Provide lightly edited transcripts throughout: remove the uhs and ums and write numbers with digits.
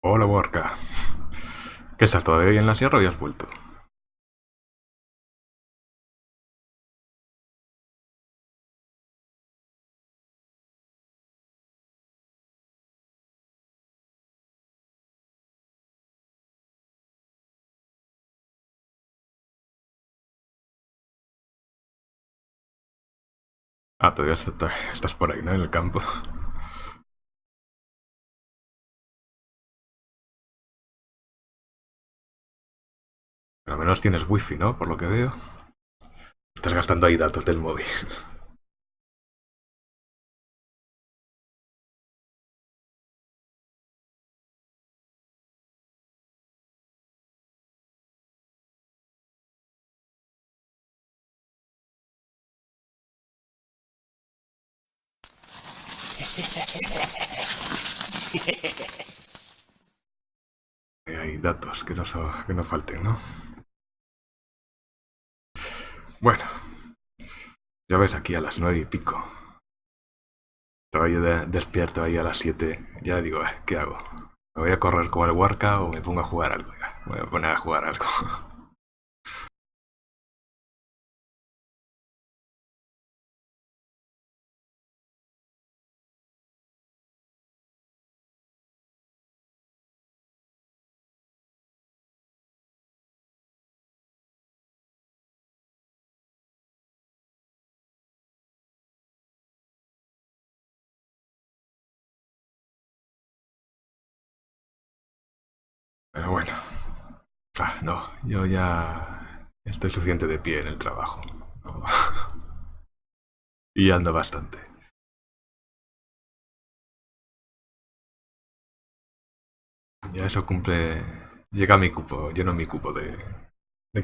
Hola, Borca. ¿Qué estás todavía ahí en la sierra o ya has vuelto? Ah, todavía estás por ahí, ¿no? En el campo. Pero al menos tienes wifi, ¿no? Por lo que veo. Estás gastando ahí datos del móvil. Hay datos que no falten, ¿no? Bueno, ya ves aquí a las 9 y pico. Estaba yo despierto ahí a las 7. Ya digo, ¿qué hago? ¿Me voy a correr como el Warca o me pongo a jugar algo? Ya, me voy a poner a jugar algo. Pero bueno. Ah, no, yo ya estoy suficiente de pie en el trabajo. No. Y ando bastante. Ya eso cumple. Llega a mi cupo, lleno mi cupo de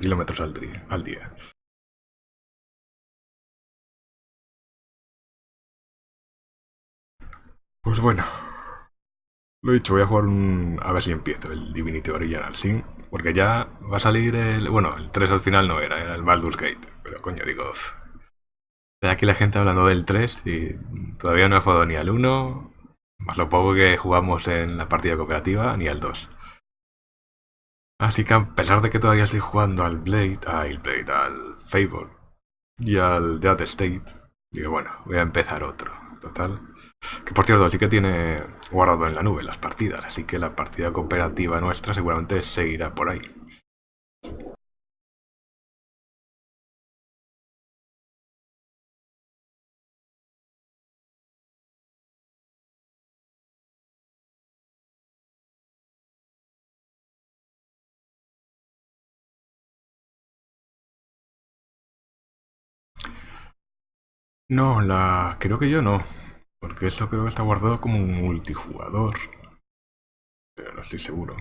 kilómetros al día. Pues bueno, lo dicho, voy a jugar a ver si empiezo el Divinity Original Sin. Porque ya va a salir el. Bueno, el 3 al final no era el Baldur's Gate. Pero coño, digo. De aquí la gente hablando del 3 y todavía no he jugado ni al uno. Más lo poco que jugamos en la partida cooperativa, ni al 2. Así que a pesar de que todavía estoy jugando al Fable y al Dead State, digo, bueno, voy a empezar otro. Total. Que por cierto, sí que tiene guardado en la nube las partidas, así que la partida cooperativa nuestra seguramente seguirá por ahí. No, creo que yo no. Porque eso creo que está guardado como un multijugador. Pero no estoy seguro.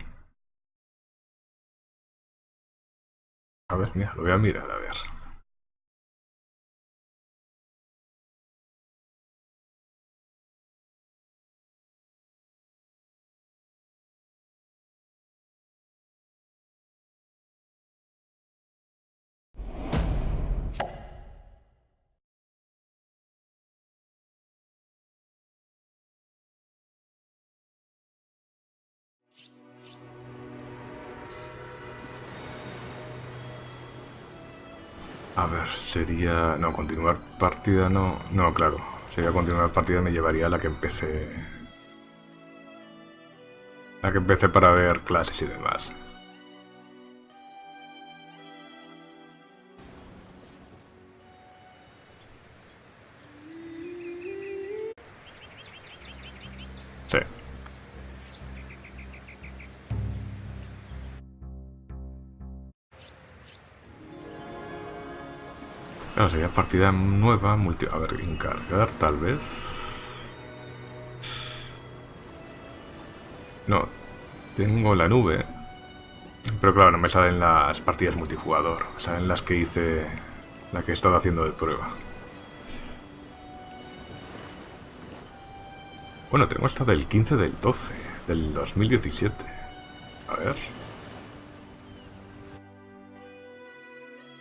A ver, mira, lo voy a mirar, a ver. A ver, sería. No, continuar partida no. No, claro. Sería continuar partida me llevaría a la que empecé. La que empecé para ver clases y demás. Sí. Claro, sería partida nueva, A ver, encargar tal vez. No, tengo la nube. Pero claro, no me salen las partidas multijugador. Me salen las que hice. La que he estado haciendo de prueba. Bueno, tengo esta del 15 del 12, del 2017. A ver.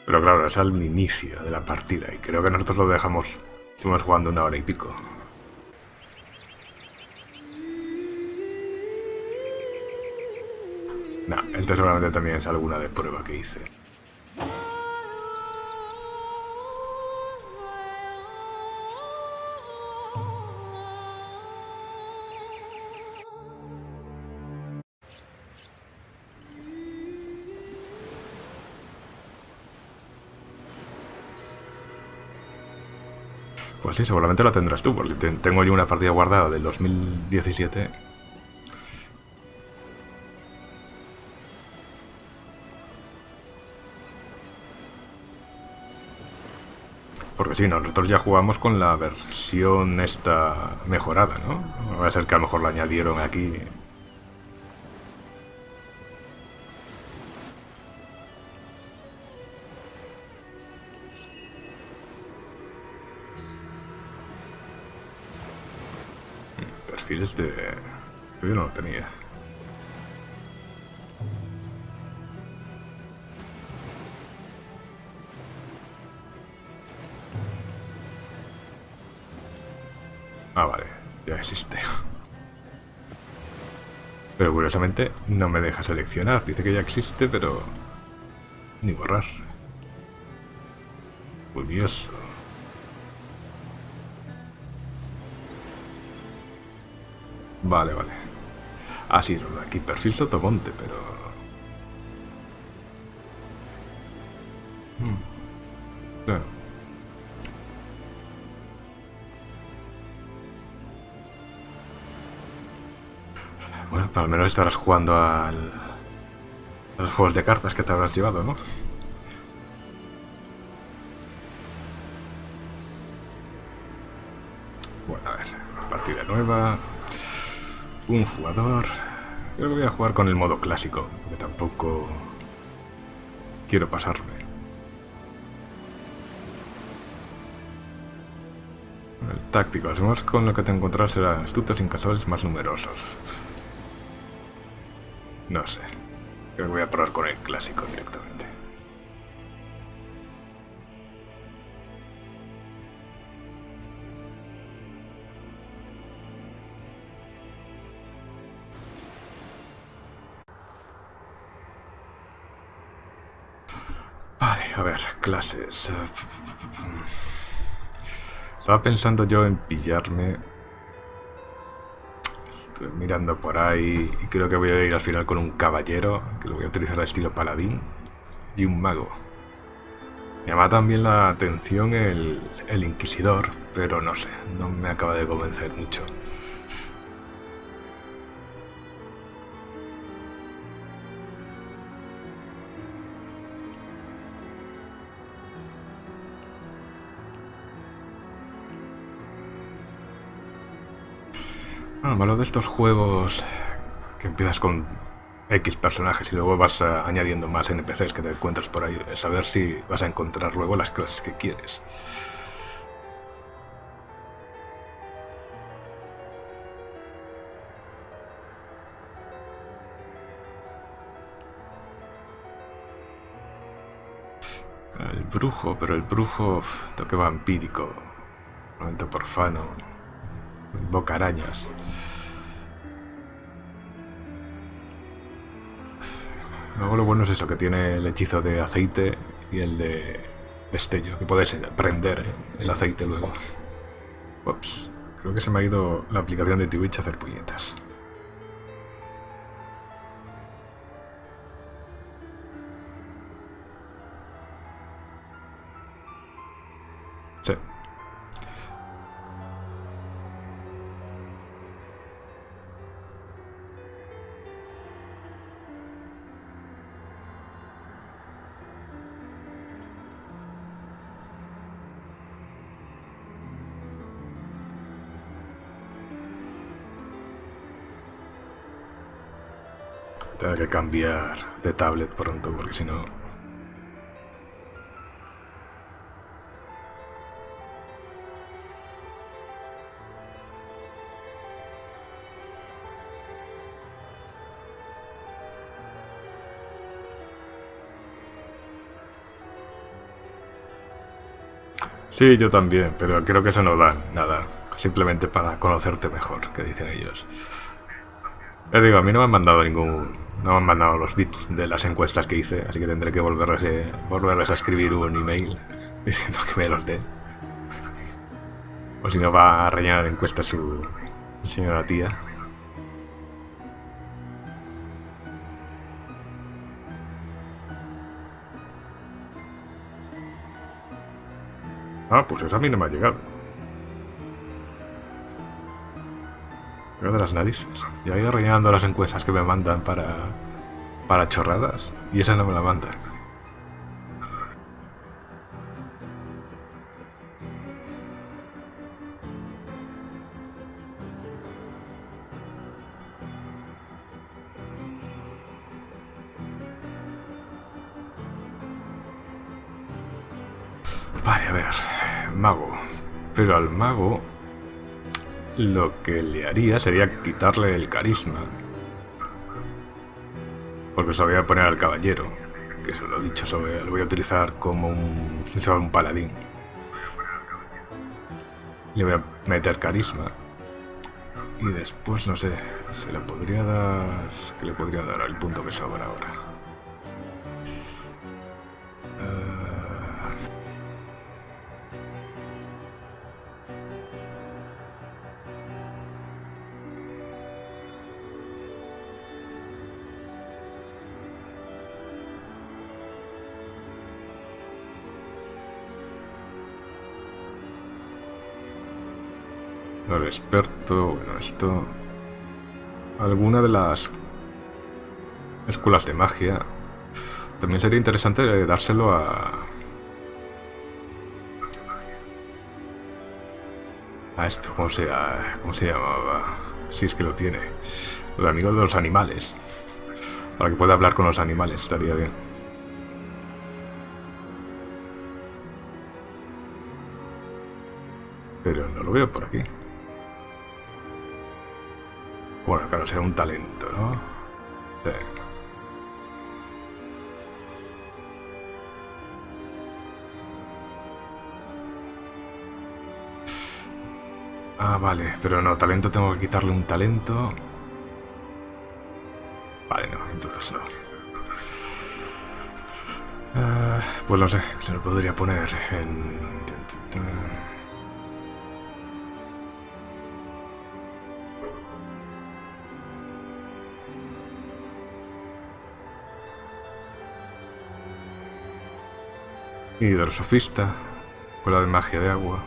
Pero claro, es al inicio de la partida. Y creo que nosotros lo dejamos. Estuvimos jugando 1 hora y pico. este seguramente también es alguna de prueba que hice. Pues sí, seguramente la tendrás tú, porque tengo yo una partida guardada del 2017. Porque sí, nosotros ya jugamos con la versión esta mejorada, ¿no? Va a ser que a lo mejor la añadieron aquí. Perfiles de... Yo no lo tenía. Ah, vale, ya existe. Pero curiosamente no me deja seleccionar. Dice que ya existe, pero... ni borrar. Curioso. Vale, vale. Ah, sí, aquí perfil Sotomonte, pero... Bueno. Bueno, al menos estarás jugando a los juegos de cartas que te habrás llevado, ¿no? Bueno, a ver, partida nueva. Un jugador. Creo que voy a jugar con el modo clásico, que tampoco quiero pasarme. El táctico, además con lo que te encontrarás serán astutos incasuales más numerosos. No sé. Creo que voy a probar con el clásico directamente. Vale, a ver, clases. Estaba pensando yo en pillarme. Estoy mirando por ahí y creo que voy a ir al final con un caballero, que lo voy a utilizar al estilo paladín, y un mago. Me llama también la atención el inquisidor, pero no sé, no me acaba de convencer mucho. Lo malo de estos juegos que empiezas con X personajes y luego vas añadiendo más NPCs que te encuentras por ahí, es saber si vas a encontrar luego las clases que quieres. El brujo, pero el brujo, toque vampírico, momento profano, boca arañas. Luego lo bueno es eso, que tiene el hechizo de aceite y el de destello, que puedes prender el aceite luego. Ups, creo que se me ha ido la aplicación de Twitch a hacer puñetas. Sí. Tengo que cambiar de tablet pronto porque si no... Sí, yo también, pero creo que eso no da nada. Simplemente para conocerte mejor, que dicen ellos. Les digo, a mí no me han mandado No me han mandado los bits de las encuestas que hice, así que tendré que volverles a escribir un email diciendo que me los dé. O si no, va a rellenar encuestas su señora tía. Ah, pues eso a mí no me ha llegado. Pero de las narices. Ya he ido rellenando las encuestas que me mandan para chorradas. Y esa no me la mandan. Vale, a ver. Mago. Pero al mago lo que le haría sería quitarle el carisma. Porque se lo voy a poner al caballero. Que se lo he dicho, lo voy a utilizar como un paladín. Le voy a meter carisma. Y después, no sé, se le podría dar... ¿Qué le podría dar al punto que sobra ahora? El experto, bueno, esto... Alguna de las escuelas de magia. También sería interesante dárselo a esto, ¿cómo se llamaba? Si es que lo tiene. Los amigos de los animales. Para que pueda hablar con los animales, estaría bien. Pero no lo veo por aquí. Bueno, claro, será un talento, ¿no? Sí. Ah, vale, pero no, talento tengo que quitarle un talento. Vale, no, entonces no. Pues no sé, se lo podría poner en... Hidrosofista, escuela de magia de agua.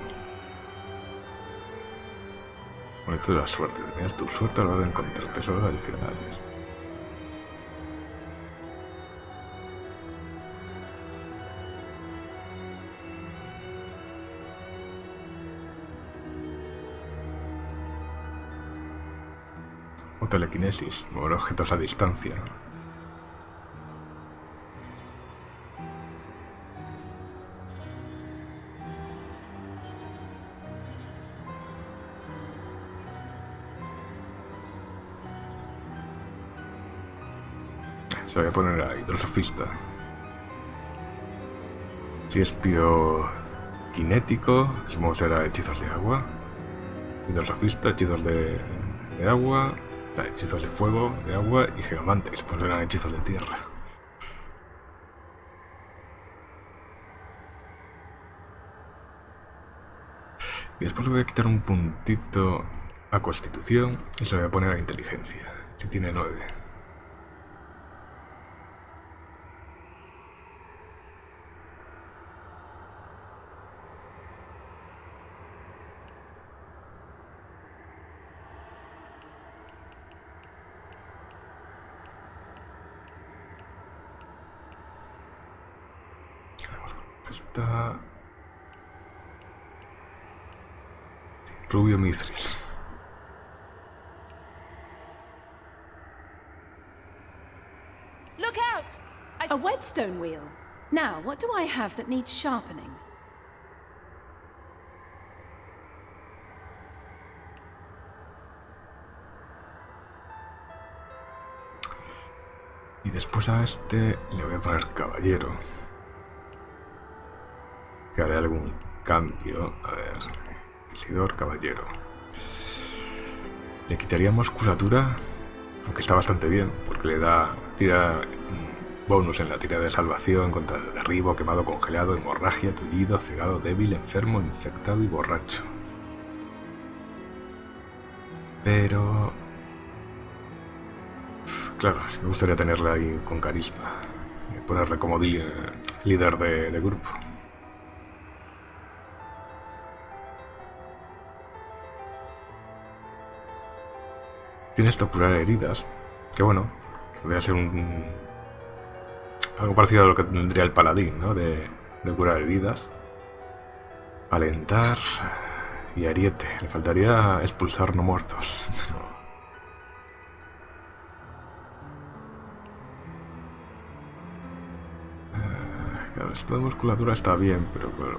Bueno, esto es la suerte. Mira tu suerte a la hora de encontrar tesoros adicionales. O telequinesis, mover objetos a distancia. Se lo voy a poner a hidrosofista. Si es piroquinético, supongo que será hechizos de agua. Hidrosofista, hechizos de agua. Hechizos de fuego, de agua y geomante, que supongo que serán hechizos de tierra. Y después le voy a quitar un puntito a constitución y se lo voy a poner a inteligencia, si tiene 9. Está... Rubio Mithril. Look out! A whetstone wheel. Now, what do I have that needs sharpening? Y después a este le voy a poner caballero. Que haré algún cambio. A ver. Isidor, caballero. Le quitaríamos curatura Aunque está bastante bien, porque le da tira bonus en la tirada de salvación contra derribo, quemado, congelado, hemorragia, tullido, cegado, débil, enfermo, infectado y borracho. Pero... claro, me gustaría tenerla ahí con carisma. Y ponerle como líder de grupo. Tiene esto, curar heridas. Que bueno, que podría ser algo parecido a lo que tendría el paladín, ¿no? De curar heridas. Alentar y ariete. Le faltaría expulsar no muertos. Claro, esto de musculatura está bien, pero bueno,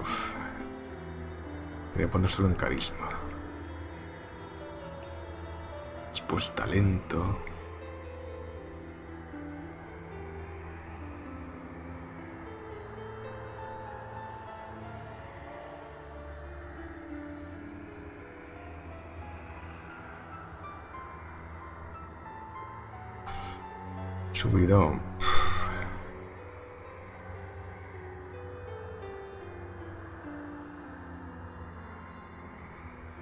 quería ponérselo en carisma. Después talento. Subidón.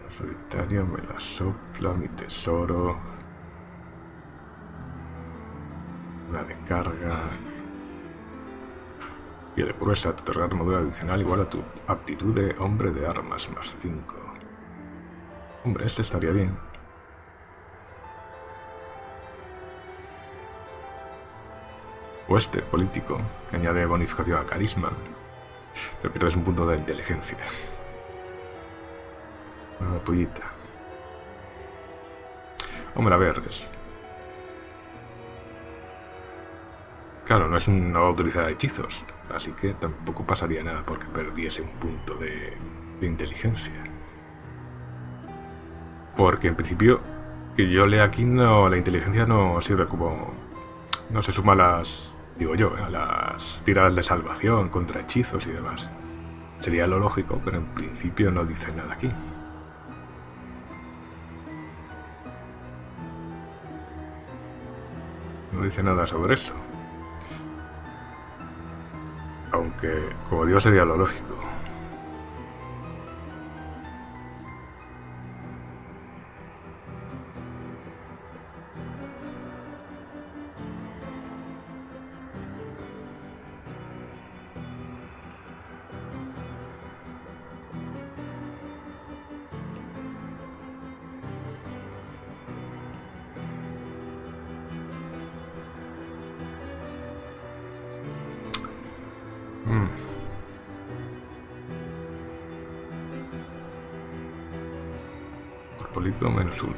La solitaria me la sopla, mi tesoro. Una de carga. Y de gruesa te otorga armadura adicional igual a tu aptitud de hombre de armas más 5. Hombre, este estaría bien. O este, político, que añade bonificación a carisma. Pero pierdes un punto de inteligencia. Una pollita. Hombre, a ver, claro, no es una autorizada de hechizos, así que tampoco pasaría nada porque perdiese un punto de inteligencia. Porque en principio, que yo lea aquí, no, la inteligencia no sirve como... no se suma a las... digo yo, a las tiradas de salvación contra hechizos y demás. Sería lo lógico, pero en principio no dice nada aquí. No dice nada sobre eso. Aunque, como digo, sería lo lógico. Político -1.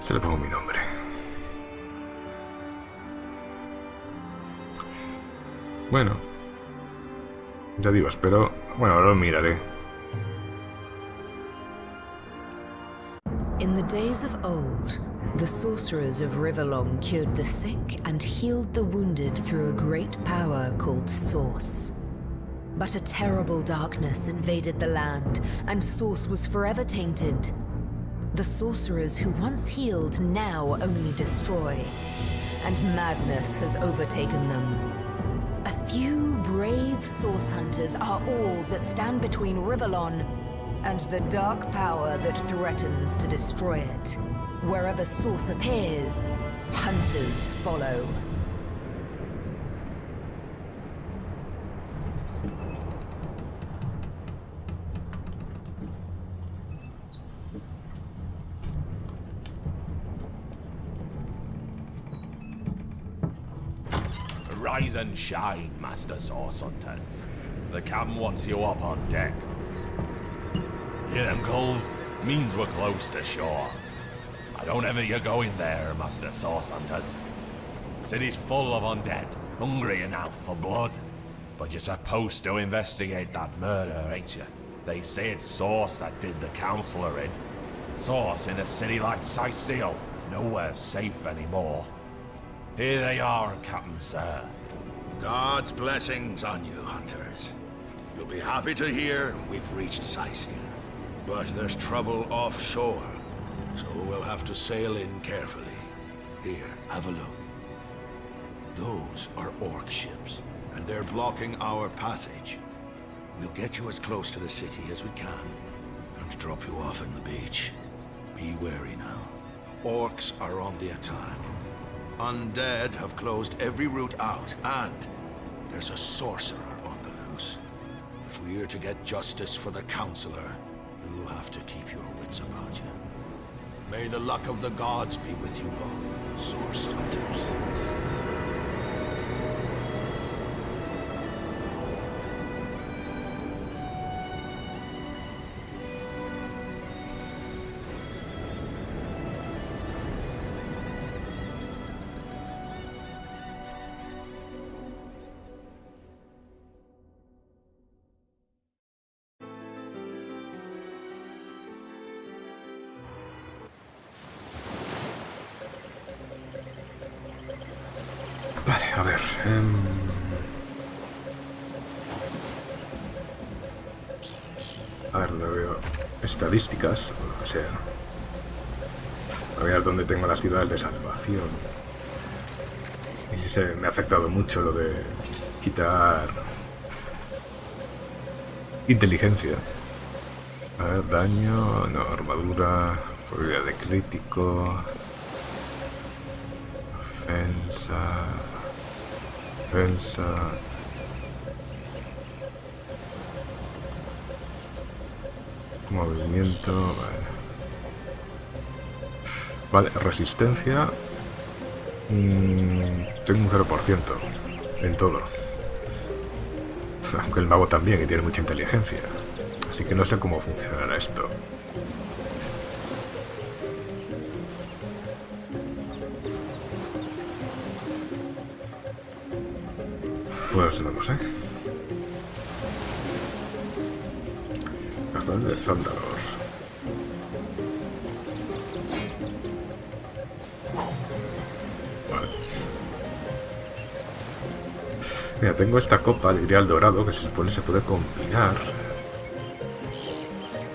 Se le pongo mi nombre. Bueno, ya digo, espero... bueno, ahora lo miraré. In the days of old, the sorcerers of Riverlong cured the sick and healed the wounded through a great power called Source. But a terrible darkness invaded the land, and Source was forever tainted. The sorcerers who once healed now only destroy, and madness has overtaken them. A few brave source hunters are all that stand between Rivellon and the dark power that threatens to destroy it. Wherever source appears, hunters follow. Rise and shine, Master Source Hunters. The captain wants you up on deck. Hear them gulls? Means we're close to shore. I don't ever you go in there, Master Source Hunters. City's full of undead, hungry enough for blood. But you're supposed to investigate that murder, ain't you? They say it's Source that did the Counselor in. Source in a city like Sicil, nowhere safe anymore. Here they are, Captain Sir. God's blessings on you, hunters. You'll be happy to hear we've reached Sicil. But there's trouble offshore, so we'll have to sail in carefully. Here, have a look. Those are orc ships, and they're blocking our passage. We'll get you as close to the city as we can, and drop you off on the beach. Be wary now. Orcs are on the attack. Undead have closed every route out, and there's a sorcerer on the loose. If we're to get justice for the Counselor, you'll have to keep your wits about you. May the luck of the gods be with you both, Source Hunters. Vale, a ver. A ver, donde veo estadísticas o lo que sea. A ver dónde tengo las ciudades de salvación. Y si se me ha afectado mucho lo de quitar inteligencia. A ver, daño, no, armadura, probabilidad de crítico, defensa, movimiento, vale, resistencia, tengo un 0% en todo, aunque el mago también y tiene mucha inteligencia, así que no sé cómo funcionará esto. Pues no lo sé. Razón de Zandalor. Vale. Mira, tengo esta copa de Grial Dorado que se supone se puede combinar.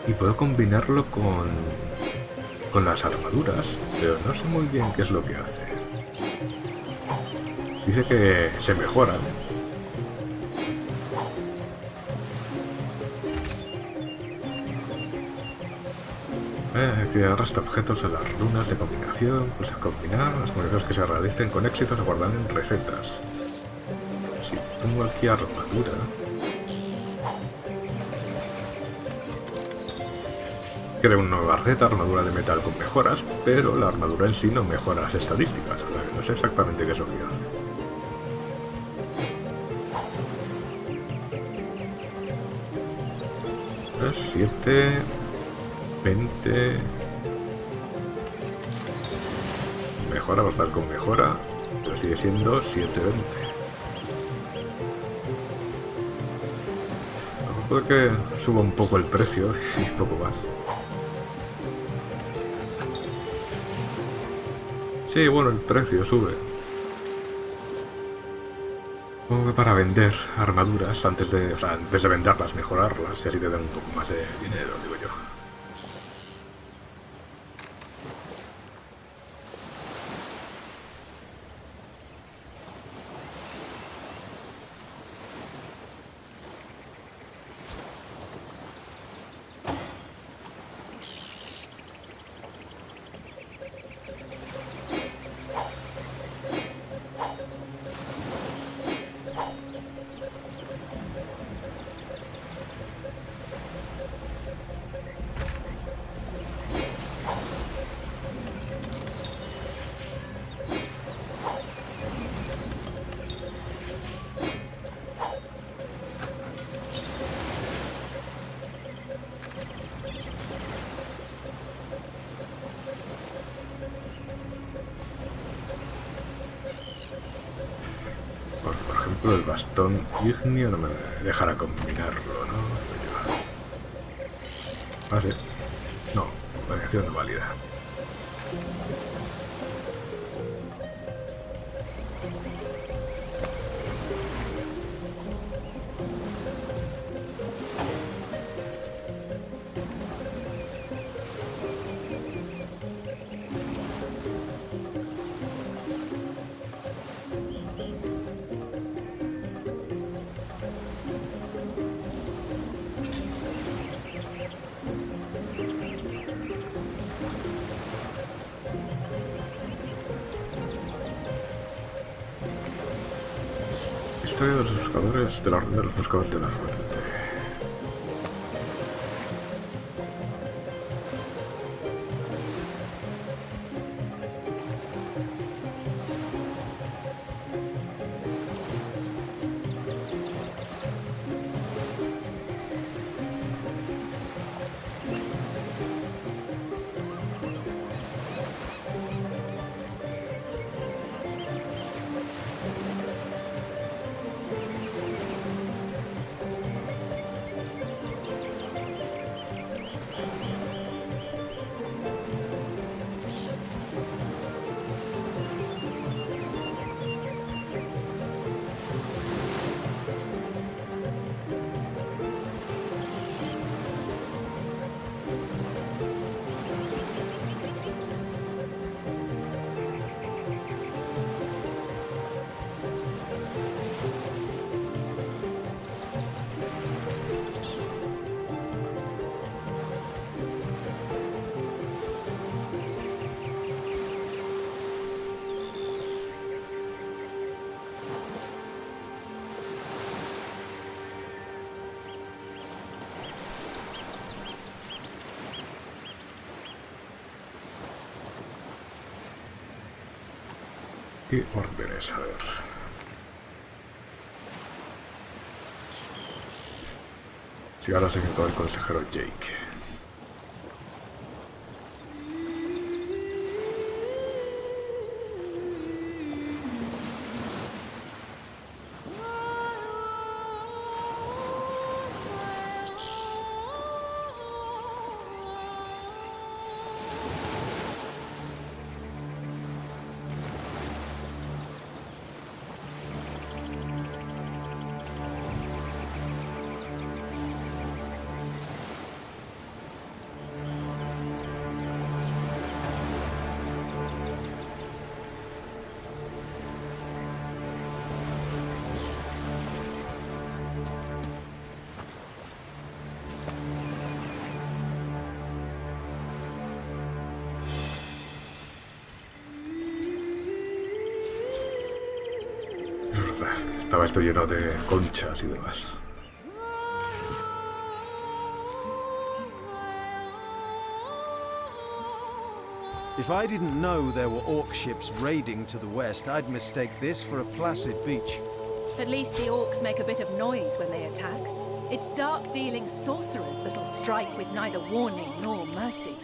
Y puedo combinarlo con las armaduras, pero no sé muy bien qué es lo que hace. Dice que se mejoran. Que arrastra objetos a las runas de combinación, pues a combinar las combinaciones que se realicen con éxito se guardan en recetas. Si pongo aquí armadura, creo una nueva receta, armadura de metal con mejoras, pero la armadura en sí no mejora las estadísticas, o sea que no sé exactamente qué es lo que hace. ¿Ves? 7, 20... Mejora, bastar con mejora, pero sigue siendo 720. Puede que suba un poco el precio y poco más. Sí, bueno, el precio sube. Supongo que para vender armaduras antes de venderlas, mejorarlas y así te dan un poco más de dinero, digo yo. ejemplo, el bastón ignio no me dejará combinarlo, ¿no? Ah, sí. No, variación no válida. Historia de los buscadores, de la orden de los buscadores de la fuente. ¿Qué órdenes? A ver. Si ahora se quedó el consejero Jake. Es verdad, estaba esto lleno de conchas y demás. If I didn't know there were orc ships raiding to the west, I'd mistake this for a placid beach. At least the orcs make a bit of noise when they attack. It's dark-dealing sorcerers that'll strike with neither warning nor mercy.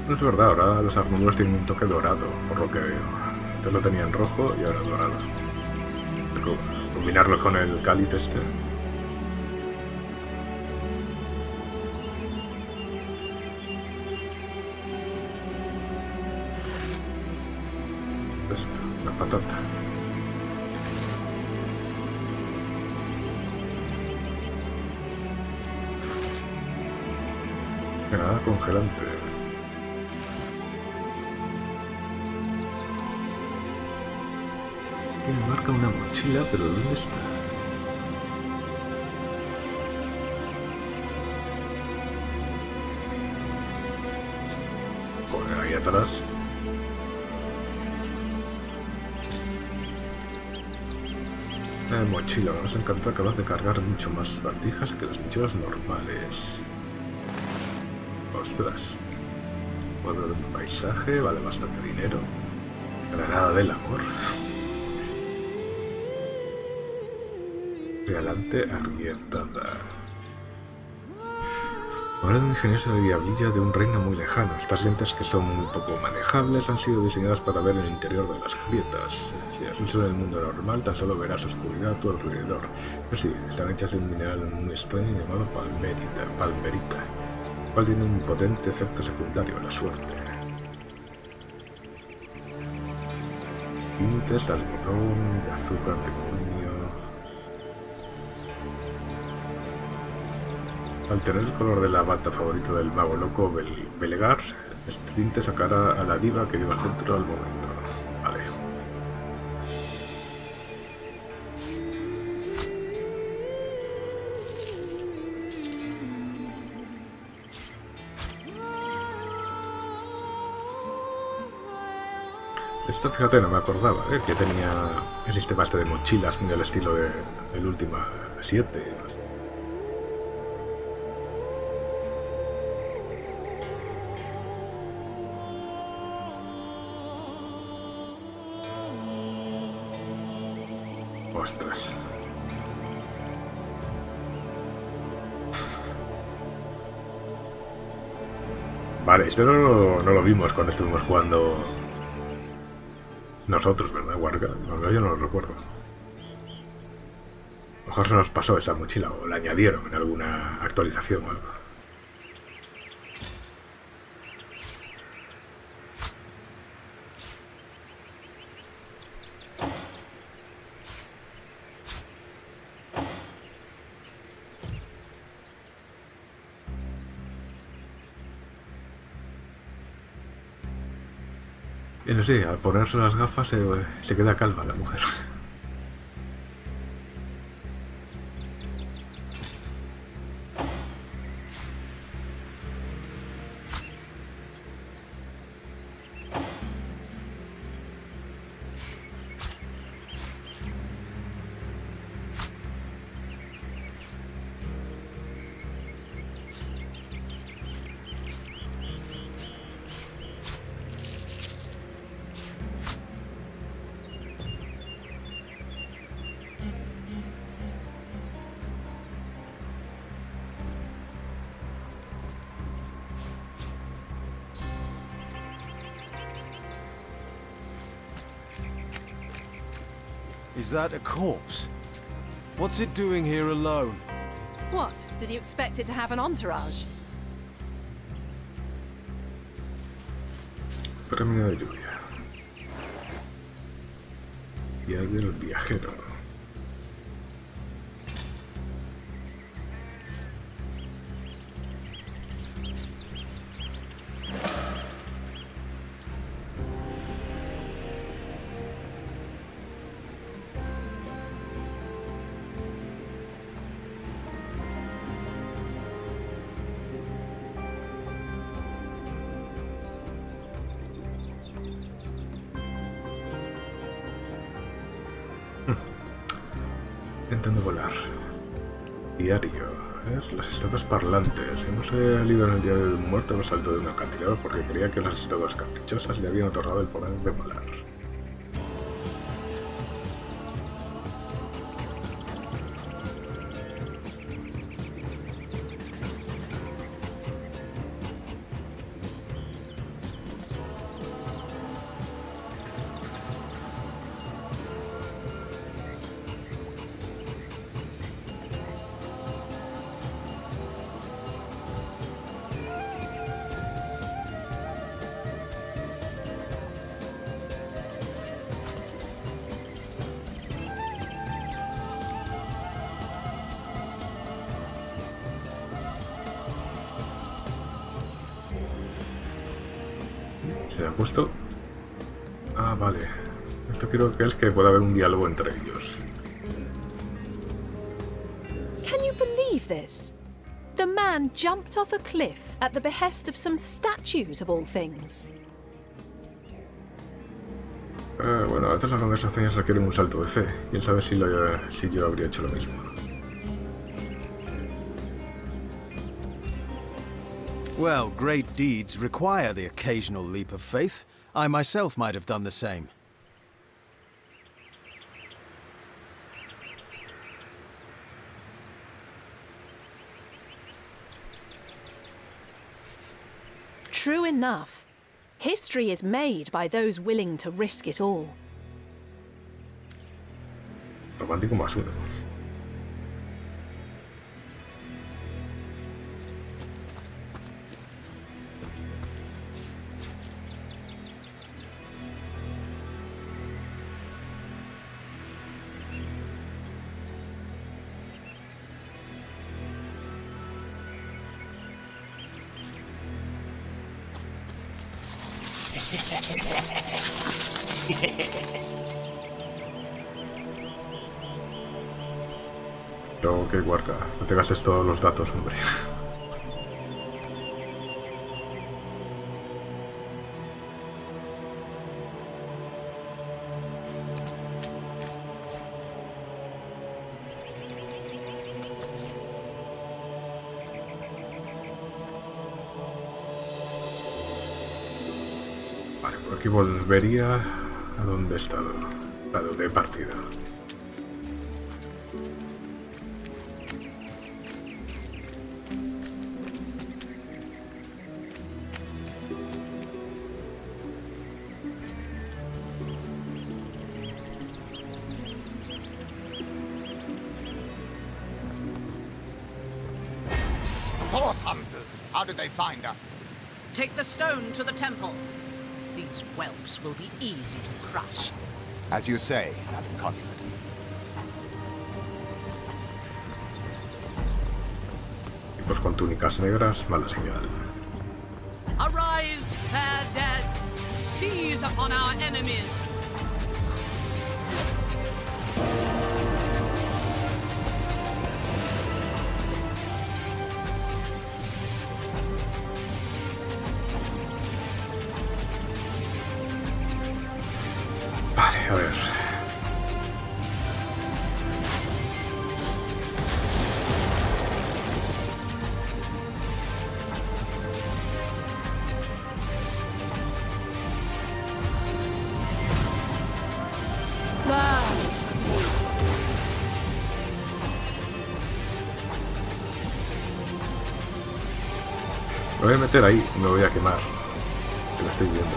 No es verdad, ahora los armaduras tienen un toque dorado, por lo que veo. Antes lo tenían rojo y ahora dorado. Combinarlo con el cáliz este. Esto, la patata. Granada congelante. Tiene marca una mochila, pero ¿dónde está? Joder, ahí atrás. Mochila, nos encanta, capaz de cargar mucho más vasijas que las mochilas normales. Ostras. Cuadro de un paisaje, vale bastante dinero. Granada del amor. Realante arrientada. Ahora de un ingenioso de diablilla de un reino muy lejano. Estas lentes, que son muy poco manejables, han sido diseñadas para ver el interior de las grietas. Si asustas en el mundo normal, tan solo verás oscuridad a tu alrededor. Pero sí, están hechas de un mineral muy extraño llamado palmerita, el cual tiene un potente efecto secundario, la suerte. Tintes de algodón, de azúcar, de coño. Al tener el color de la bata favorito del mago loco Belegar, este tinte sacará a la diva que llevas dentro al momento. Vale. Esto, fíjate, no me acordaba, que tenía el sistema este de mochilas, muy al estilo del Última 7. Ostras. Vale, esto no lo vimos cuando estuvimos jugando nosotros, ¿verdad, Warga? No, yo no lo recuerdo. A lo mejor se nos pasó esa mochila o la añadieron en alguna actualización o algo. Y no sé, al ponerse las gafas se queda calma la mujer. Is that a corpse? What's it doing here alone? What? Did you expect it to have an entourage? Premio de lluvia. Día del viajero. Intentando volar. Diario. ¿Ves? Las estatuas parlantes. Hemos salido en el día del muerto en lo alto de un acantilado porque creía que las estatuas caprichosas le habían otorgado el poder de volar. Se ha puesto... Ah, vale. Esto creo que es que puede haber un diálogo entre ellos. Can you believe this? The man jumped off a cliff at the behest of some statues of all things. Bueno, a veces las conversaciones requieren un salto de fe. Quién sabe si yo habría hecho lo mismo. Well, great deeds require the occasional leap of faith. I myself might have done the same. True enough. History is made by those willing to risk it all. Romántico +1. Pero qué guarca, no te gastes todos los datos, hombre. Vale, por aquí volvería a donde he estado, a donde he partido. Source hunters! How did they find us? Take the stone to the temple. These whelps will be easy to crush. As you say, Madam Conduit. Tipos con túnicas negras, mala señal. Arise, fair dead! Seize upon our enemies! Vale, a ver. Me voy a meter ahí y me voy a quemar. Que lo estoy viendo.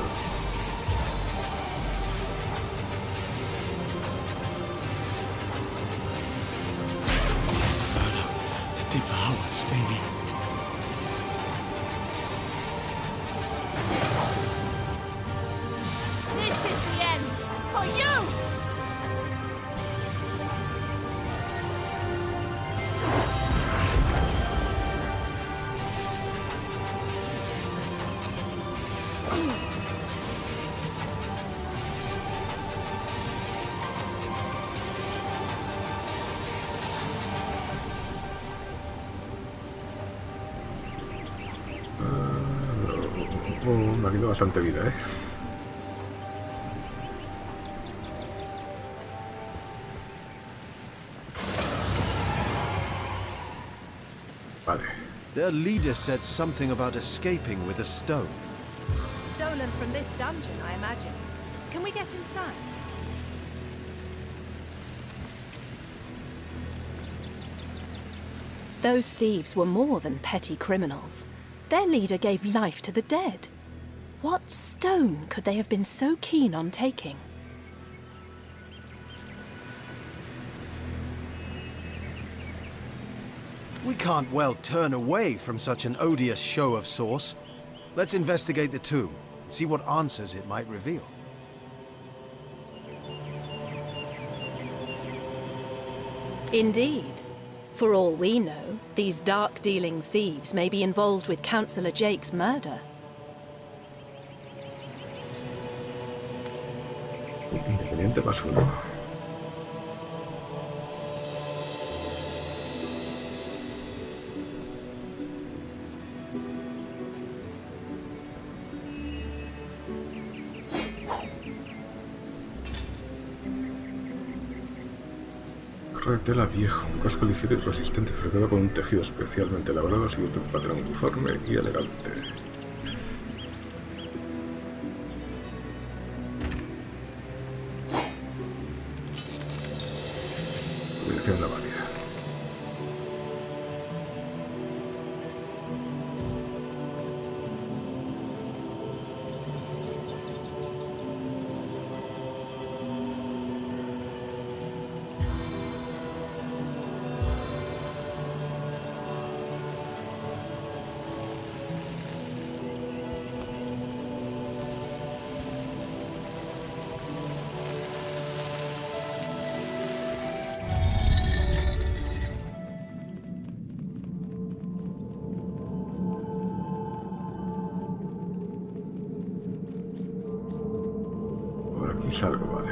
Devour us, baby. This is the end for you! Me ha quedado bastante vida, ¿eh? Vale. Their leader said something about escaping with a stone. Stolen from this dungeon, I imagine. Can we get inside? Those thieves were more than petty criminals. Their leader gave life to the dead. What stone could they have been so keen on taking? We can't well turn away from such an odious show of source. Let's investigate the tomb, see what answers it might reveal. Indeed. For all we know, these dark-dealing thieves may be involved with Councillor Jake's murder. Independiente más uno. Gorro de tela viejo, un casco ligero y resistente fabricado con un tejido especialmente elaborado siguiendo un patrón uniforme y elegante. Combinación navalia. Por aquí salgo, vale.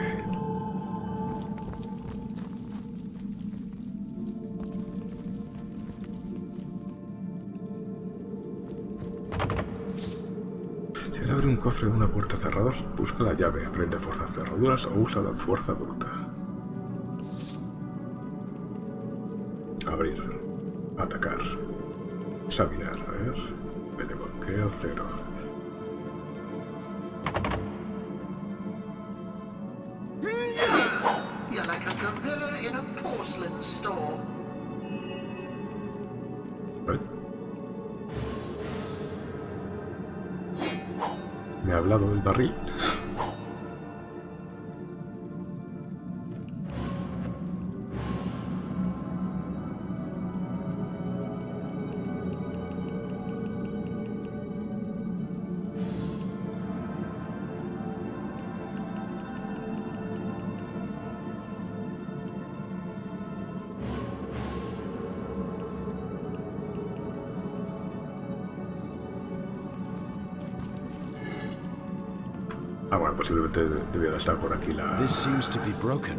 Si al abrir un cofre o una puerta cerrados, busca la llave, aprende a forzar cerraduras o usa la fuerza bruta. Abrir. Atacar. Examinar, a ver. Vele bloqueo 0. You're like a gorilla in a porcelain store. ¿Vale? Me ha hablado del barril. Ah, bueno, posiblemente debía de estar por aquí This seems to be broken.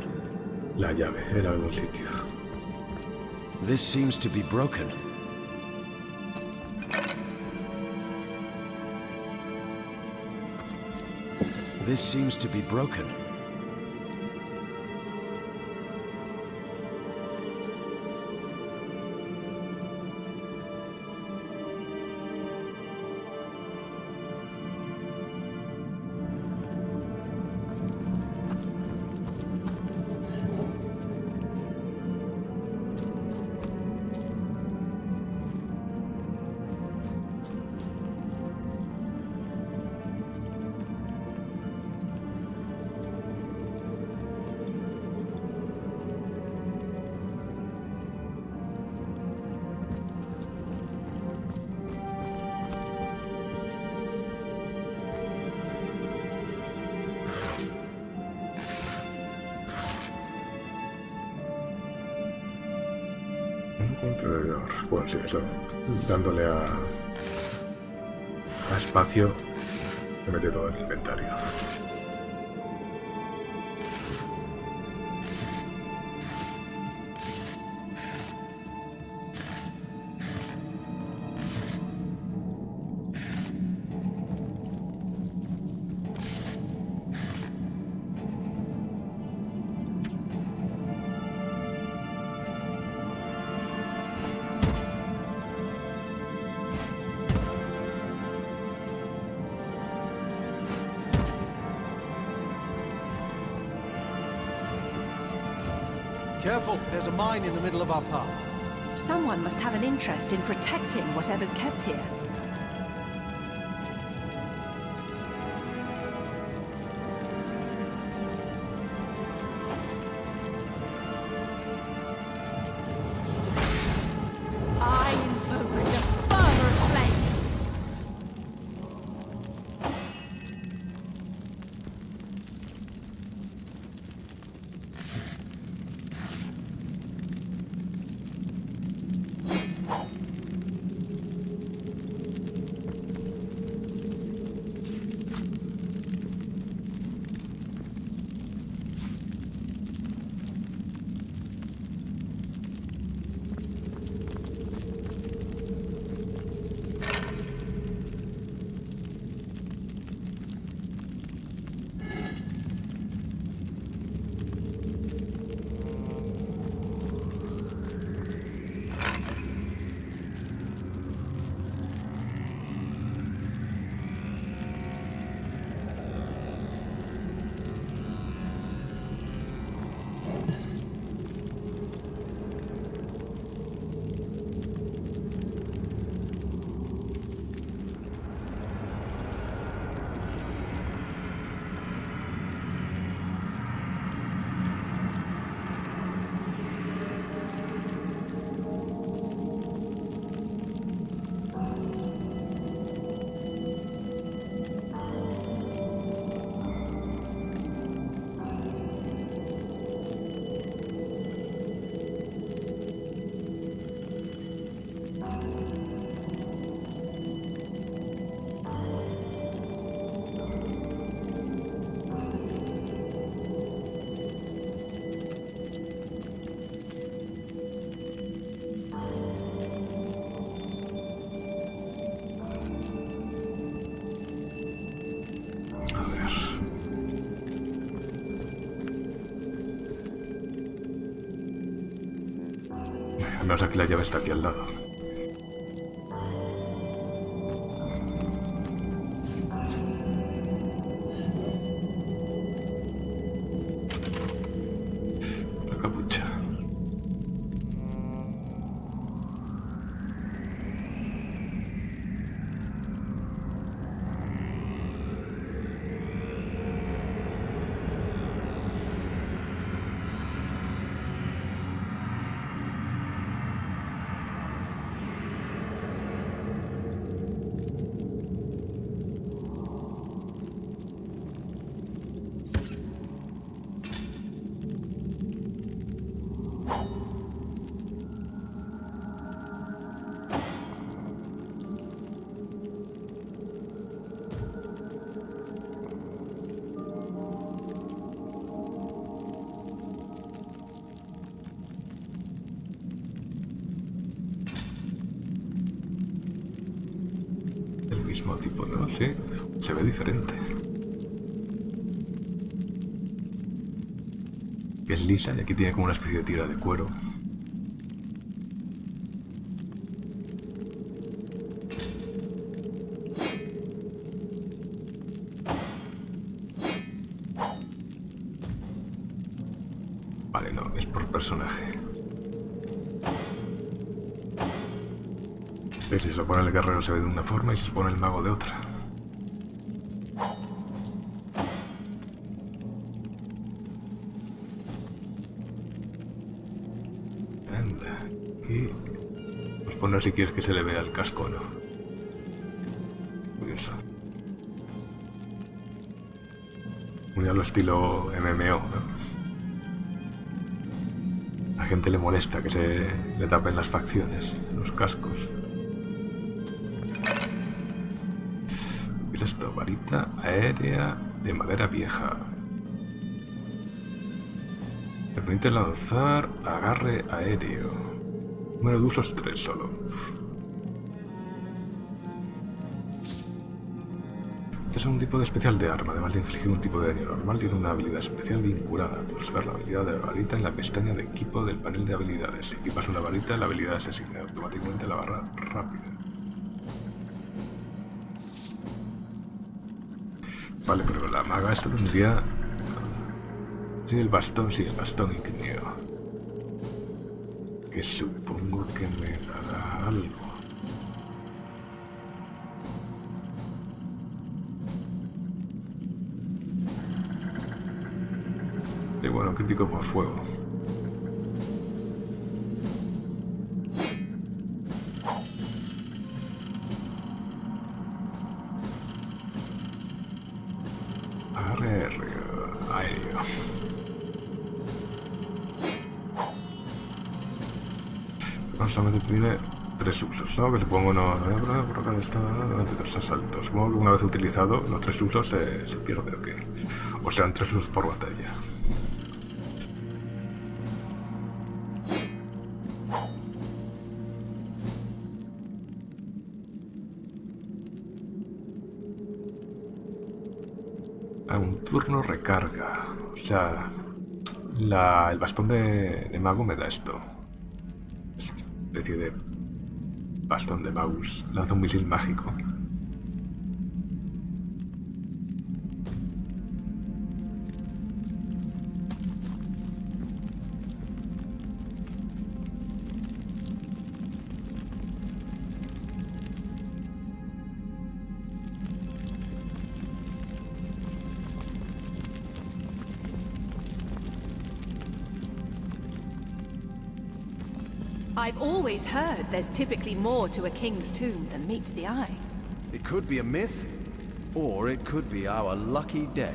la llave, en algún sitio. This seems to be broken. This seems to be broken. Un contenedor. Bueno, sí, eso. Dándole a espacio, me mete todo en el inventario. Careful, there's a mine in the middle of our path. Someone must have an interest in protecting whatever's kept here. I invoke the fervor of flame. menos aquí la llave está aquí al lado. La capucha. Mismo tipo, ¿no? Sí, se ve diferente. Es lisa y aquí tiene como una especie de tira de cuero. Vale, no, es por personaje. Si se lo pone el guerrero se ve de una forma y si se pone el mago de otra. Anda, aquí... Pues poner si quieres que se le vea el casco o no. Curioso. Muy a lo estilo MMO, ¿no? A la gente le molesta que se le tapen las facciones, los cascos. Esto, varita aérea de madera vieja. Te permite lanzar agarre aéreo. Número de usos 3 solo. Este es un tipo de especial de arma. Además de infligir un tipo de daño normal, tiene una habilidad especial vinculada. Puedes ver la habilidad de la varita en la pestaña de equipo del panel de habilidades. Si equipas una varita, la habilidad se asigna automáticamente a la barra rápida. Vale, pero la maga esta tendría... Sí, el bastón ígneo. Que supongo que me dará algo. Y bueno, crítico por fuego. Aéreo. Solamente tiene 3 usos, ¿no? Que supongo no voy a provocar esta durante 3 asaltos. Supongo que una vez utilizado los 3 usos se pierde o qué. O serán 3 usos por batalla. A un turno recarga. O sea, el bastón de mago me da esto. Especie de bastón de Magus. Lanza un misil mágico. I've always heard there's typically more to a king's tomb than meets the eye. It could be a myth, or it could be our lucky day.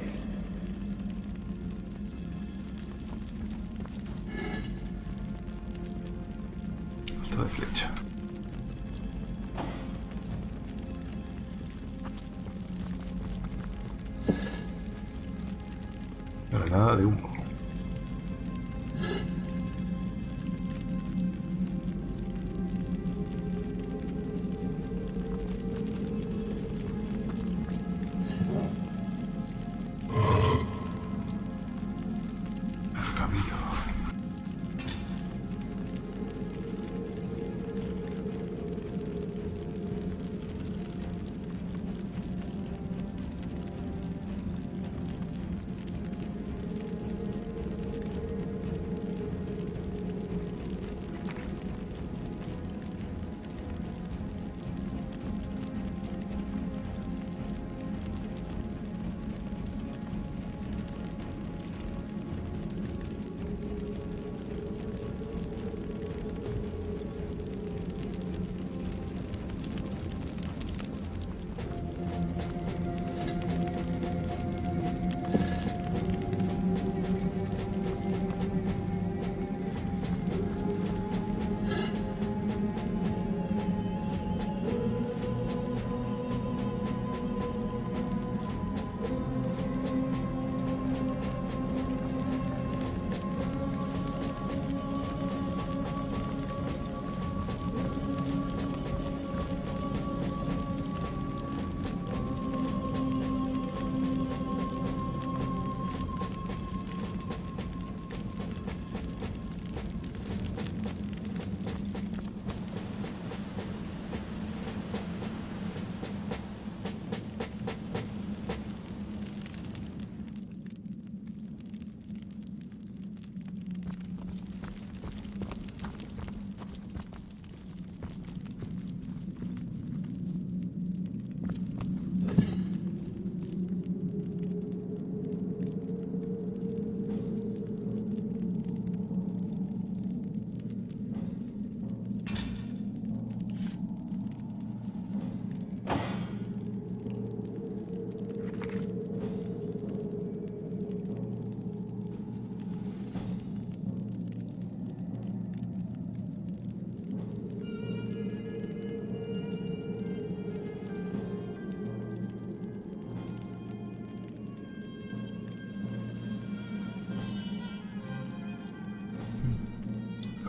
Esto de flecha. Granada de humo.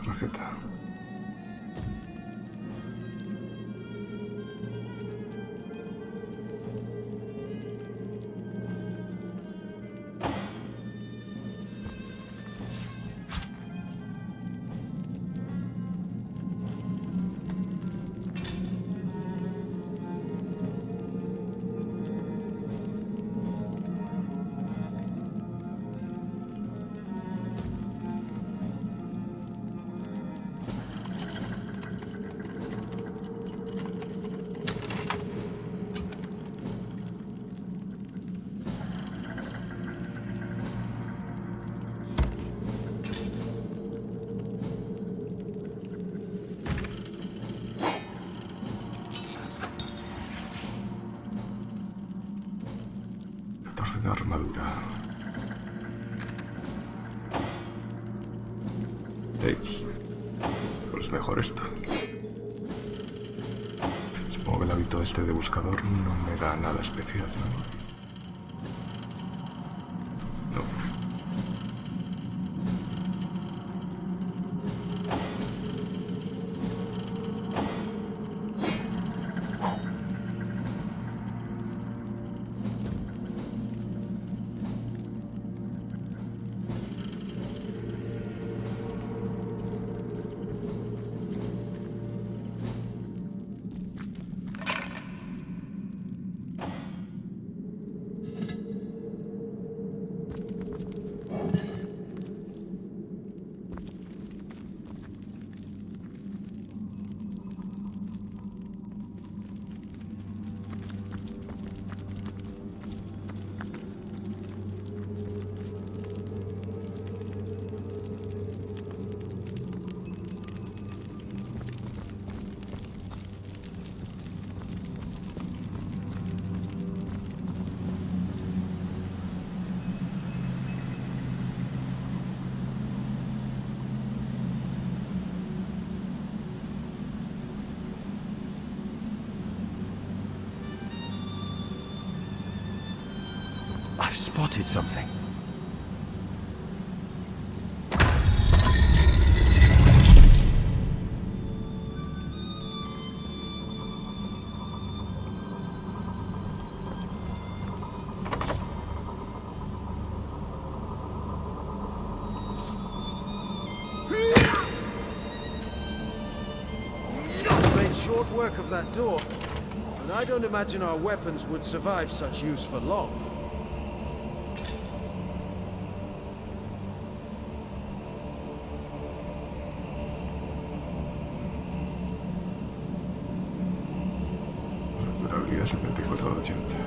receta. De armadura. 6. Pues mejor esto. Supongo que el hábito este de buscador no me da nada especial, ¿no? I've spotted something. Made short work of that door, and I don't imagine our weapons would survive such use for long. Durabilidad 74 de 80.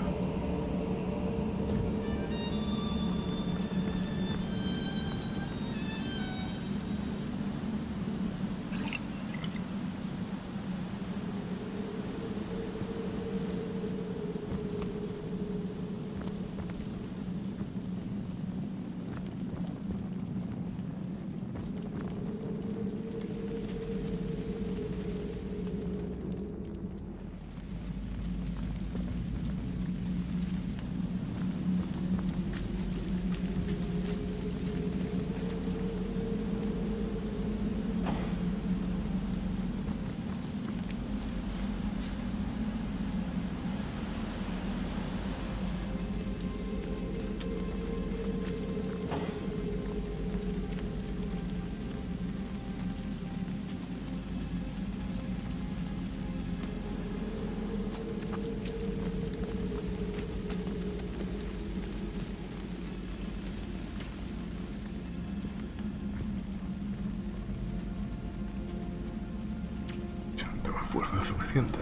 Fuerza suficiente.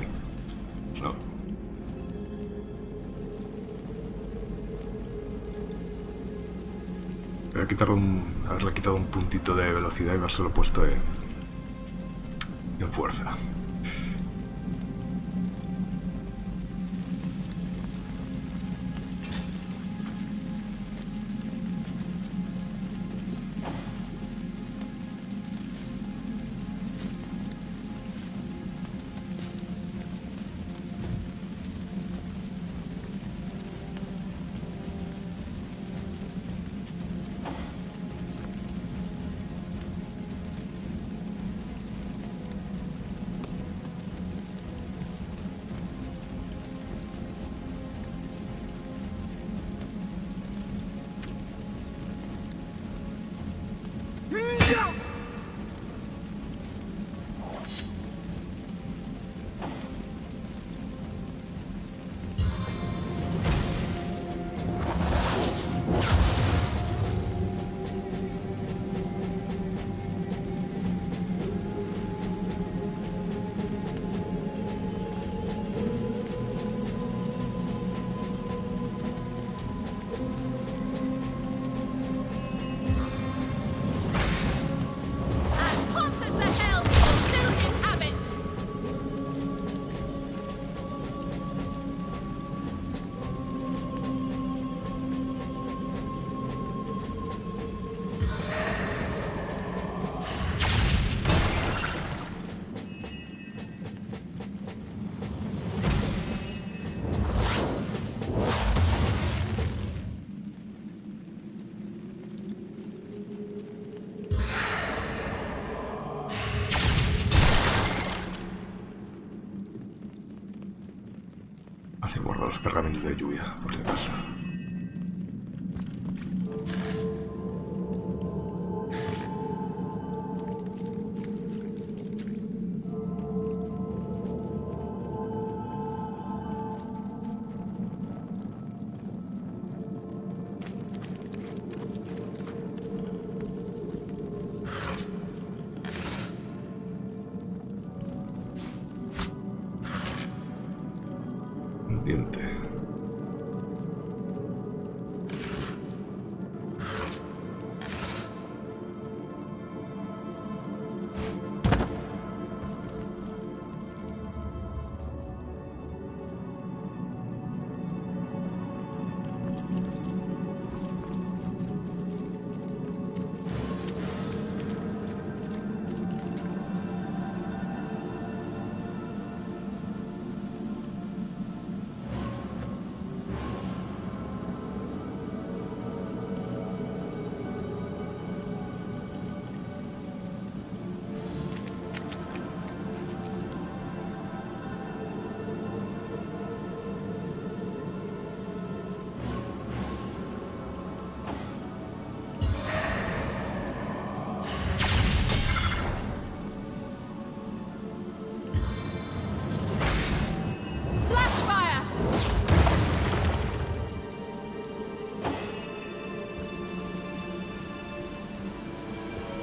No. Voy a haberle quitado un puntito de velocidad y haberlo puesto en fuerza. los pergaminos de lluvia, por si acaso. Un diente.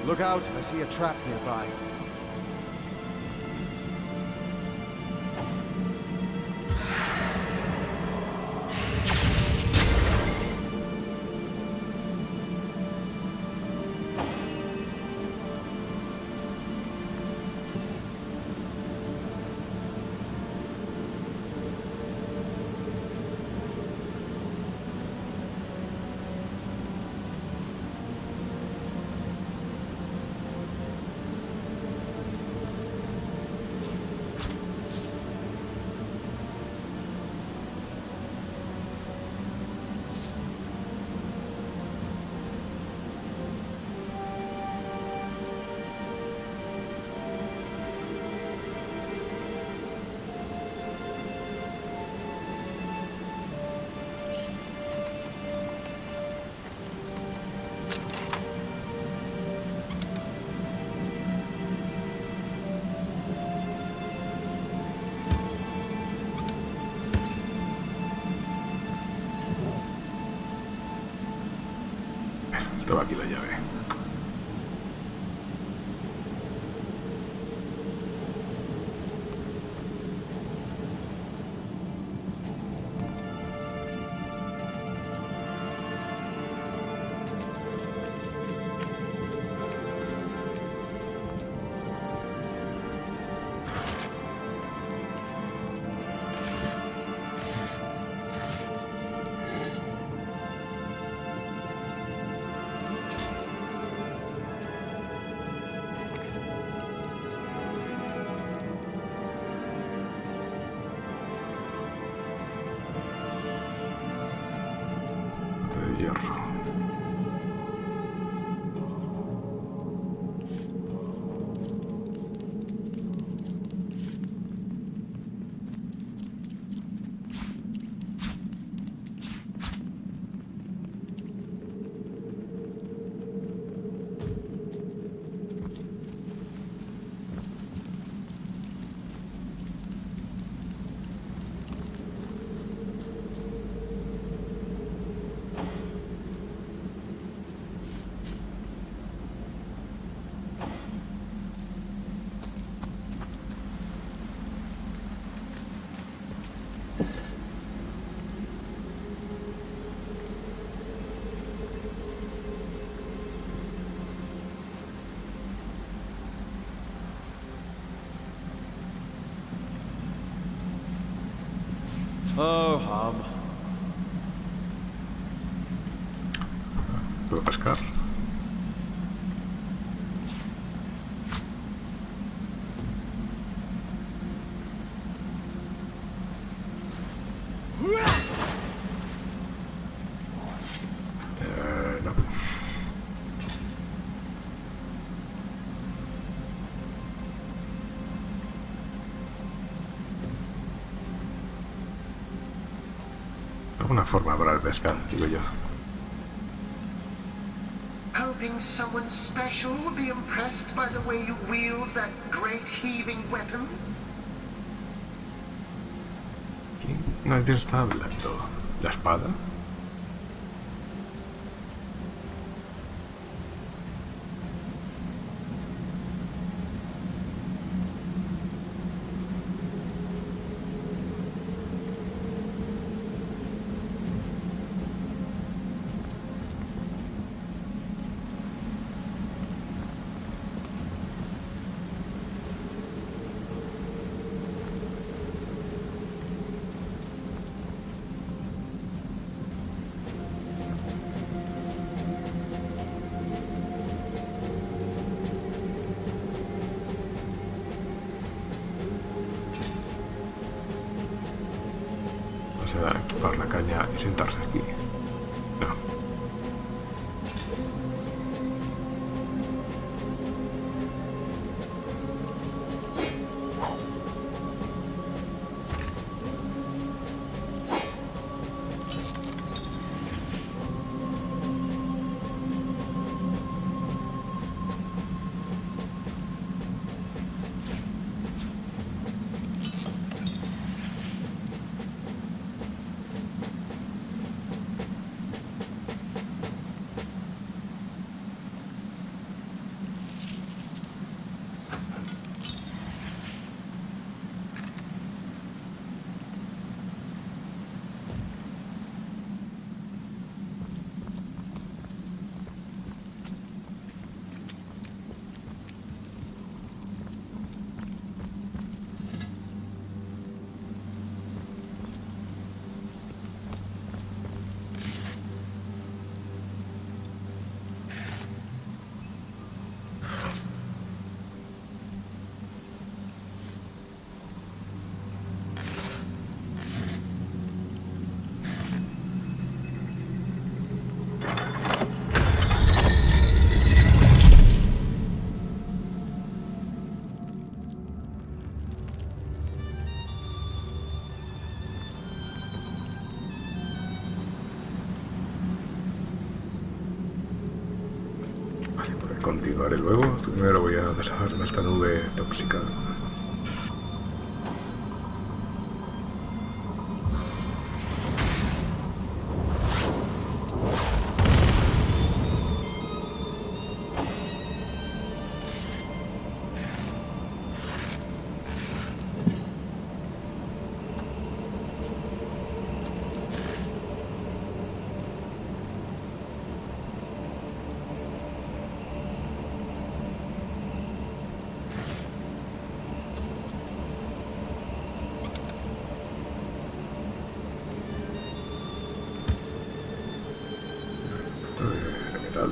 Look out, I see a trap nearby. Estaba aquí la llave. De hierro. Oh, hum. ¿Puedo pescar? No. forma para pescar, digo yo. Hoping someone special will be impressed by the way you wield that great heaving weapon? ¿Quién nadie está hablando? ¿La espada? O sea, equipar la caña y sentarse aquí. No. Continuaré luego. Primero voy a deshacerme esta nube tóxica. De metal.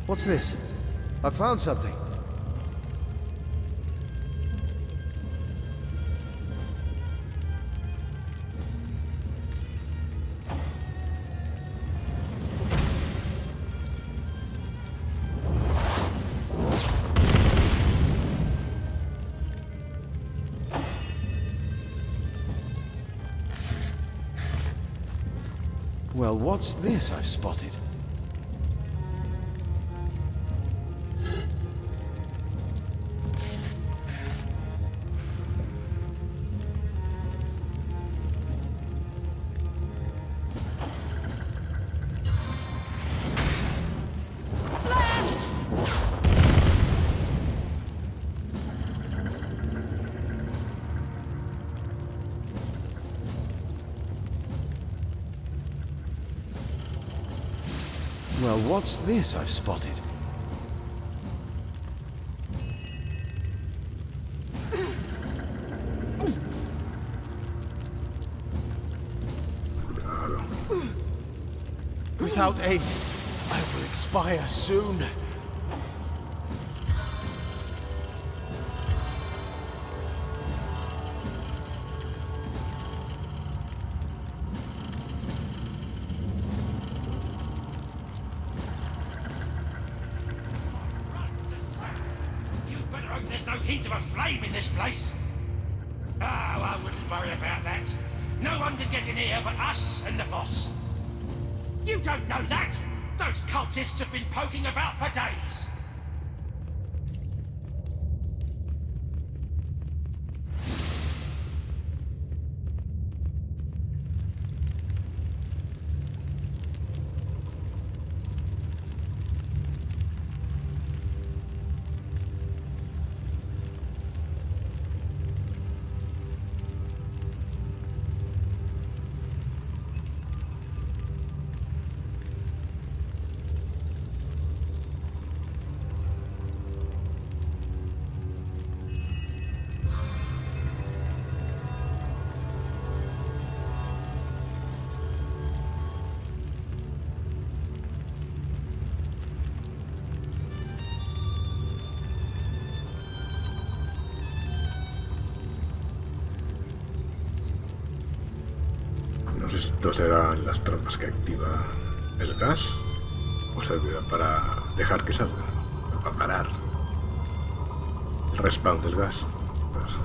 What's this? I found something. Well, what's this I've spotted? Now what's this I've spotted? Without aid, I will expire soon. There's no hint of a flame in this place. Oh, I wouldn't worry about that. No one can get in here but us and the boss. You don't know that! Those cultists have been poking about for days. No sé si estos serán las trampas que activa el gas o servirá para dejar que salga, para parar el respawn del gas. No sé.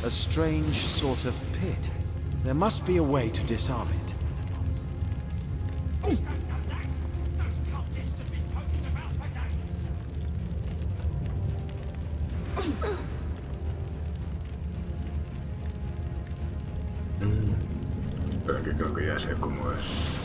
A strange sort of pit. There must be a way to disarm it. Espera, que creo que ya sé cómo es.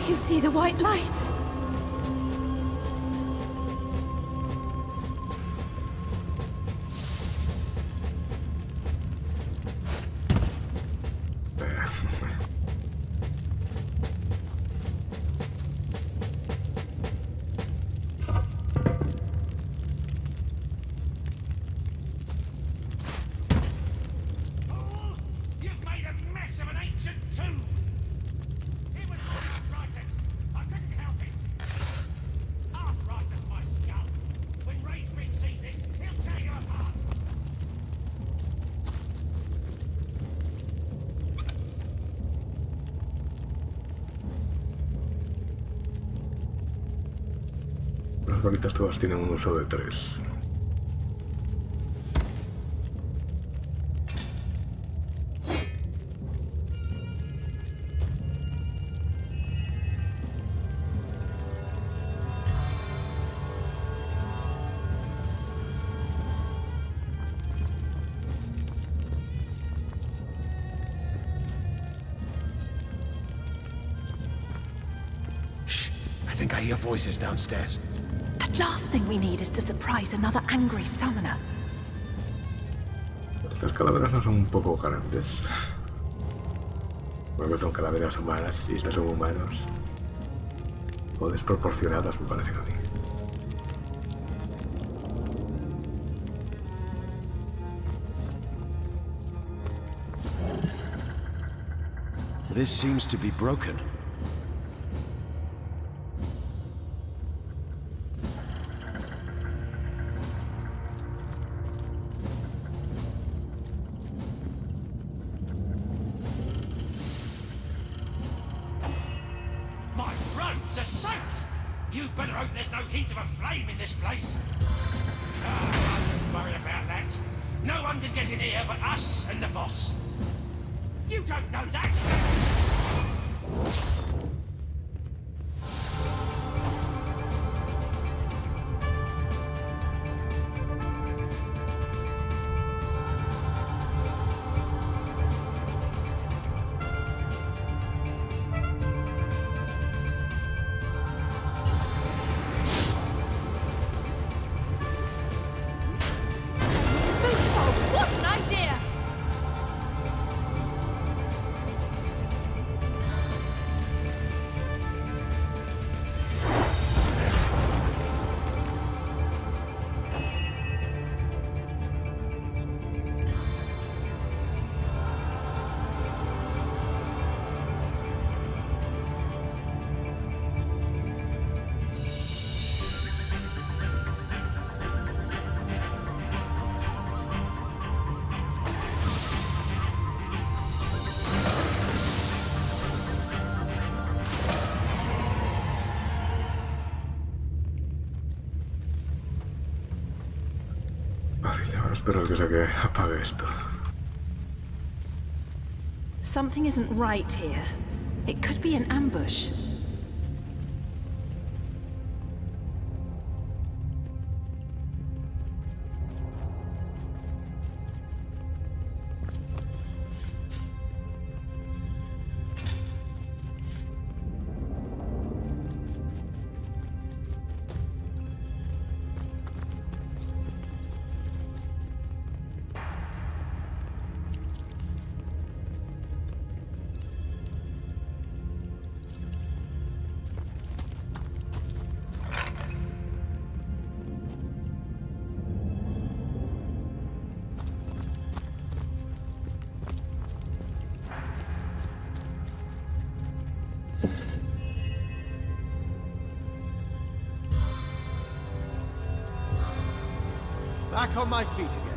can see the white light. You've made a mess of an ancient tomb! It was arthritis! I couldn't help it! Arthritis, my skull! When Ragebeard sees this, he'll tear you apart! Las varitas todas tienen un uso de 3. Shh! I think I hear voices downstairs. The last thing we need is to surprise another angry summoner. Estas calaveras no son un poco grandes. Bueno, son calaveras humanas y estas son humanos. O desproporcionadas, me parecen a mí. This seems to be broken. My robes are soaked! You better hope there's no hint of a flame in this place! I wouldn't worry about that. No one can get in here but us and the boss. You don't know that! What an idea! Fácil, ahora espero que se apague esto. Something isn't right here. It could be an ambush. Back on my feet again.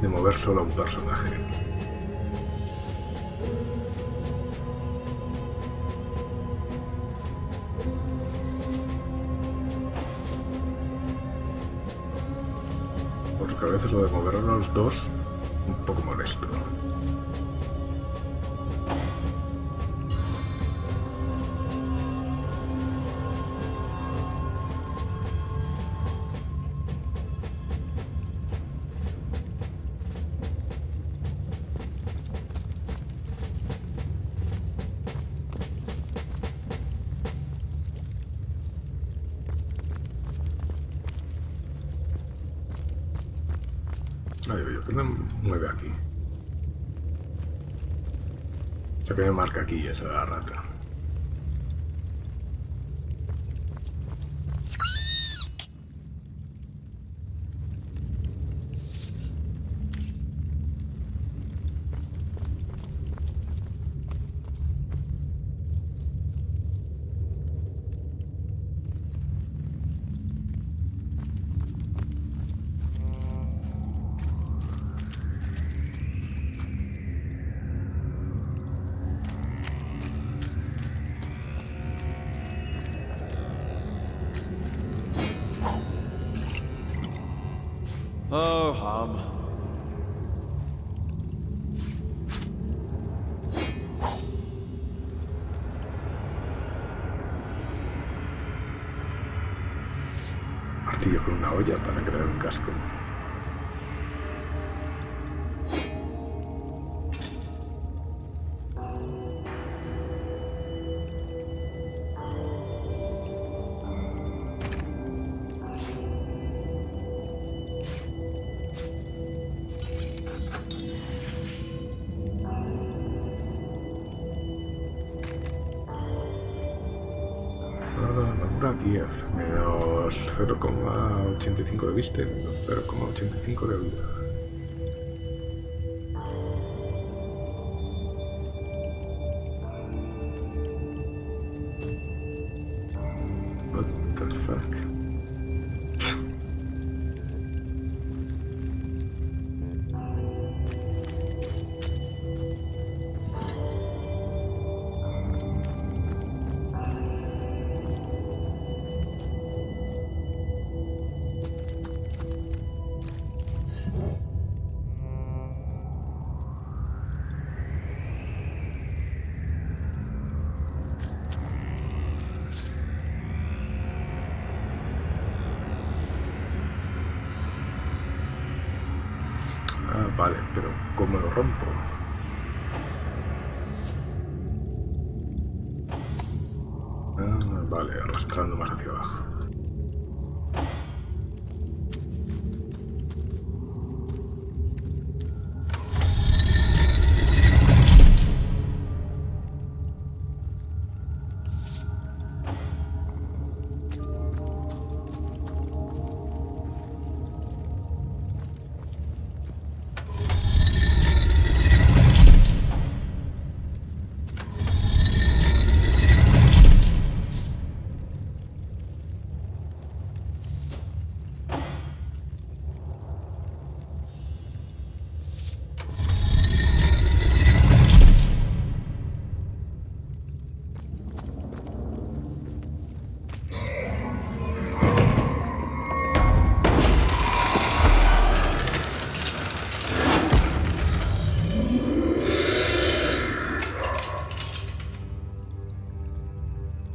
de mover solo a un personaje. Porque a veces lo de mover a los dos, un poco molesto. Ay, oye, ¿qué me mueve aquí? O sea, que me marca aquí esa rata. Oh, hum. Martillo con una olla para crear un casco. Madura 10, menos 0,85 de vista y menos 0,85 de vida. What the fuck? Ah, vale, pero ¿cómo lo rompo? Ah, vale, arrastrando más hacia abajo.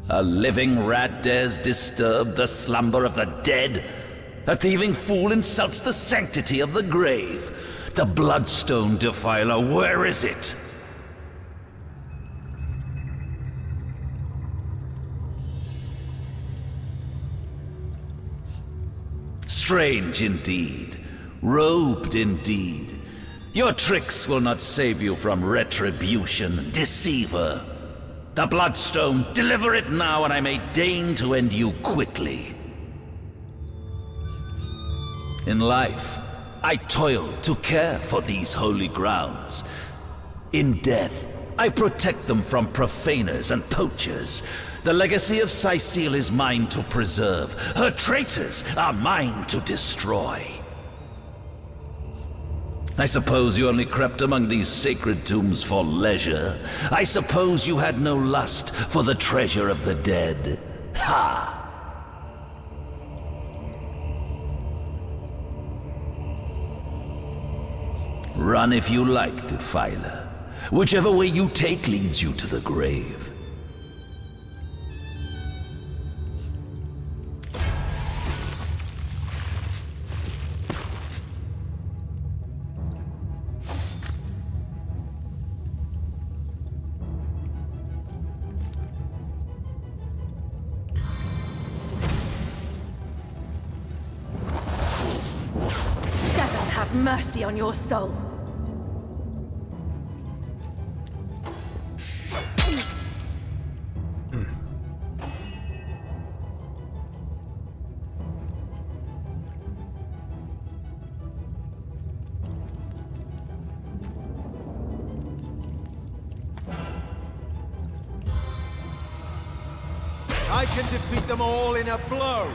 A living rat dares disturb the slumber of the dead? A thieving fool insults the sanctity of the grave. The bloodstone defiler, where is it? Strange indeed. Robed indeed. Your tricks will not save you from retribution, deceiver. The bloodstone, deliver it now, and I may deign to end you quickly. In life, I toiled to care for these holy grounds. In death, I protect them from profaners and poachers. The legacy of Cecile is mine to preserve. Her traitors are mine to destroy. I suppose you only crept among these sacred tombs for leisure. I suppose you had no lust for the treasure of the dead. Ha! Run if you like, Defiler. Whichever way you take leads you to the grave. Seven have mercy on your soul. I can defeat them all in a blow!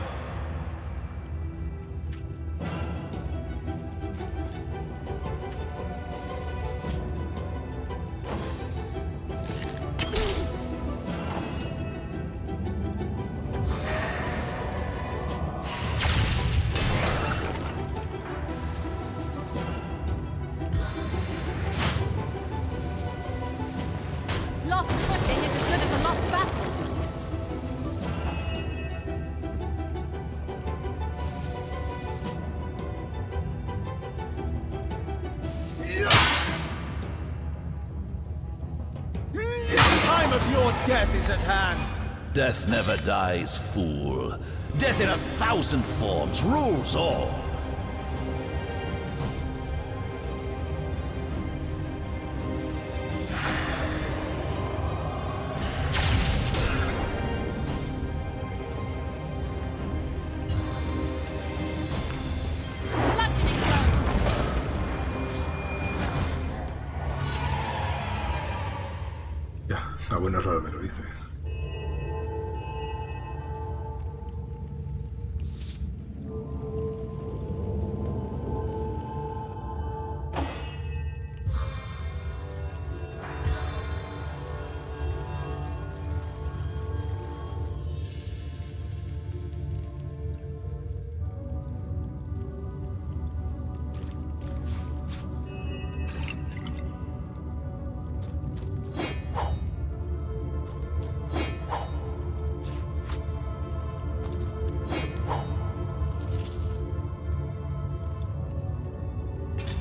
Lost footing is as good as a lost battle. The time of your death is at hand! Death never dies, fool. Death in 1,000 forms rules all. Bludgeoning blow. Ya, a buenas horas me lo dice.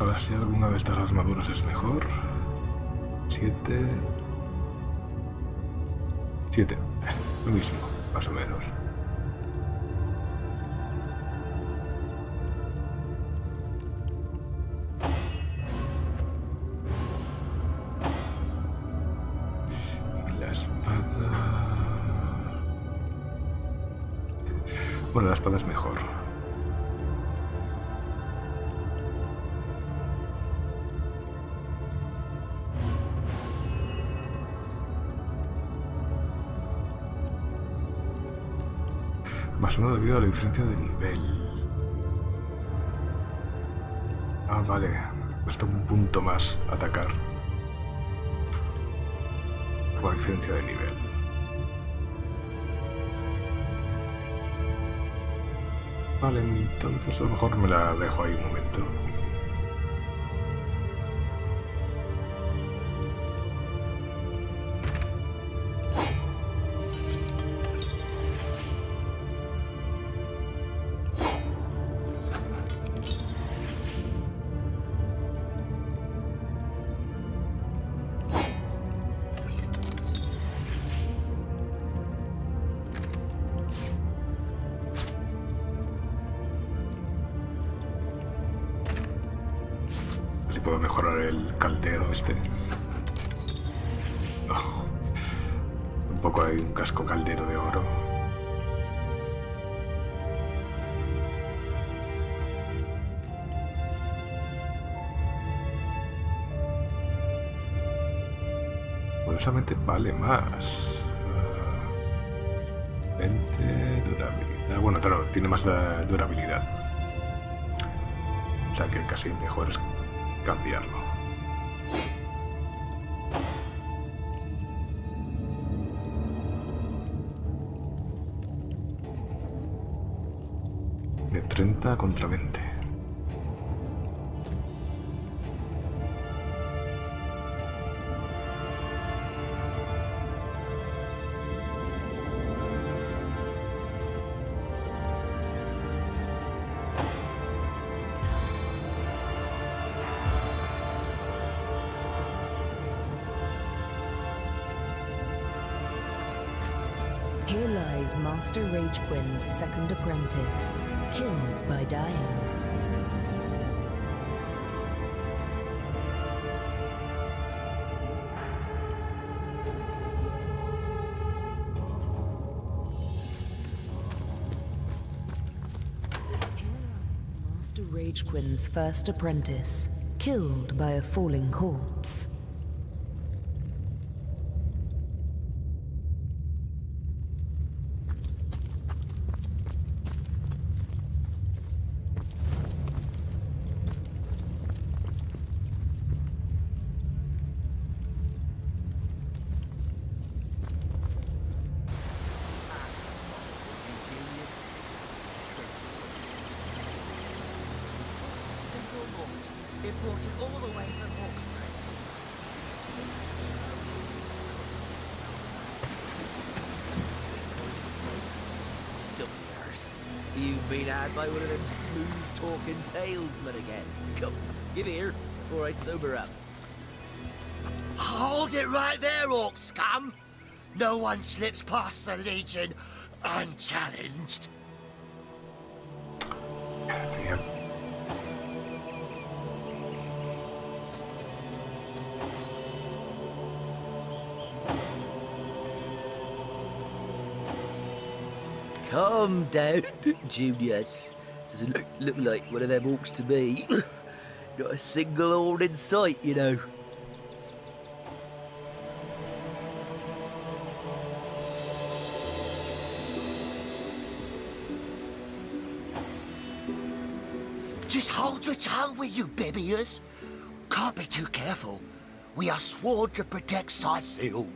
A ver si alguna de estas armaduras es mejor. 7. 7. Lo mismo, más o menos. Y la espada... Bueno, la espada es mejor. Más uno debido a la diferencia de nivel. Ah, vale. Cuesta un punto más atacar. Por la diferencia de nivel. Vale, entonces a lo mejor me la dejo ahí un momento. Si puedo mejorar el caldero este. Oh, un poco hay un casco caldero de oro. Curiosamente vale más. 20 durabilidad. Bueno, claro, tiene más durabilidad. O sea que casi mejor es cambiarlo. De 30 contra 20. Here lies Master Rage Quinn's second apprentice, killed by Diane. Master Rage Quinn's first apprentice, killed by a falling corpse. Imported all the way from Hawkesbury. Dumblers, you've been had by one of them smooth-talking salesmen again. Come, give here, before I sober up. Hold it right there, orc scum! No one slips past the Legion unchallenged. Damn. Calm down, Juniors. Doesn't look like one of them orcs to me. Not a single horn in sight, you know. Just hold your tongue, will you, Bibius? Can't be too careful. We are sworn to protect Scythiel.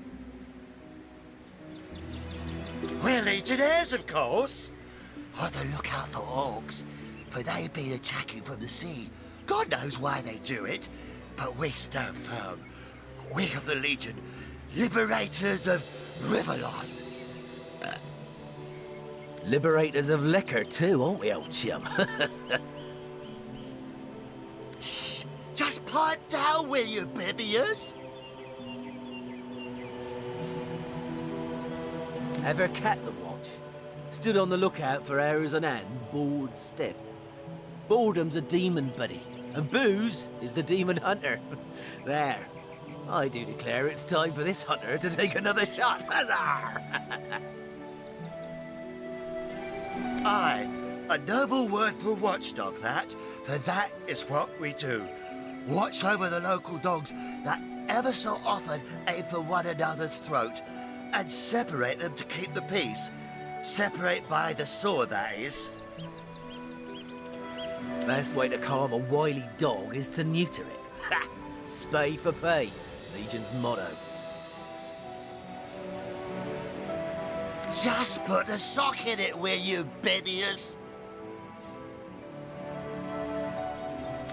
We're legionnaires, of course. On the lookout for orcs, for they've been attacking from the sea. God knows why they do it, but we stand firm. We of the Legion, liberators of Riverlon. Liberators of liquor too, aren't we, old chum? Shh! Just pipe down, will you, Bibius? Ever cat the watch? Stood on the lookout for hours on end, bored stiff. Boredom's a demon buddy, and booze is the demon hunter. There. I do declare it's time for this hunter to take another shot. Huzzah! Aye, a noble word for watchdog, that. For that is what we do. Watch over the local dogs that ever so often aim for one another's throat, and separate them to keep the peace. Separate by the sword, that is. Best way to calm a wily dog is to neuter it. Ha! Spay for pay, Legion's motto. Just put a sock in it, will you, Bibius?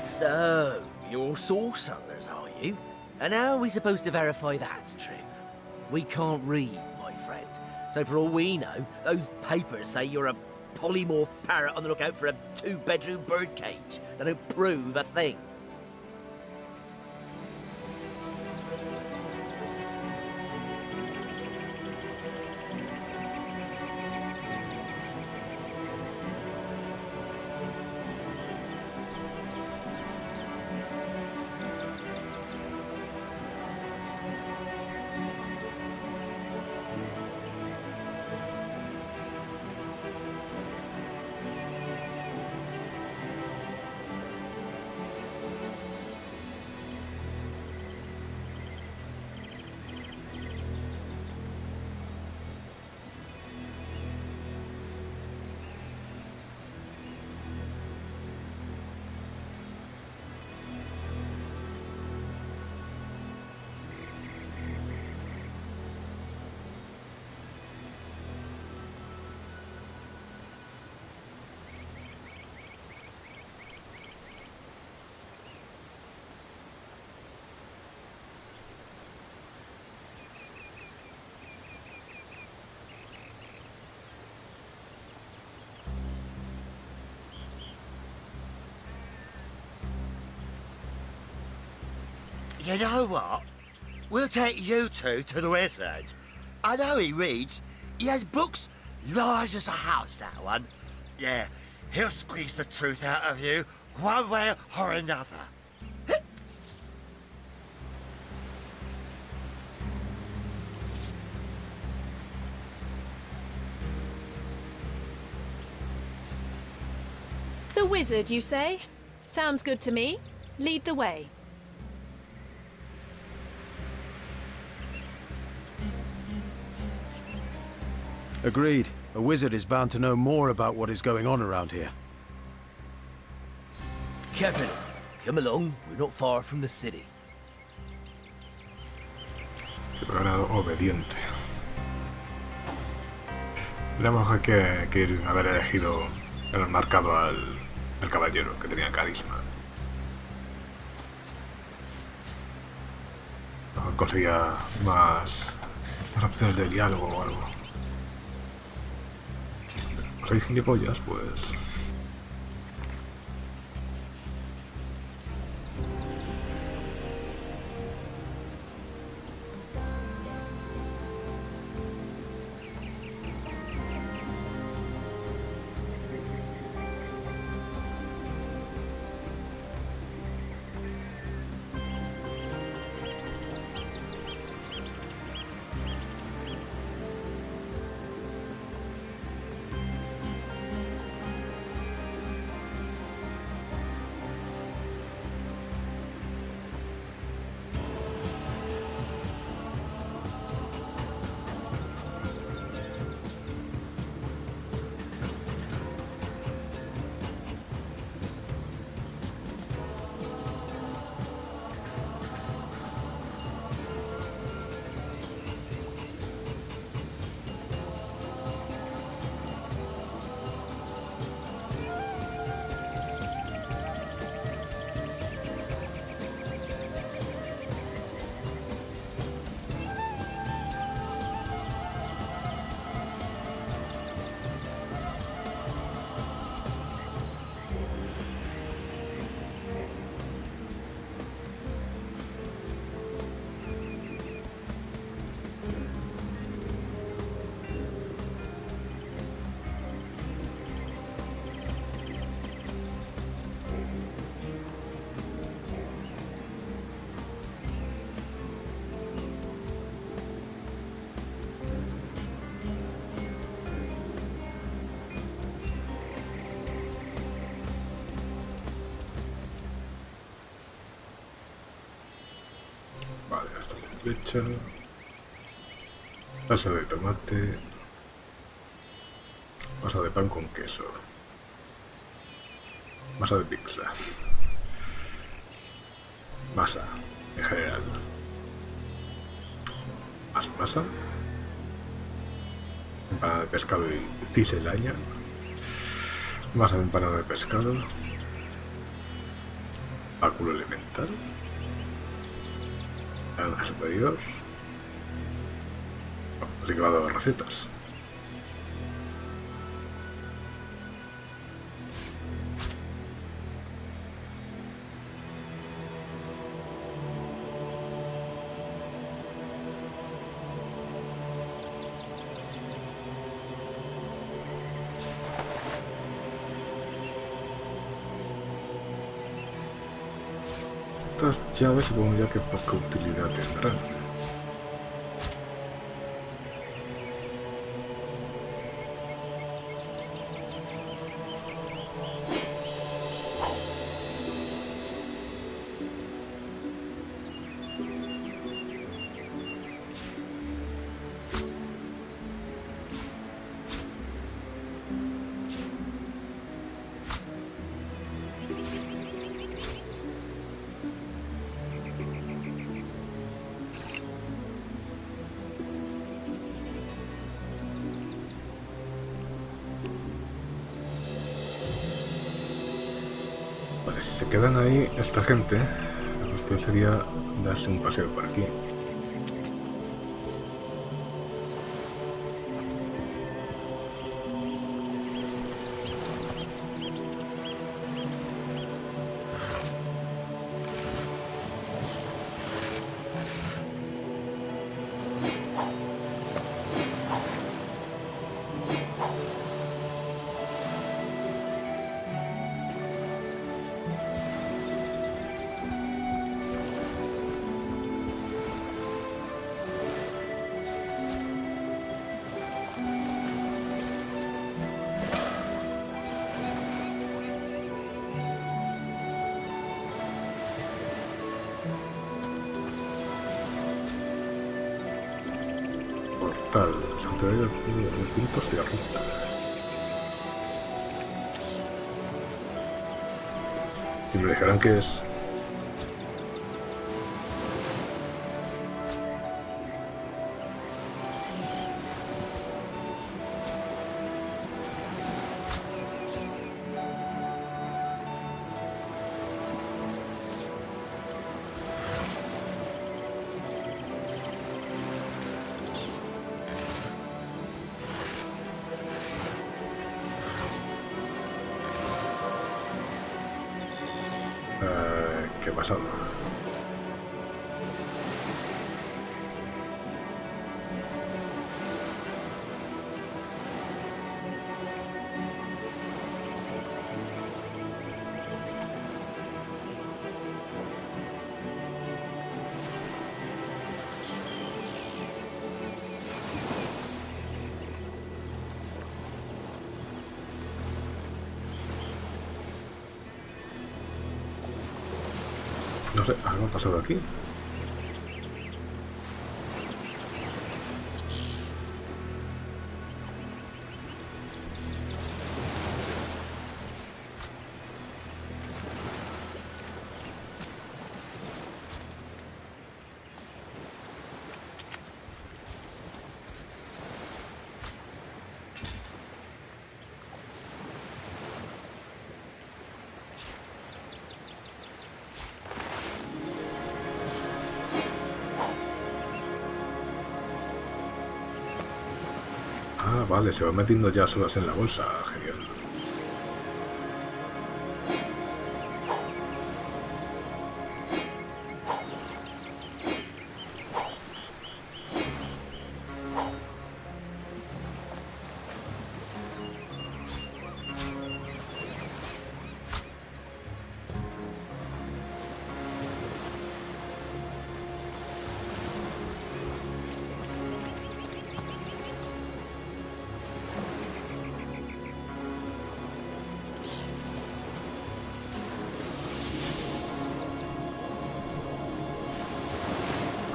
So, you're source hunters, are you? And how are we supposed to verify that's true? We can't read, my friend. So for all we know, those papers say you're a polymorph parrot on the lookout for a two-bedroom birdcage. They don't prove a thing. You know what? We'll take you two to the wizard. I know he reads. He has books large as a house, that one. Yeah, he'll squeeze the truth out of you, one way or another. The wizard, you say? Sounds good to me. Lead the way. Agreed. A wizard is bound to know more about what is going on around here. Captain, come along. We're not far from the city. Pero era obediente. Tendríamos que haber elegido, haber marcado al caballero, que tenía carisma. Conseguía más opciones de diálogo o algo. ¿Soy gilipollas? Pues... Vale, hasta la flecha. Salsa de tomate. Masa de pan con queso. Masa de pizza. Masa, en general. Más masa. Empanada de pescado y ciselaña. Masa de empanada de pescado. Báculo elemental. Naranja superior. Así que va a dar recetas. Estas llaves supongo ya que poca utilidad tendrán. Vale, si se quedan ahí esta gente, la cuestión sería darse un paseo por aquí. portal. Santuario de puntos de ruta. Si me dijeran que es... ¿Qué ha pasado? No sé, algo ha pasado aquí. Ah, vale, se va metiendo ya solas en la bolsa. Genial.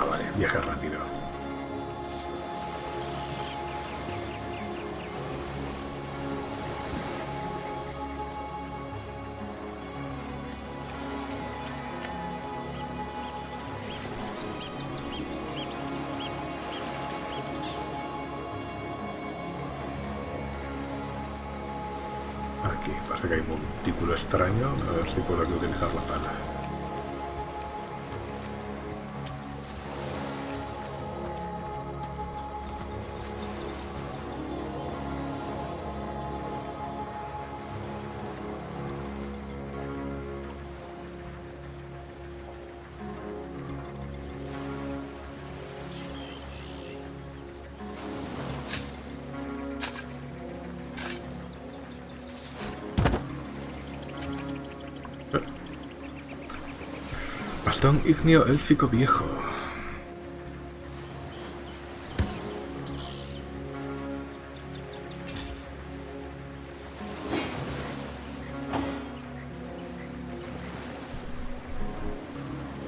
Ah, vale, viaje rápido. Aquí, parece que hay un montículo extraño. A ver si puedo aquí utilizar la pala. Bastón ígneo élfico viejo.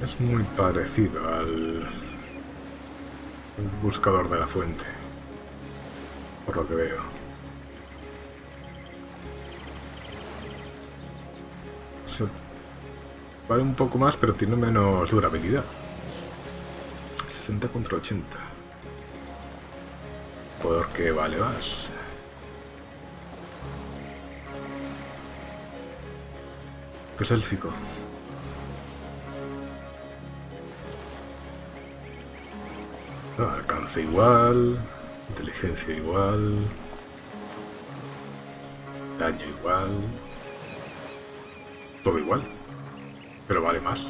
Es muy parecido al buscador de la fuente, por lo que veo. Vale un poco más, pero tiene menos durabilidad. 60 contra 80. ¿Por qué vale más? ¿Qué es élfico? Alcance igual, inteligencia igual, daño igual, todo igual, pero vale más.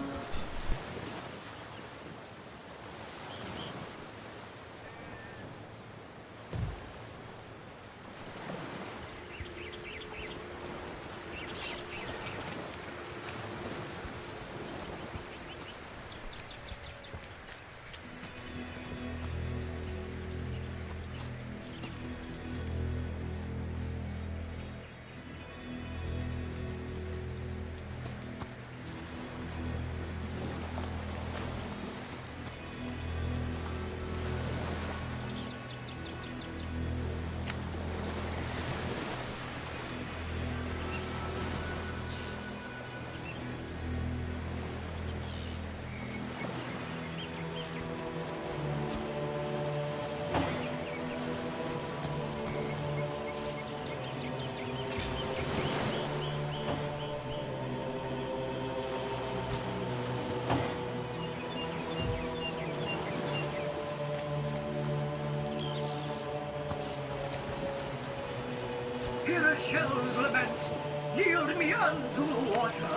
a shell's lament. Yield me unto the water.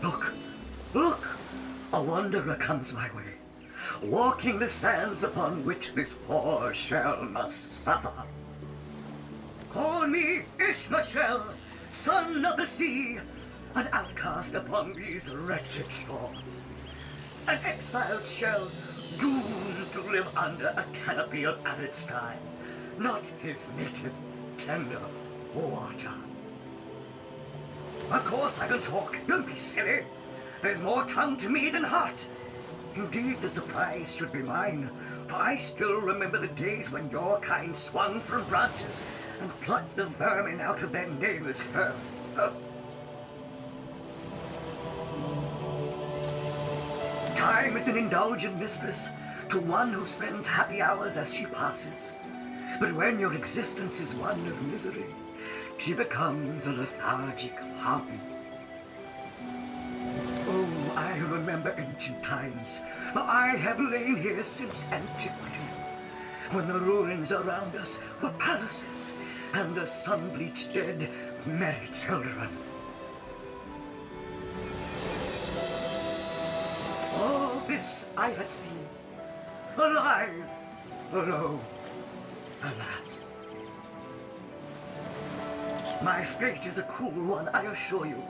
Look, look! A wanderer comes my way, walking the sands upon which this poor shell must suffer. Call me Ishmael, son of the sea, an outcast upon these wretched shores. An exiled shell, doomed to live under a canopy of arid sky, not his native, tender water. Of course I can talk, don't be silly. There's more tongue to me than heart. Indeed, the surprise should be mine, for I still remember the days when your kind swung from branches and plucked the vermin out of their neighbor's fur. Time is an indulgent mistress to one who spends happy hours as she passes. But when your existence is one of misery, she becomes a lethargic harpy. Oh, I remember ancient times, for I have lain here since antiquity, when the ruins around us were palaces, and the sun-bleached dead merry children. All this I have seen, alive, alone, alas. My fate is a cruel one, I assure you.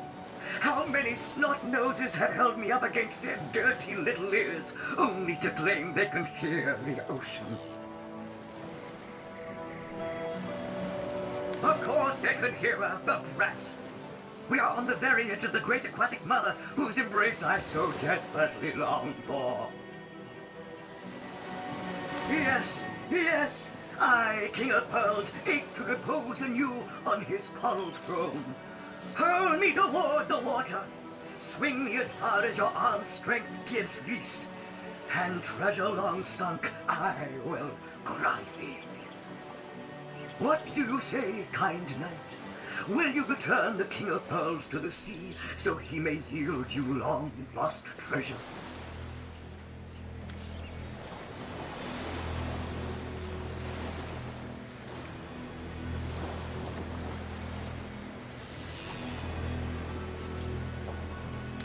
How many snot-noses have held me up against their dirty little ears, only to claim they can hear the ocean? Of course they can hear her, the brats. We are on the very edge of the great aquatic mother, whose embrace I so desperately long for. Yes, yes, I, King of Pearls, ache to repose anew on his coral throne. Hurl me toward the water, swing me as far as your arm's strength gives lease, and treasure long sunk I will grant thee. What do you say, kind knight? Will you return the King of Pearls to the sea, so he may yield you long-lost treasure?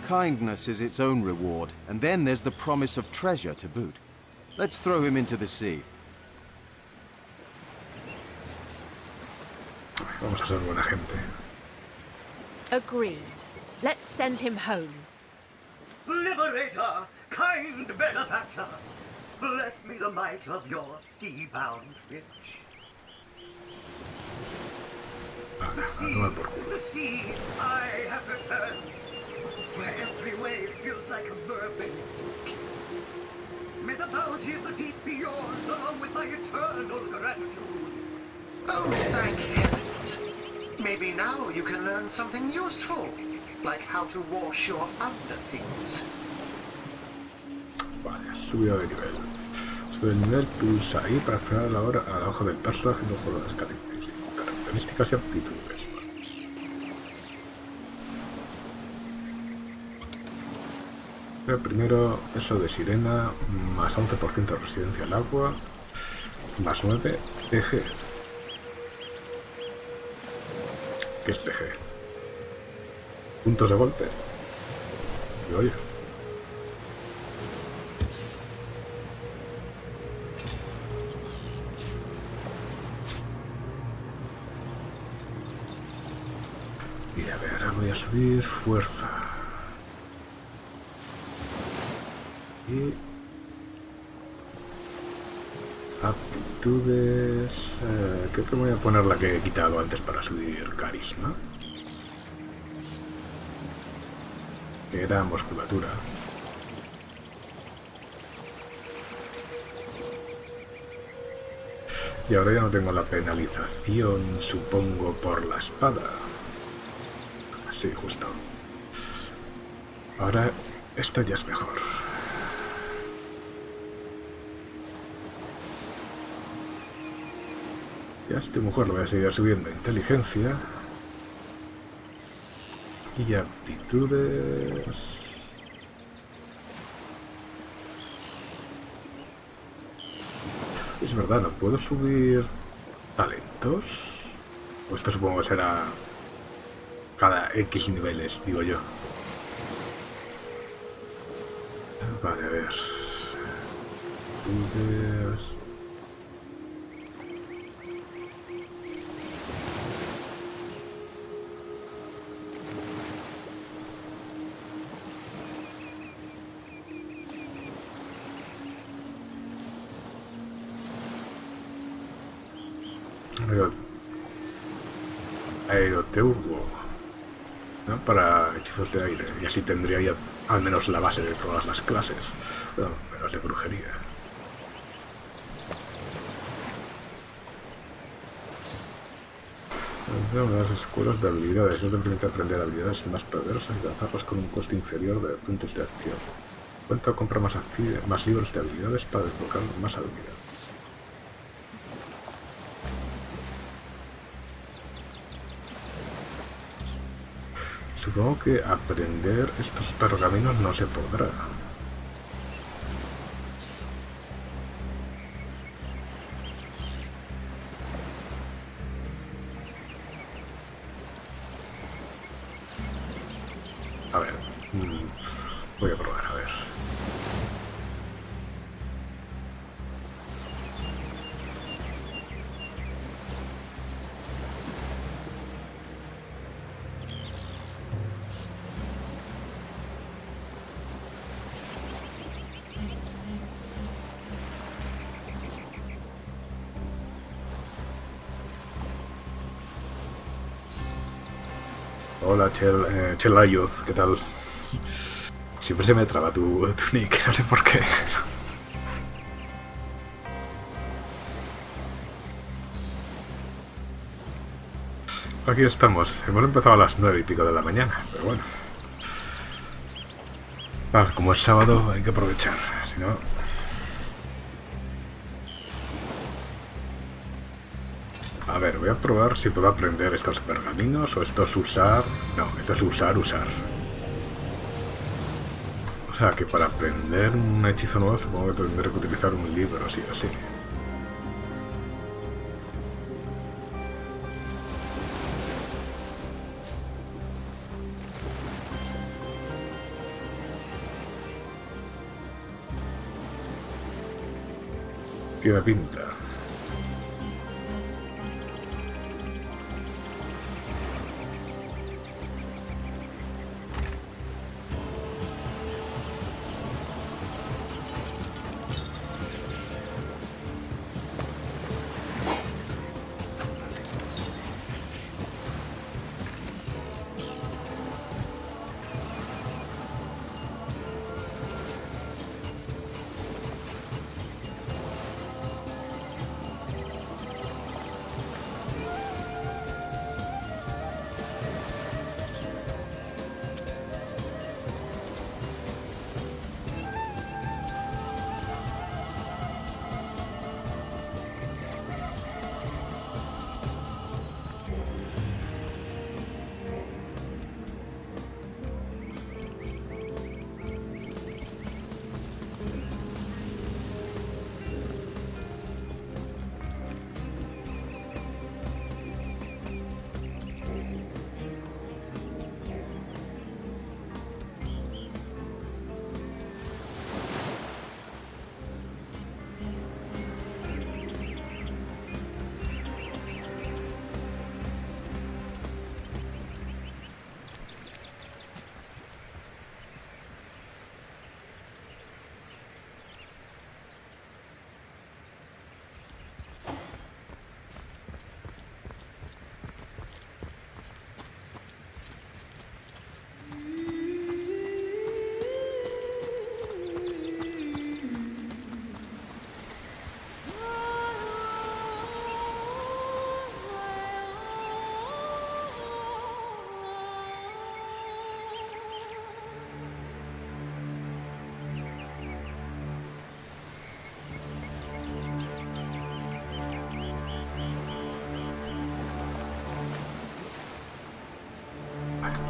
Kindness is its own reward, and then there's the promise of treasure to boot. Let's throw him into the sea. Vamos a ser buena gente. Agreed. Let's send him home. Liberator, kind benefactor, bless me the might of your sea-bound witch. The sea, I have returned, where every wave feels like a mermaid's kiss. May the bounty of the deep be yours, along with my eternal gratitude. Oh, thank heavens. Maybe now you can learn something useful, like how to wash your underthings. Vale, subido de nivel. Sube el nivel, pulsa ahí para acceder a la hoja del personaje y luego las características y aptitudes. Pero primero eso de sirena, más 11% de resistencia al agua, más 9, PG. ¿Qué es PG? Puntos de golpe. Y oye. Y a ver, voy a subir fuerza. Y aptitudes, creo que voy a poner la que he quitado antes para subir carisma, que era musculatura. Y ahora ya no tengo la penalización, supongo, por la espada. Sí, justo. Ahora esta ya es mejor. Y a este mujer lo voy a seguir subiendo inteligencia. Y aptitudes... Es verdad, ¿no puedo subir talentos? O esto supongo que será cada X niveles, digo yo. Vale, a ver. Aptitudes... Aeroteubo, ¿no? Para hechizos de aire. Y así tendría ya al menos la base de todas las clases. Bueno, menos de brujería. Las escuelas de habilidades no te permite aprender habilidades más poderosas y lanzarlas con un coste inferior de puntos de acción. Cuenta o compra más libros de habilidades para desbloquear más habilidades. Supongo que aprender estos pergaminos no se podrá. A ver, voy a probar, a ver. Hola, Chelayuz, ¿qué tal? Siempre se me traba tu nick, no sé por qué. Aquí estamos, hemos empezado a las 9 y pico de la mañana, pero bueno. Como es sábado hay que aprovechar, si no... A ver, voy a probar si puedo aprender estos pergaminos o estos usar... No, esto es usar. O sea, que para aprender un hechizo nuevo supongo que tendré que utilizar un libro, sí o sí. Tiene pinta.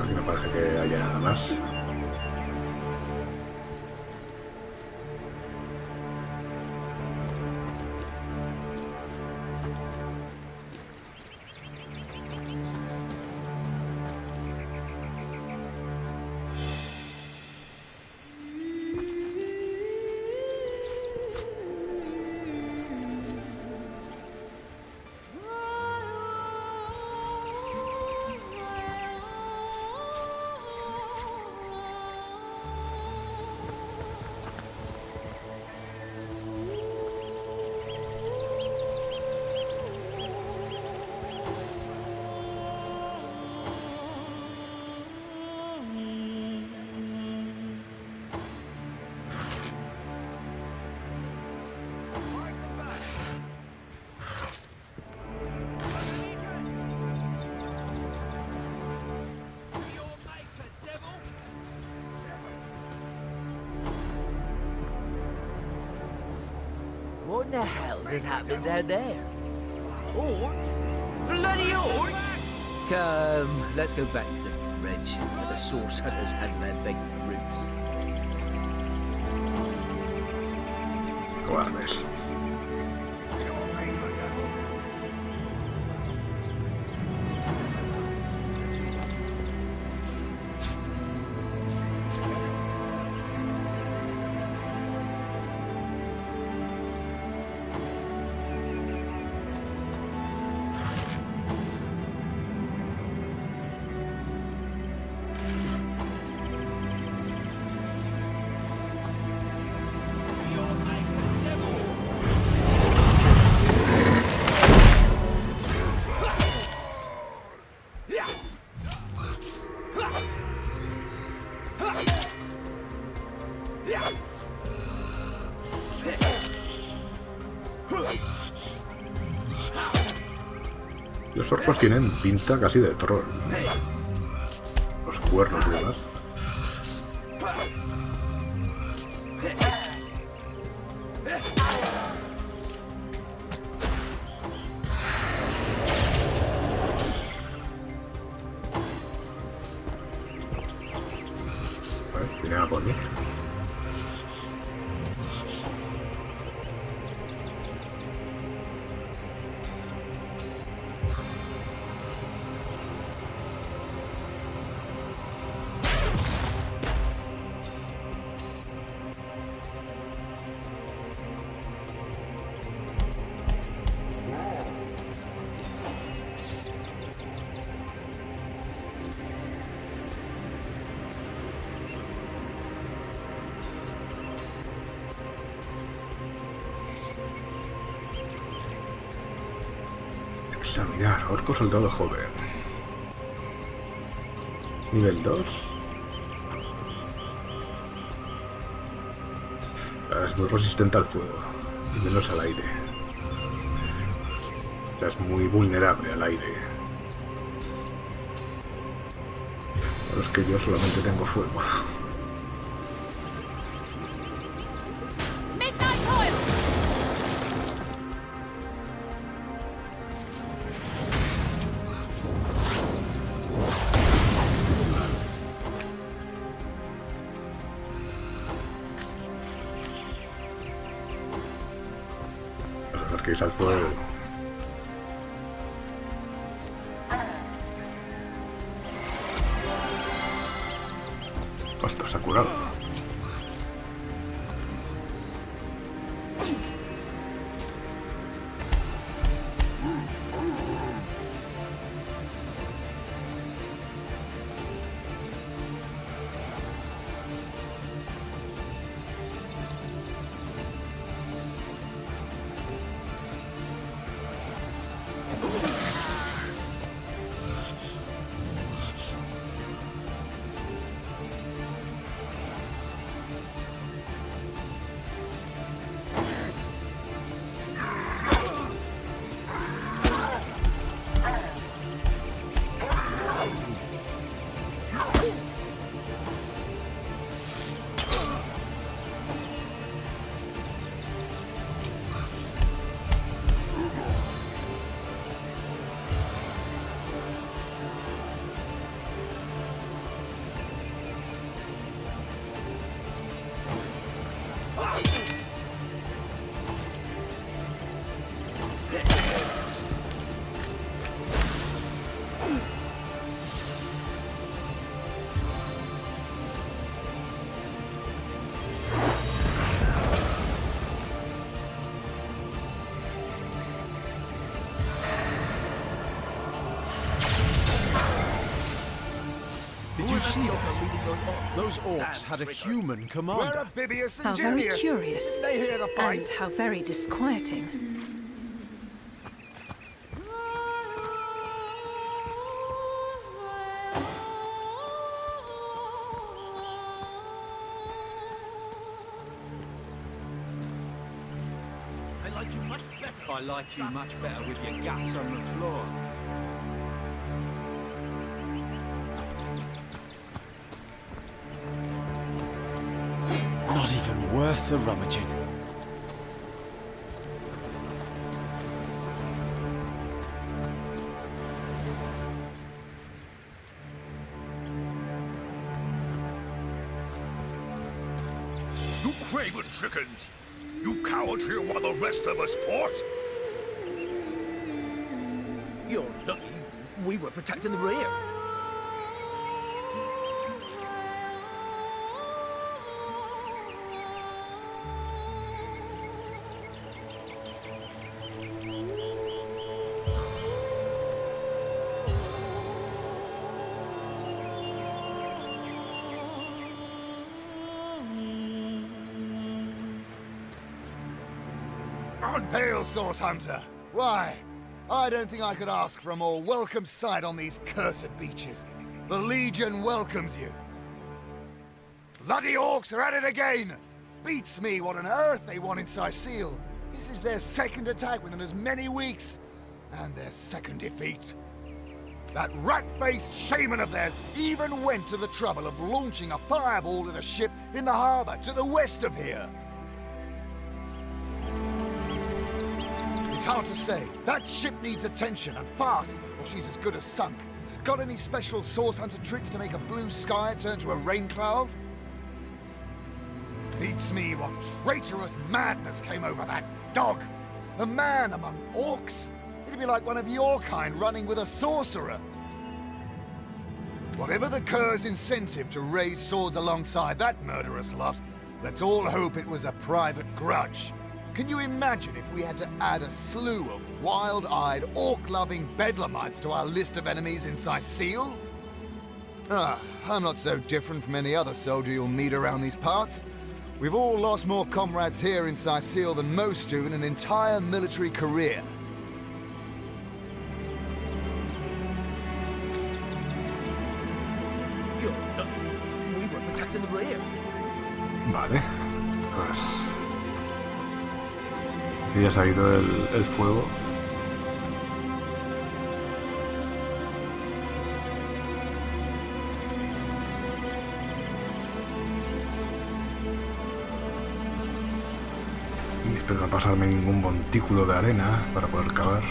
Aquí no parece que haya nada más. What in the hell is happening down there? Orcs? Bloody orcs! Come, let's go back to the Reg, where the source hunters had their big roots. Cobardes. Los orcos tienen pinta casi de troll. Los cuernos y demás. Vale, vienen a por mí. Examinar, orco soldado joven. Nivel 2. Es muy resistente al fuego y menos al aire. O sea, es muy vulnerable al aire. Pero es que yo solamente tengo fuego. Que es al fuego. Ostras, se ha curado. Those orcs had a human commander. How very curious. And how very disquieting. I like you much better with your guts on the floor. Not even worth the rummaging. You craven chickens! You cowered here while the rest of us fought? You're lucky we were protecting the rear. Hail, Source Hunter! Why, I don't think I could ask for a more welcome sight on these cursed beaches. The Legion welcomes you. Bloody orcs are at it again! Beats me what on earth they want in Sicile. This is their second attack within as many weeks. And their second defeat. That rat-faced shaman of theirs even went to the trouble of launching a fireball at a ship in the harbor to the west of here. It's hard to say. That ship needs attention, and fast, or she's as good as sunk. Got any special Source Hunter tricks to make a blue sky turn to a rain cloud? Beats me what traitorous madness came over that dog. A man among orcs? It'd be like one of your kind running with a sorcerer. Whatever the Cur's incentive to raise swords alongside that murderous lot, let's all hope it was a private grudge. Can you imagine if we had to add a slew of wild-eyed, orc-loving bedlamites to our list of enemies in Sicile? I'm not so different from any other soldier you'll meet around these parts. We've all lost more comrades here in Sicile than most do in an entire military career. We were protecting the rear. Vale, pues... Y ya se ha ido el fuego. Y espero no pasarme ningún montículo de arena para poder cavar.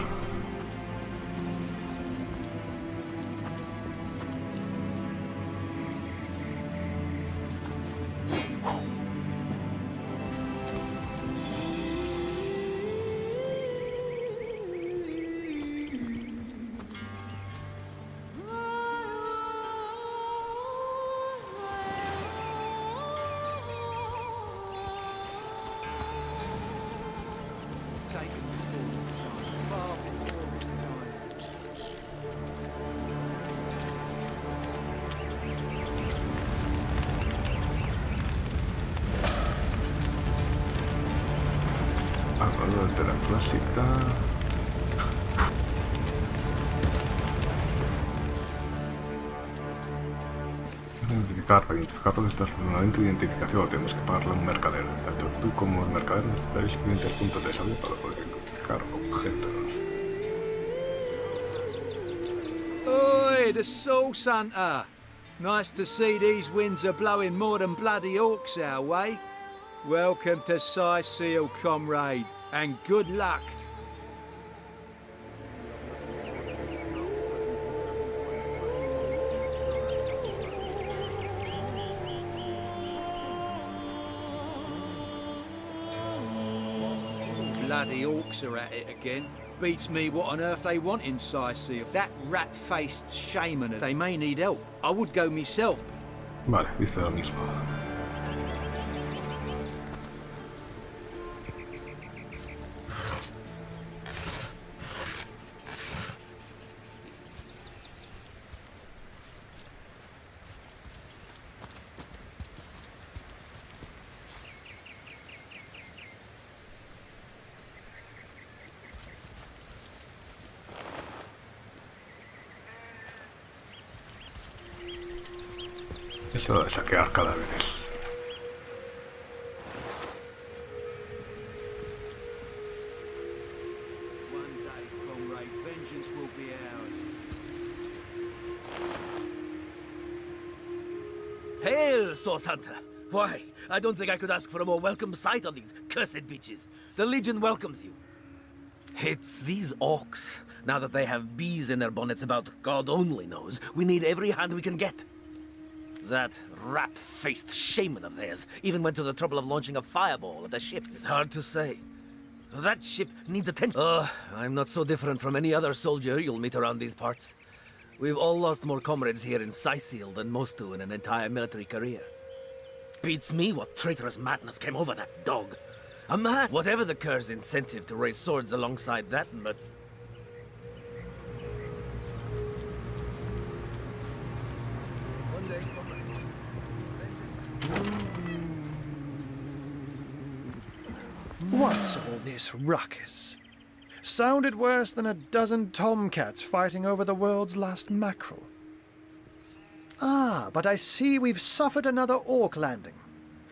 Algo de la clásica. Para identificarlo necesitas permanente identificación. Tienes que pagarle a un mercader. Tanto tú como el mercader necesitaréis suficientes puntos de salud para poder identificar objetos. Oi, the Source Hunter! Nice to see these winds are blowing more than bloody orcs our way. Welcome to Sicile, comrade, and good luck. Bloody orcs are at it again. Beats me what on earth they want in Sicile. That rat-faced shaman, they may need help. I would go myself. Vale, dice lo mismo. Eso de saquear cadáveres. One day, comrade, vengeance will be ours. Hail, Source Hunter! Why, I don't think I could ask for a more welcome sight on these cursed beaches. The Legion welcomes you. It's these orcs. Now that they have bees in their bonnets about God only knows, we need every hand we can get. That rat-faced shaman of theirs even went to the trouble of launching a fireball at a ship. It's hard to say. That ship needs attention. Oh, I'm not so different from any other soldier you'll meet around these parts. We've all lost more comrades here in Sicil than most do in an entire military career. Beats me what traitorous madness came over that dog. A man, whatever the cur's incentive to raise swords alongside that, but... What's all this ruckus? Sounded worse than a dozen tomcats fighting over the world's last mackerel. Ah, but I see we've suffered another orc landing.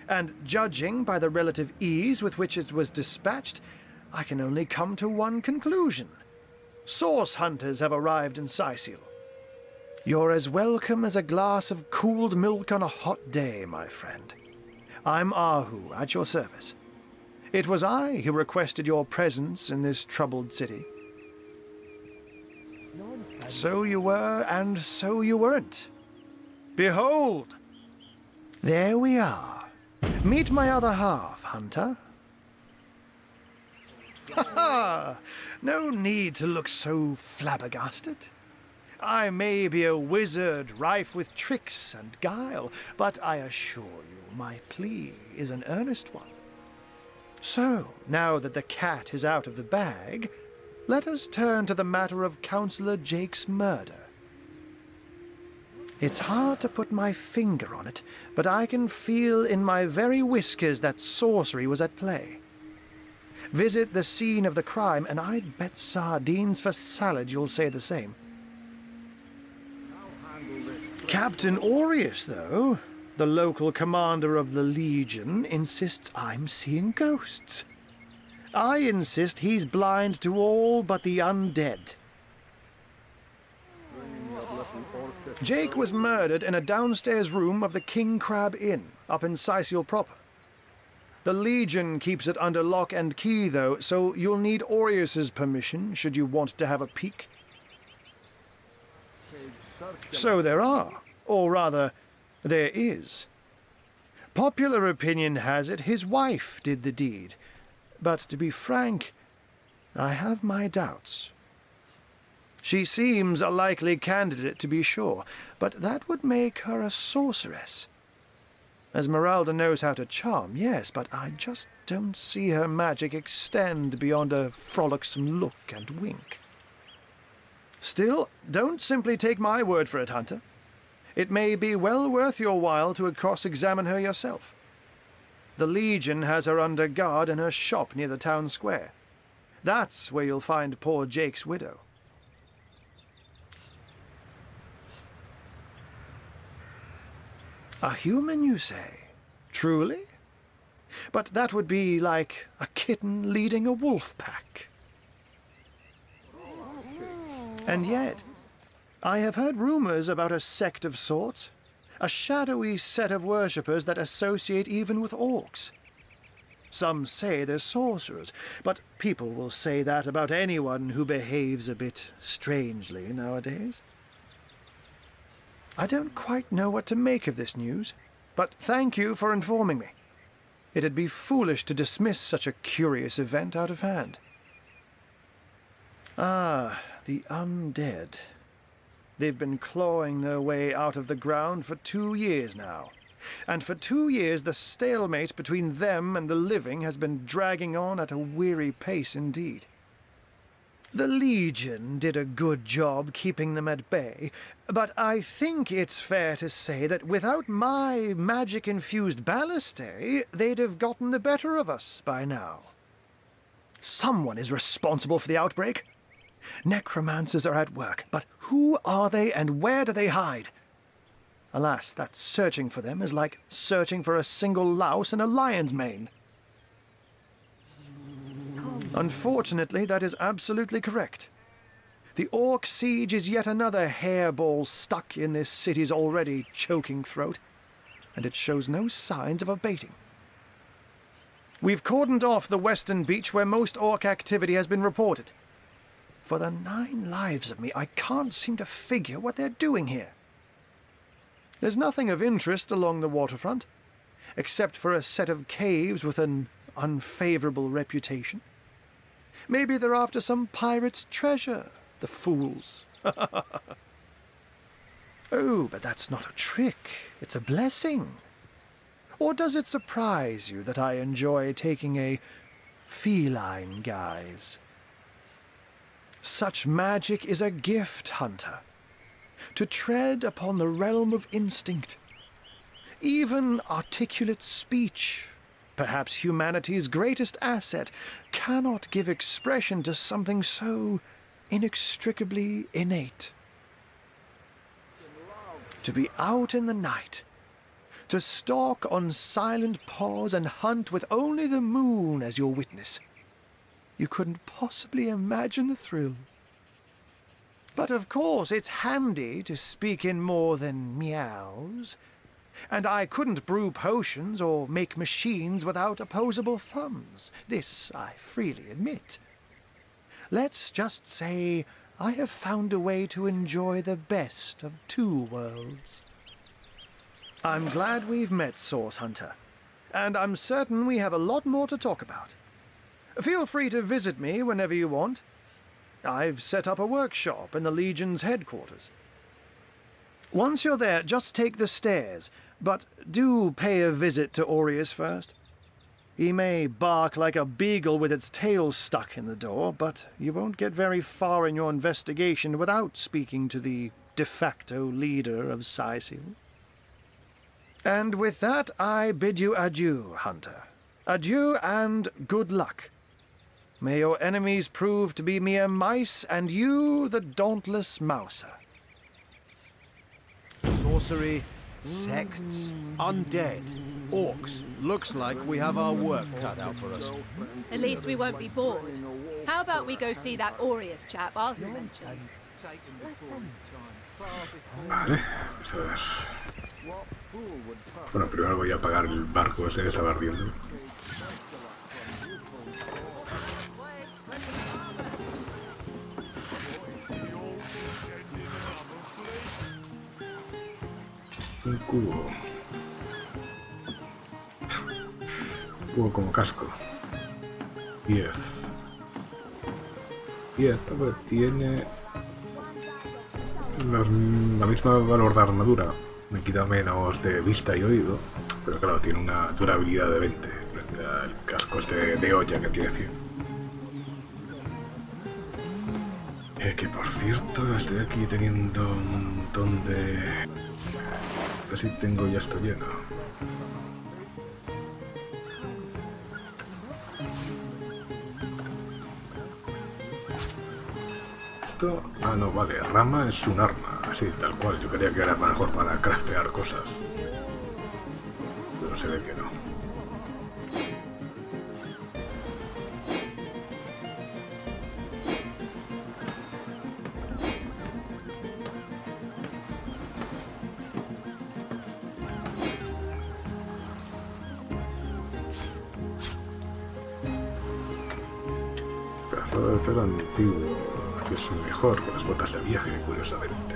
And judging by the relative ease with which it was dispatched, I can only come to one conclusion. Source hunters have arrived in Sicil. You're as welcome as a glass of cooled milk on a hot day, my friend. I'm Ahu, at your service. It was I who requested your presence in this troubled city. So you were, and so you weren't. Behold! There we are. Meet my other half, Hunter. Ha ha! No need to look so flabbergasted. I may be a wizard rife with tricks and guile, but I assure you my plea is an earnest one. So, now that the cat is out of the bag, let us turn to the matter of Councillor Jake's murder. It's hard to put my finger on it, but I can feel in my very whiskers that sorcery was at play. Visit the scene of the crime, and I'd bet sardines for salad you'll say the same. Captain Aureus, though, the local commander of the Legion, insists I'm seeing ghosts. I insist he's blind to all but the undead. Jake was murdered in a downstairs room of the King Crab Inn, up in Sicil proper. The Legion keeps it under lock and key, though, so you'll need Aureus's permission should you want to have a peek. So there are, or rather, there is. Popular opinion has it his wife did the deed, but to be frank, I have my doubts. She seems a likely candidate, to be sure, but that would make her a sorceress. Esmeralda knows how to charm, yes, but I just don't see her magic extend beyond a frolicsome look and wink. Still, don't simply take my word for it, Hunter. It may be well worth your while to cross-examine her yourself. The Legion has her under guard in her shop near the town square. That's where you'll find poor Jake's widow. A human, you say? Truly? But that would be like a kitten leading a wolf pack. And yet, I have heard rumors about a sect of sorts, a shadowy set of worshippers that associate even with orcs. Some say they're sorcerers, but people will say that about anyone who behaves a bit strangely nowadays. I don't quite know what to make of this news, but thank you for informing me. It'd be foolish to dismiss such a curious event out of hand. Ah, the undead. They've been clawing their way out of the ground for 2 years now. And for 2 years the stalemate between them and the living has been dragging on at a weary pace indeed. The Legion did a good job keeping them at bay, but I think it's fair to say that without my magic-infused ballistae, they'd have gotten the better of us by now. Someone is responsible for the outbreak. Necromancers are at work, but who are they and where do they hide? Alas, that searching for them is like searching for a single louse in a lion's mane. Unfortunately, that is absolutely correct. The Orc siege is yet another hairball stuck in this city's already choking throat, and it shows no signs of abating. We've cordoned off the western beach where most Orc activity has been reported. For the 9 lives of me, I can't seem to figure what they're doing here. There's nothing of interest along the waterfront, except for a set of caves with an unfavorable reputation. Maybe they're after some pirate's treasure, the fools. Oh, but that's not a trick. It's a blessing. Or does it surprise you that I enjoy taking a feline guise? Such magic is a gift, Hunter. To tread upon the realm of instinct. Even articulate speech, perhaps humanity's greatest asset, cannot give expression to something so inextricably innate. To be out in the night, to stalk on silent paws and hunt with only the moon as your witness. You couldn't possibly imagine the thrill. But of course, it's handy to speak in more than meows. And I couldn't brew potions or make machines without opposable thumbs. This I freely admit. Let's just say I have found a way to enjoy the best of 2 worlds. I'm glad we've met, Source Hunter. And I'm certain we have a lot more to talk about. Feel free to visit me whenever you want. I've set up a workshop in the Legion's headquarters. Once you're there, just take the stairs, but do pay a visit to Aureus first. He may bark like a beagle with its tail stuck in the door, but you won't get very far in your investigation without speaking to the de facto leader of Sicil. And with that, I bid you adieu, Hunter. Adieu and good luck. May your enemies prove to be mere mice, and you the dauntless mouser. Sorcery, sects, undead, orcs. Looks like we have our work cut out for us. At least we won't be bored. How about we go see that Aureus chap Arthur mentioned? Vale, pues a ver. Bueno, primero voy a apagar el barco ese que estaba ardiendo. Un cubo. Cubo como casco. 10. 10, a ver, tiene la misma valor de armadura. Me quita menos de vista y oído, pero claro, tiene una durabilidad de 20 frente al casco este de olla que tiene 100. Que por cierto, estoy aquí teniendo un montón de... Casi tengo ya esto lleno. Esto... Ah, no, vale, rama es un arma, así, tal cual. Yo creía que era mejor para craftear cosas. Pero se ve que no. Pedazo de tela antiguo, que es mejor que las botas de viaje, curiosamente.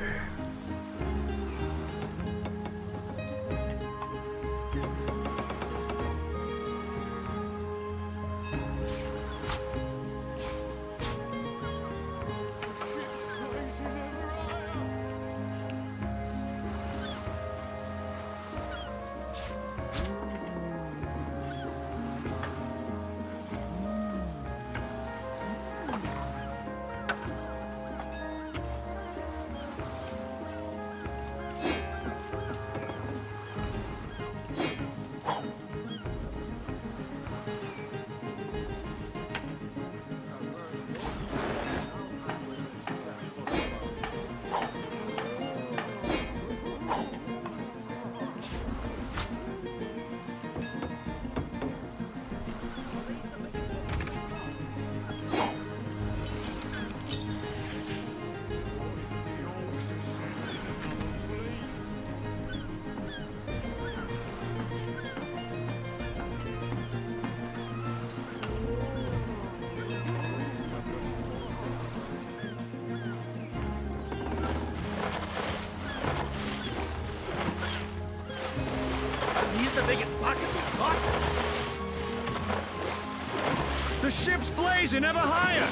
rising ever higher!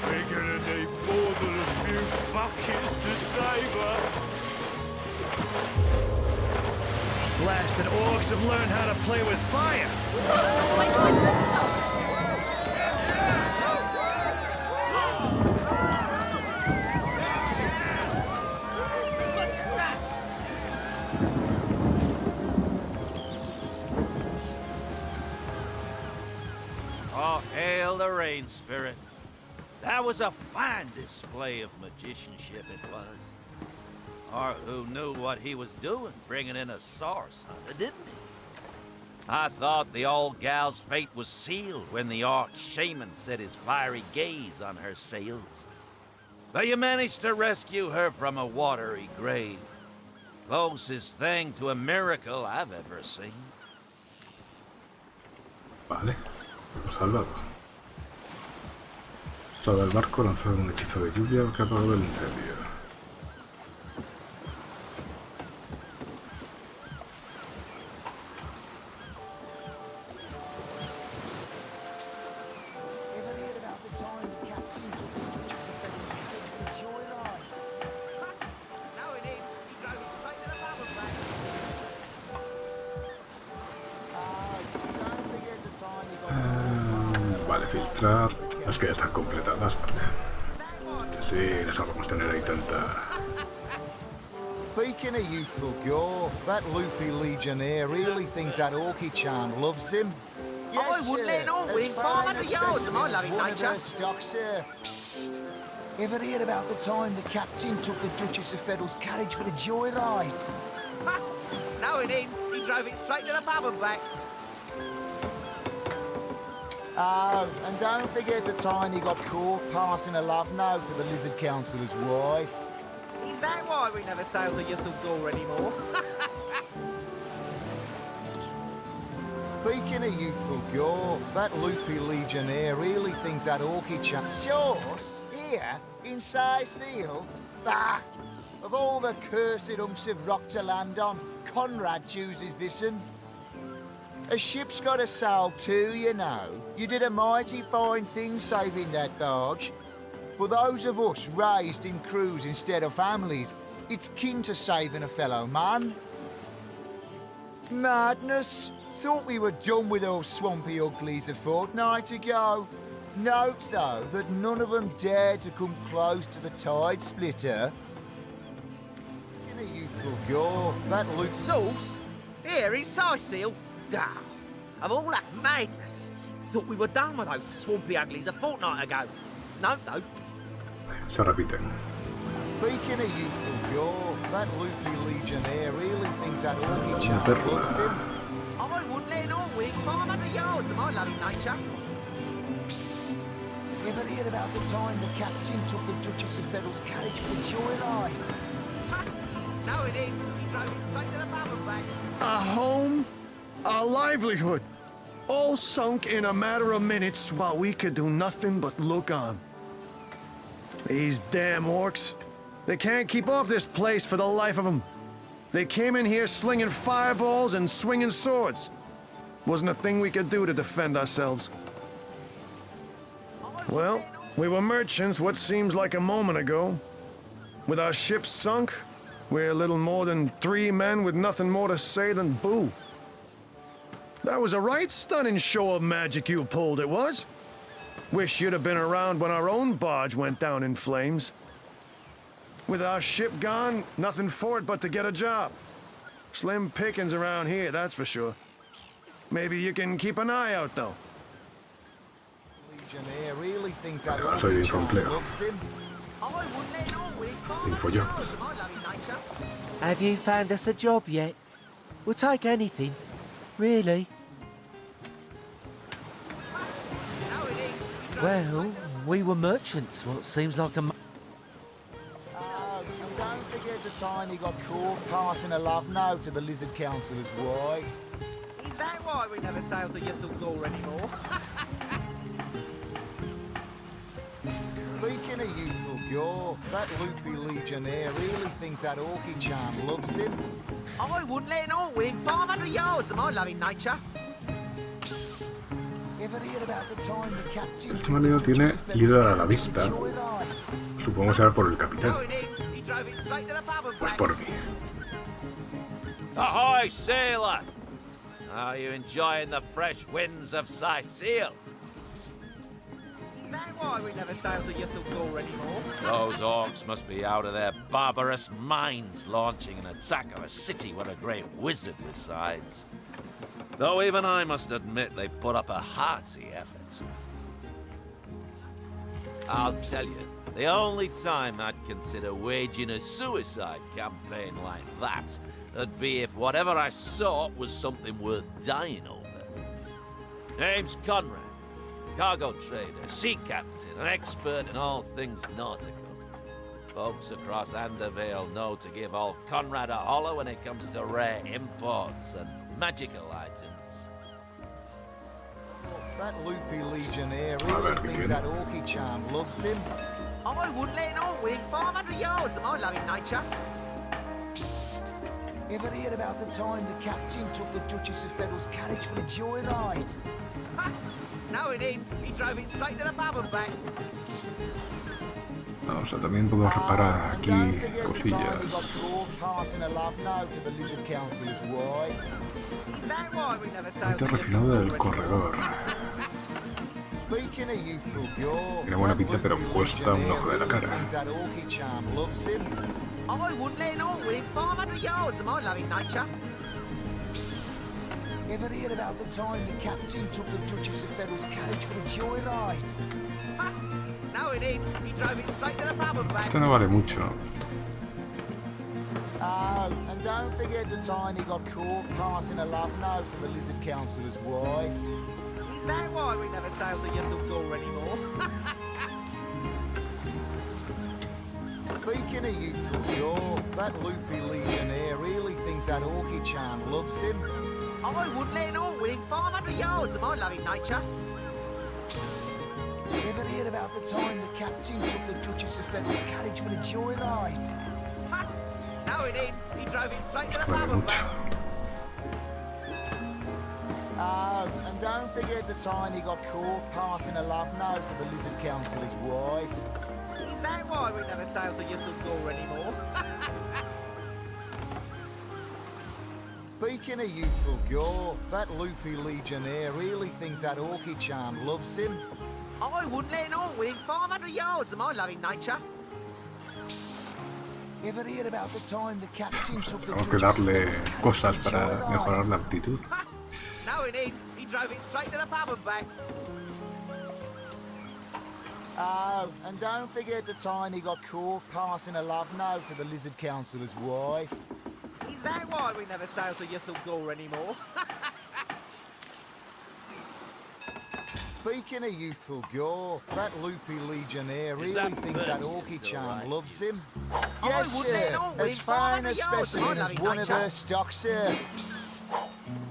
We're gonna need more than a few buckets to save her. Blasted orcs have learned how to play with fire! Oh, hail the rain spirit. That was a fine display of magicianship it was. Or who knew what he was doing, bringing in a source hunter, didn't he? I thought the old gal's fate was sealed when the arch shaman set his fiery gaze on her sails. But you managed to rescue her from a watery grave. Closest thing to a miracle I've ever seen. Vale, lo he salvado. Salva el barco lanzado un hechizo de lluvia que apagó el incendio. Vale, filtrar. Las que ya están completadas, vale. Sí, les vamos a tener ahí tanta... Speaking of youthful gore, that loopy legionnaire really thinks that Orky-chan loves him. I wouldn't let an orc win 500 yards of my loving nature. Stocks here. Psst. Ever heard about the time the captain took the Duchess of Feddle's carriage for the joyride? Knowing him, he drove it straight to the pub and back. Oh, and don't forget the time he got caught passing a love note to the Lizard Councillor's wife. Is that why we never sail to Youthful Gore anymore? Speaking of youthful gore, that loopy legionnaire really thinks that Orky-chan... Sauce? Here? In Seal? Bah! Of all the cursed humps of rock to land on, Conrad chooses this one. A ship's got a sail too, you know. You did a mighty fine thing saving that barge. For those of us raised in crews instead of families, it's kin to saving a fellow man. Madness! Thought we were done with those swampy uglies a fortnight ago. Note, though, that none of them dared to come close to the tide splitter. In a youthful gore, that looks... Sauce? Here in Seal? Duh. Of all that madness. Thought we were done with those swampy uglies a fortnight ago. No, though. Se repiten. Speaking of youthful gore, that loopy legionnaire really thinks that Orky-chan loves him. I wouldn't let an orc win 500 yards of my loving nature. Psst. Ever heard about the time the captain took the Duchess of Feddle's carriage for the joyride? Knowing him, he drove it straight to the pub and back. A home, a livelihood, all sunk in a matter of minutes while we could do nothing but look on. These damn orcs. They can't keep off this place for the life of them. They came in here slinging fireballs and swinging swords. Wasn't a thing we could do to defend ourselves. Well, we were merchants what seems like a moment ago. With our ship sunk, we're little more than 3 men with nothing more to say than boo. That was a right stunning show of magic you pulled, it was. Wish you'd have been around when our own barge went down in flames. With our ship gone, nothing for it but to get a job. Slim pickings around here, that's for sure. Maybe you can keep an eye out, though. Legionnaire really thinks that Ahora soy incompleto. loves him. Infojobs. Have you found us a job yet? We'll take anything. Really? Well, we were merchants, what seems like a... Oh, and don't forget the time he got caught passing a love note to the Lizard Councillor's wife. Is that why we never sail to Youthful Gore anymore? Speaking of youthful Gore. That loopy legionnaire really thinks that orky charm loves him. I wouldn't let an orc within 500 yards of my loving nature. Ever heard about the time the captain... Este marino tiene líder a la vista. Supongo será por el capitán. He drove it straight to the pub and Pues back. por mí. Ahoy, sailor! Are you enjoying the fresh winds of Sicile? Is that why we never sail to Yuthel Gore anymore? Those orcs must be out of their barbarous minds, launching an attack of a city where a great wizard resides. Though even I must admit they put up a hearty effort. I'll tell you, the only time I'd consider waging a suicide campaign like that would be if whatever I sought was something worth dying over. Name's Conrad, cargo trader, sea captain, an expert in all things nautical. Folks across Andervale know to give old Conrad a holler when it comes to rare imports and magical items. That loopy legionnaire really thinks that orky charm loves him. I wouldn't let an orc within 500 yards of my loving nature. Ever heard about the time the captain took the Duchess of Feddle's carriage for a joyride? Ha! No, he didn't. He drove it straight to the pub and back. O sea, también puedo reparar aquí cosillas. Ahorita refinado del corredor. Tiene buena pinta, pero cuesta un ojo de la cara. I wouldn't let an orc within 500 yards of my loving nature. Ever heard about the time the captain took the Duchess of Feddle's carriage for a joyride? Ha! No, he didn't. He drove it straight to the pub and back. Este no vale mucho. Oh, and don't forget the time he got caught passing a love note to the Lizard Councillor's wife. Is that why we never sail to Yuthel Gore anymore? Speaking of youthful Gore, that loopy legionnaire really thinks that orky charm loves him. I wouldn't let an orc within 500 yards of my loving nature. Ever heard about the time the captain took the Duchess of Feddle's carriage for a joyride? Ha! No, he didn't. He drove it straight to the pub and back. Oh, and don't forget the time he got caught passing a love note to the Lizard Councillor's wife. Is that why we never sail to Yuthel Gore anymore? Speaking of youthful Gore, that loopy legionnaire really thinks that orky charm loves him. I wouldn't let an orc within 500 yards of my loving nature. Ever heard about the time the captain took the Tengo que darle cosas para mejorar la aptitud. No, he didn't. He drove it straight to the pub and back. Oh, and don't forget the time he got caught passing a love note to the Lizard Councillor's wife. Is that why we never sail to Yuthel Gore anymore? Speaking of youthful Gore, that loopy legionnaire really thinks that orky charm loves him. Yes, sir, as fine a specimen as one of her stock, sir.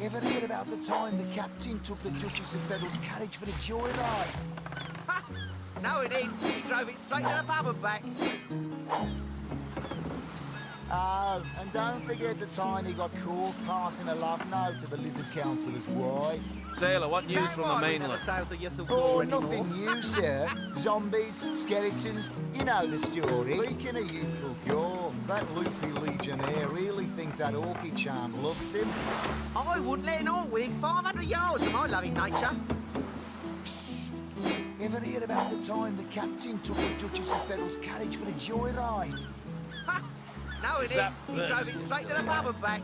Ever heard about the time the captain took the Duchess of Feddle's carriage for a joyride? Ha! No, he didn't. He drove it straight to the pub and back. Oh, and don't forget the time he got caught passing a love note to the Lizard Councillor's wife. Sailor, what news from the mainland? Oh, nothing new, sir. Zombies, skeletons, you know the story. Speaking of youthful Gore, that loopy legionnaire really thinks that orky charm loves him. I wouldn't let an orc within 500 yards of my loving nature. Ever heard about the time the captain took the Duchess of Feddle's carriage for a joyride? Ha! No, he didn't. He drove it straight to the pub and back.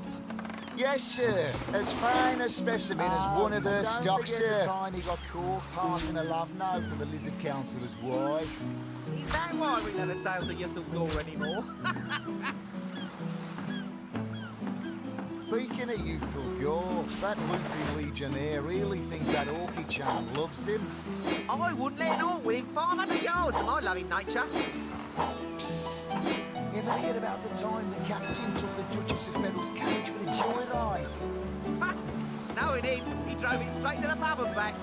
Yes, sir. As fine a specimen as one of her stock, sir. The time he got caught passing a love note to the Lizard Councillor's wife. Is that why we never sail to Yuthel Gore anymore? Speaking of youthful Gore, that loopy legionnaire really thinks that orky charm loves him. I wouldn't let an orc within 500 yards of my loving nature. Ever heard about the time the captain took the Duchess of Feddle's carriage for a joyride? Ha! No, he didn't. He drove it straight to the pub and back.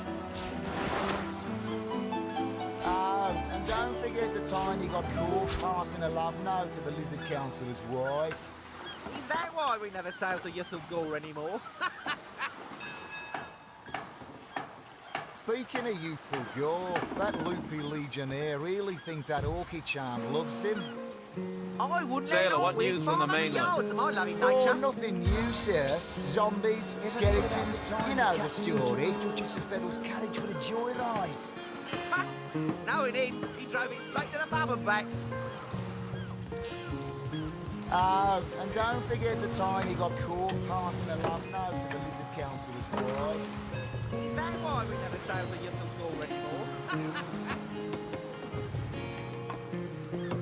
Oh, and don't forget the time time you got caught passing a love note to the Lizard Councillor's wife? Is that why we never sail to Ythel anymore? Speaking of youthful gore, that loopy legionnaire really thinks that Orky charm loves him. I wouldn't Sailor, what news from the mainland? My loving Oh, nature. nothing new, sir. Zombies, skeletons, you know the story. Duchess of Fiddle's carriage for the joyride. No, he didn't. He drove it straight to the pub and back. Oh, and don't forget the time he got caught passing a love note to the Lizard Councillor's wife. Is that why we never sail to Ythel anymore?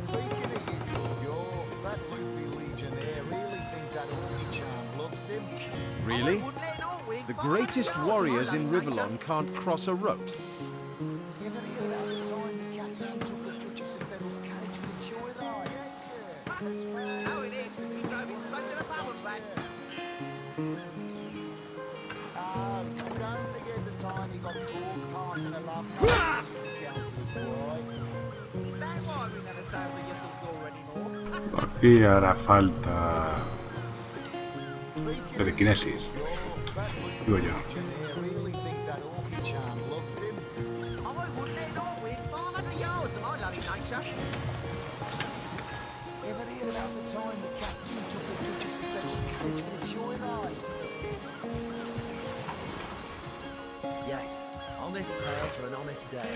Speaking of youthful gore, that loopy legionnaire really thinks that Orky charm loves him. Really? The greatest warriors in Riverlon can't cross a rope. Ever hear about the time the captain took the Duchess of Fiddle's carriage for the joyride? Yes, sir. No, he didn't. He drove it straight to the pub and back. Oh, and don't forget the time he got caught passing a love note to the Councillor's wife. Is that why we never sail to Ythel anymore? Aquí hará falta telequinesis, digo yo. Really thinks that Orky charm loves him. I wouldn't let Norway 500 yards of my loving nature. Ever hear about the time the captain took the Duchess of Fiddle's carriage for the joyride? Yes, honest tale for an honest day.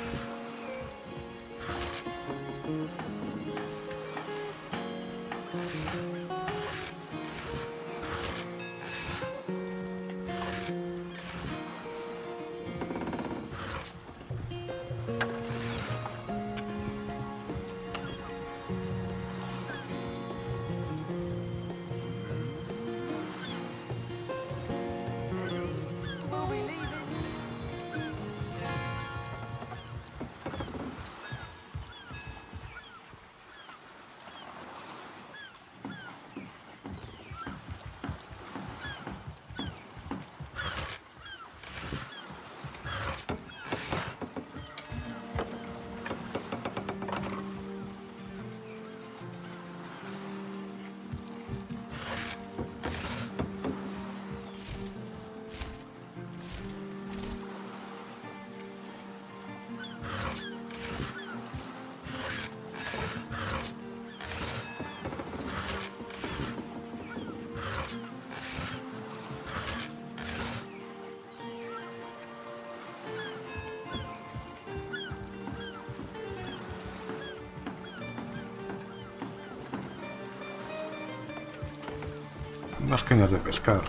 Unas cañas de pescar.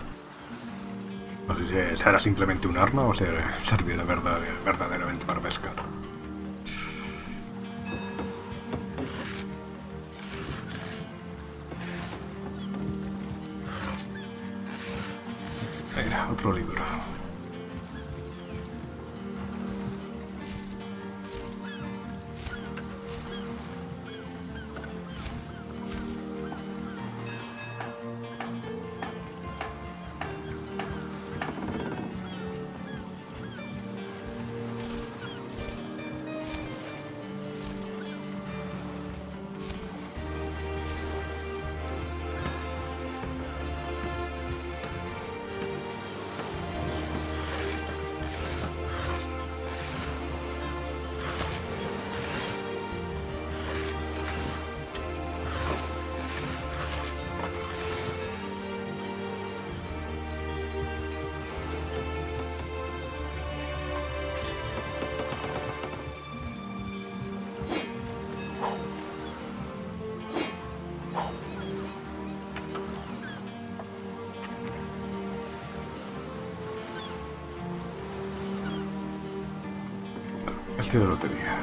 No sé si será simplemente un arma o servirá verdaderamente para pescar. Mira, otro libro. El tío lo tenía.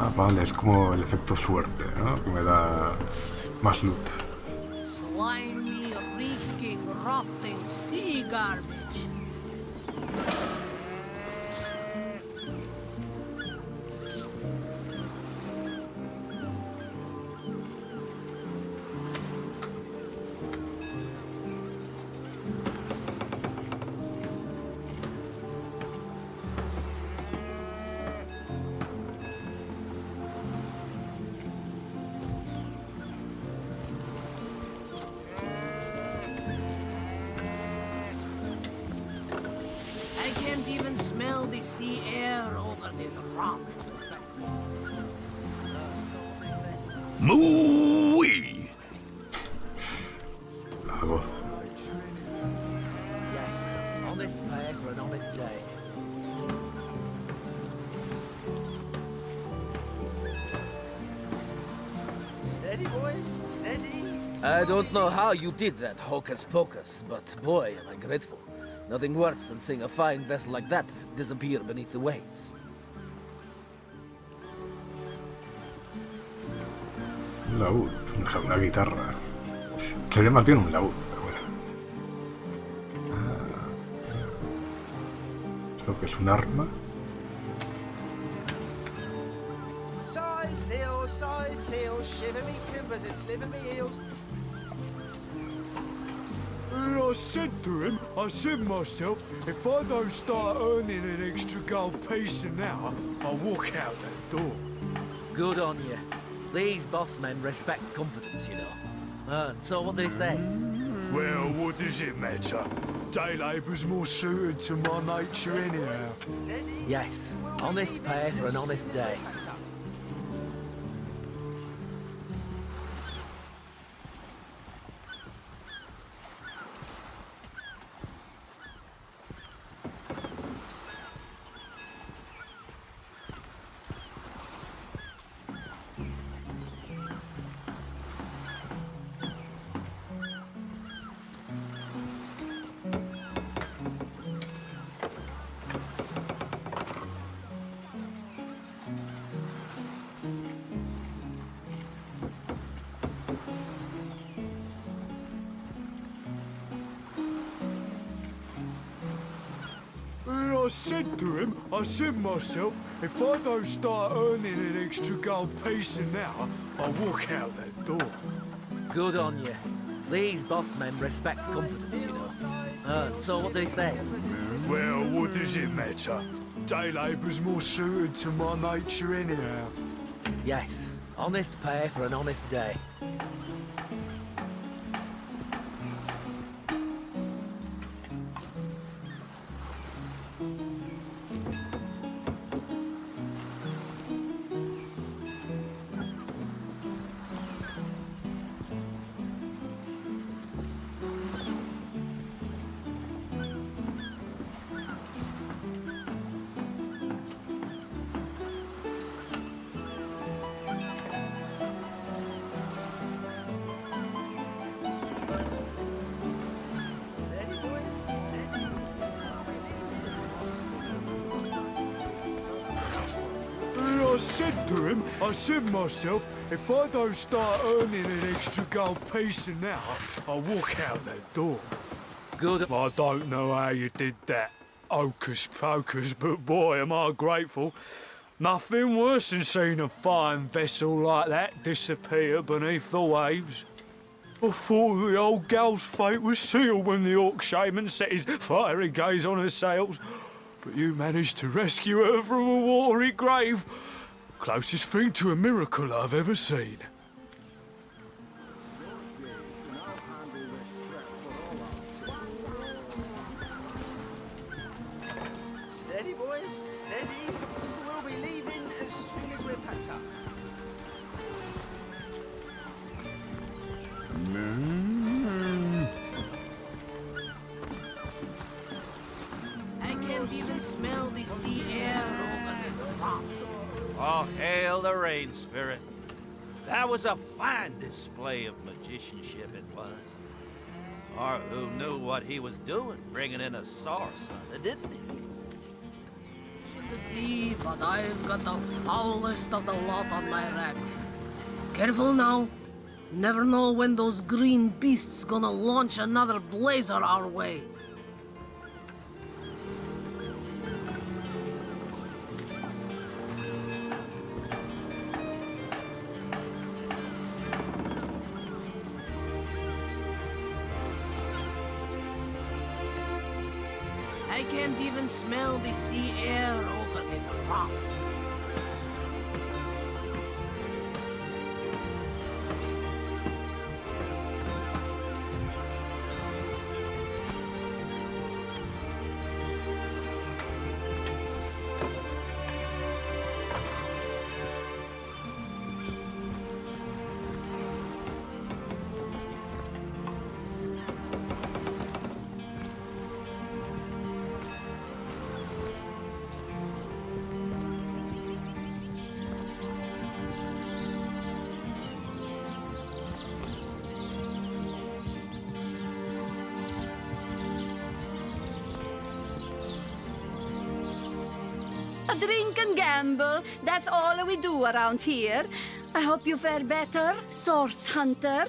Ah, vale, es como el efecto suerte, ¿no? Que me da más loot. Slimy, reeking, rotting sea garbage. I can't even smell the sea air over this rock. Muy. La voz. Yes, honest pay for an honest day. Steady, boys, steady. I don't know how you did that, hocus pocus, but boy, am I grateful. Nothing worse than seeing a fine vessel like that disappear beneath the waves. Un laúd, una guitarra. Sería más bien un laúd, pero bueno. ¿Esto qué es un arma? Size sail, shiver me timbers and sliver me heels. I said to him, I said myself, if I don't start earning an extra gold piece an hour, I'll walk out that door. Good on you. These boss men respect confidence, you know. And so what do they say? Well, what does it matter? Day labour's more suited to my nature anyhow. Yes, honest pay for an honest day. I said to him, I said myself, if I don't start earning an extra gold piece an hour, I'll walk out that door. Good on you. These boss men respect confidence, you know. And so what do they say? Well, what does it matter? Day labour's more suited to my nature anyhow. Yes, honest pay for an honest day. I said to him, I said myself, if I don't start earning an extra gold piece an hour, I'll walk out that door. Good. I don't know how you did that, hocus pocus, but boy, am I grateful. Nothing worse than seeing a fine vessel like that disappear beneath the waves. I thought the old gal's fate was sealed when the orc shaman set his fiery gaze on her sails, but you managed to rescue her from a watery grave. Closest thing to a miracle I've ever seen. Steady, boys, steady. We'll be leaving as soon as we're packed up. I can't even smell the sea air over this rock. Oh, hail the rain spirit. That was a fine display of magicianship it was. Or who knew what he was doing, bringing in a source, didn't he? the sea, but I've got the foulest of the lot on my racks. Careful now. Never know when those green beasts gonna launch another blazer our way. I can't even smell the sea air over this rot. A drink and gamble. That's all we do around here. I hope you fare better, Source Hunter.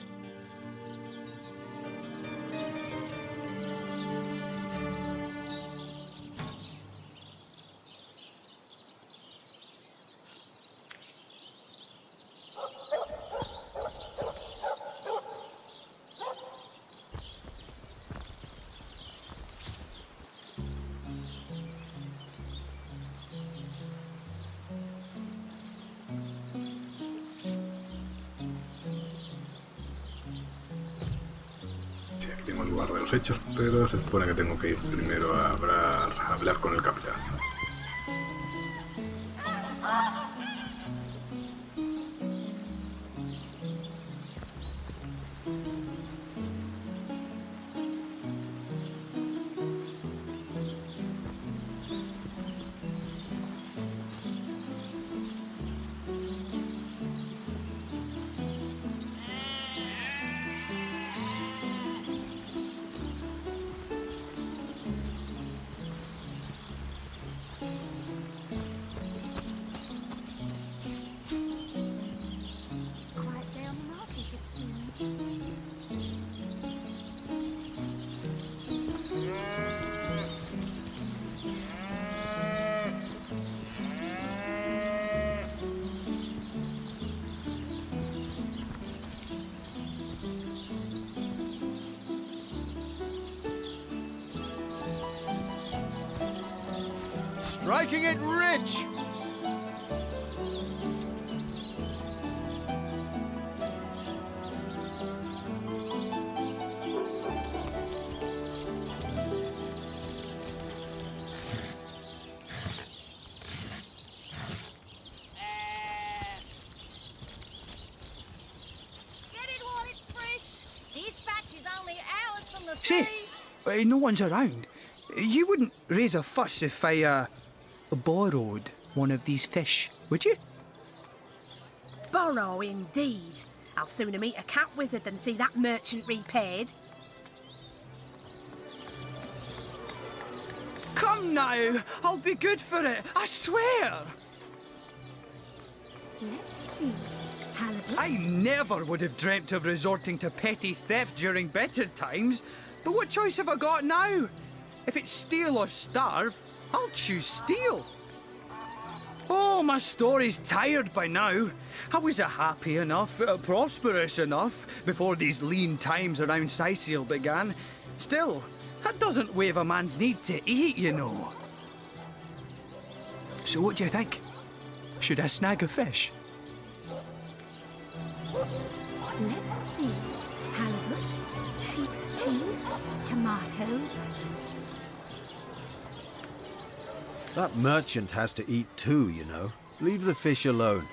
Sí, aquí tengo el lugar de los hechos, pero se supone que tengo que ir primero a hablar con el capitán. Striking it rich! Say, no one's around. You wouldn't raise a fuss if I, borrowed one of these fish, would you? Borrow indeed. I'll sooner meet a cat wizard than see that merchant repaid. Come now, I'll be good for it, I swear! Let's see. Halibut? I never would have dreamt of resorting to petty theft during better times, but what choice have I got now? If it's steal or starve, I'll choose steal. Oh, my story's tired by now. I was happy enough, prosperous enough, before these lean times around Sicil began. Still, that doesn't waive a man's need to eat, you know. So what do you think? Should I snag a fish? Let's see. Halibut, sheep's cheese, tomatoes. That merchant has to eat too, you know. Leave the fish alone.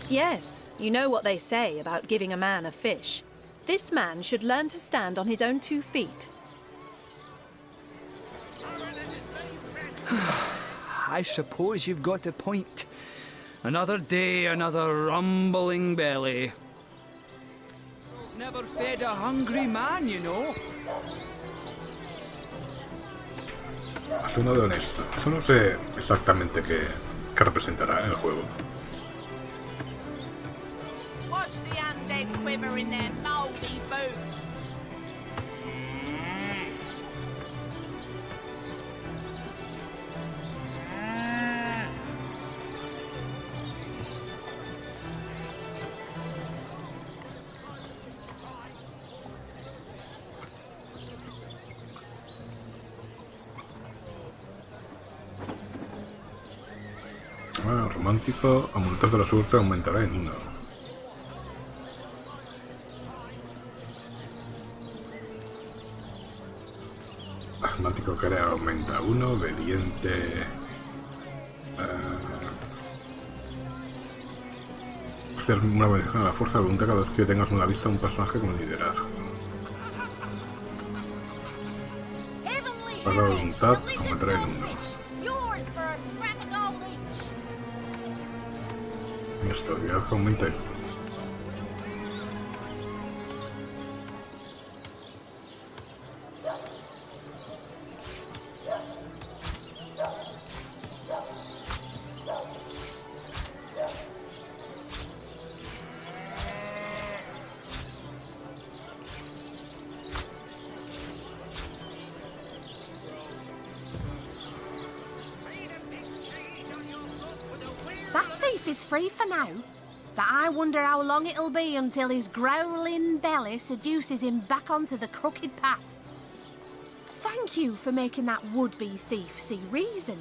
Yes, you know what they say about giving a man a fish. This man should learn to stand on his own 2 feet. I suppose you've got a point. Another day, another rumbling belly. It's never fed a hungry man, you know. Es uno de honesto. Eso no sé exactamente qué representará en el juego. Watch the undead quiver in their mouldy boots. Romántico, aumentar de la suerte aumentará en 1. Asmático que aumenta 1, obediente... hacer una bendición a la fuerza de voluntad cada vez que tengas una vista a un personaje con liderazgo. Para la voluntad aumentará en 1. Mi estabilidad aumenta en 1. That thief is free for now, but I wonder how long it'll be until his growling belly seduces him back onto the crooked path. Thank you for making that would-be thief see reason.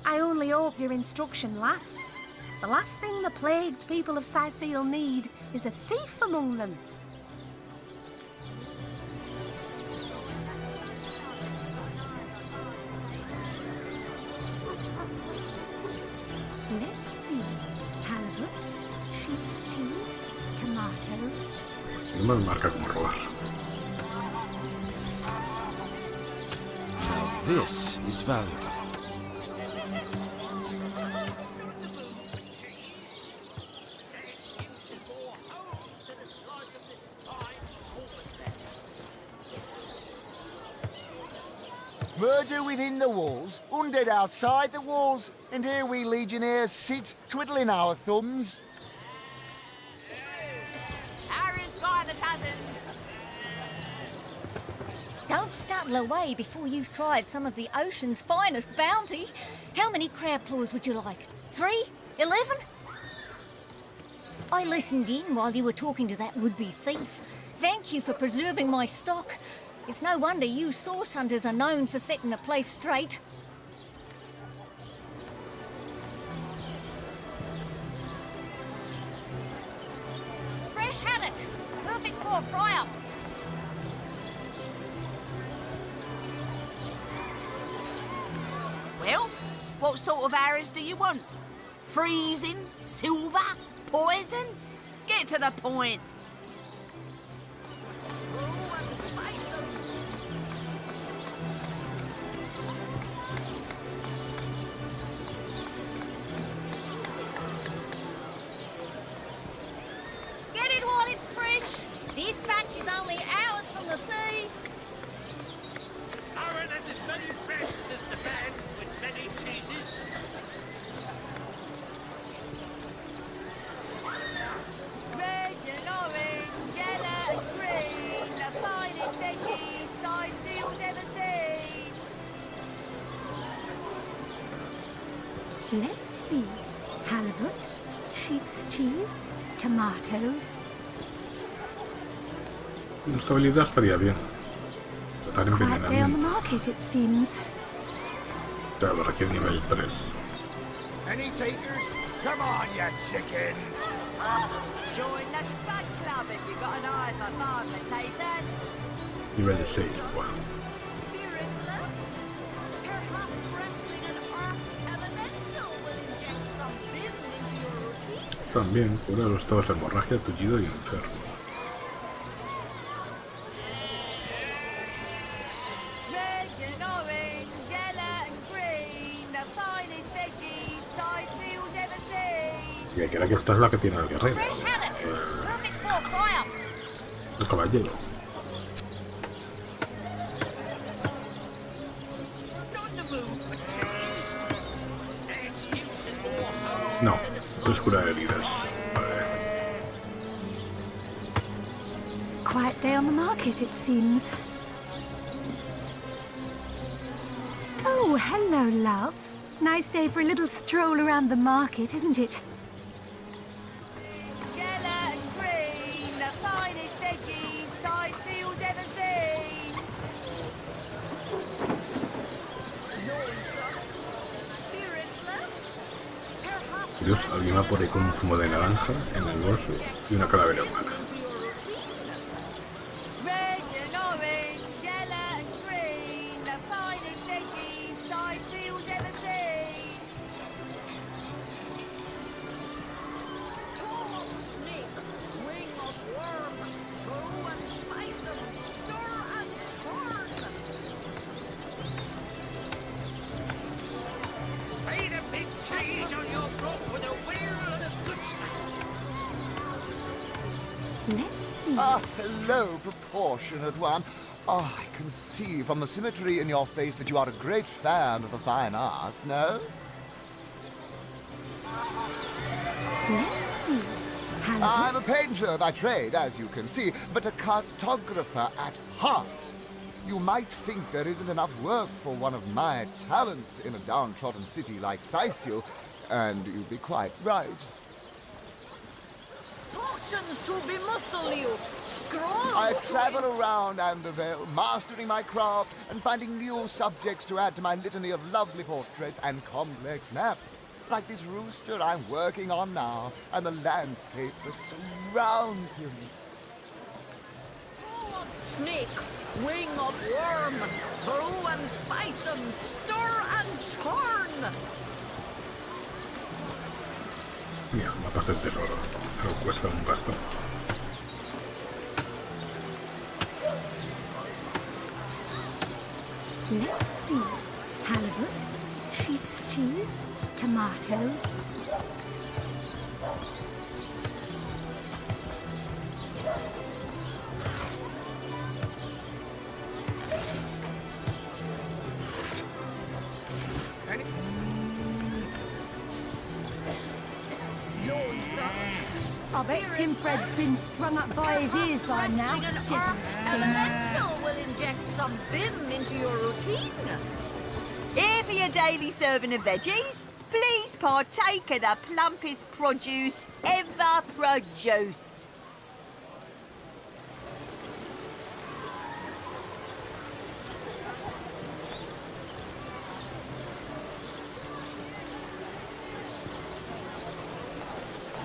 I only hope your instruction lasts. The last thing the plagued people of Sicil need is a thief among them. Let's see. Halibut, sheep's cheese, tomatoes. No me marca como robar. Now this is valuable. Murder within the walls, undead outside the walls, and here we legionnaires sit, twiddling our thumbs. Harry's by the cousins. Don't scuttle away before you've tried some of the ocean's finest bounty. How many crab claws would you like? 3? 11? I listened in while you were talking to that would-be thief. Thank you for preserving my stock. It's no wonder you source hunters are known for setting the place straight. Fresh haddock, perfect for a fry-up. Well, what sort of arrows do you want? Freezing? Silver? Poison? Get to the point. Get it while it's fresh. This batch is only hours from the sea. Aaron has as many fresh as the man with many cheeses. Red and orange, yellow and green, the finest veggies Sicil's ever seen. Let's see. Halibut, sheep's cheese, tomatoes. Esta habilidad estaría bien. Tratar Quite down the envenenamiento. market, it seems. Claro, requiere nivel 3. Any takers? Come on, you chickens! Join the Spud Club if you've got an eye for farm potatoes. Nivel 6. Buah. Spiritless. Perhaps wrestling an earth elemental will inject some vim into your routine. También cura los estados de hemorragia, tullido y enfermo. Red and orange, yellow and green, the finest veggies Sicil's ever seen. Y hay que ver que esta es la que tiene el guerrero. Fresh haddock, perfect for a fry-up. estaba lleno. No, esto es cura de heridas. Vale. Quiet day on the market, it seems. Oh, hello, love. Nice day for a little stroll around the market, isn't it? Yellow and green, the finest veggies size seals ever seen. Dios, alguien va por ahí con un zumo de naranja en el bolso y una calavera humana. Red and orange, yellow and green, the finest veggies size seals ever seen. Tall snake, wing of worm, brew and spice them, stir and churn. Pay the big cheese on your block with a wheel of the good stuff. Let's see. Ah, hello, proportionate one. Oh, I can see from the symmetry in your face that you are a great fan of the fine arts, no? Let's see. I'm a painter by trade, as you can see, but a cartographer at heart. You might think there isn't enough work for one of my talents in a downtrodden city like Sicil, and you'd be quite right. Potions to bemuscle you, scrolls. I travel around Andervale, mastering my craft and finding new subjects to add to my litany of lovely portraits and complex maps. Like this rooster I'm working on now, and the landscape that surrounds him. Paw of snake, wing of worm, brew and spice them, stir and churn. Mira, mapas del tesoro. Eso cuesta un bastón. Let's see. Halibut, sheep's cheese, tomatoes. I bet Tim Fred's been strung up by his ears by now. Elemental will inject some vim into your routine. Here for your daily serving of veggies. Please partake of the plumpest produce ever produced.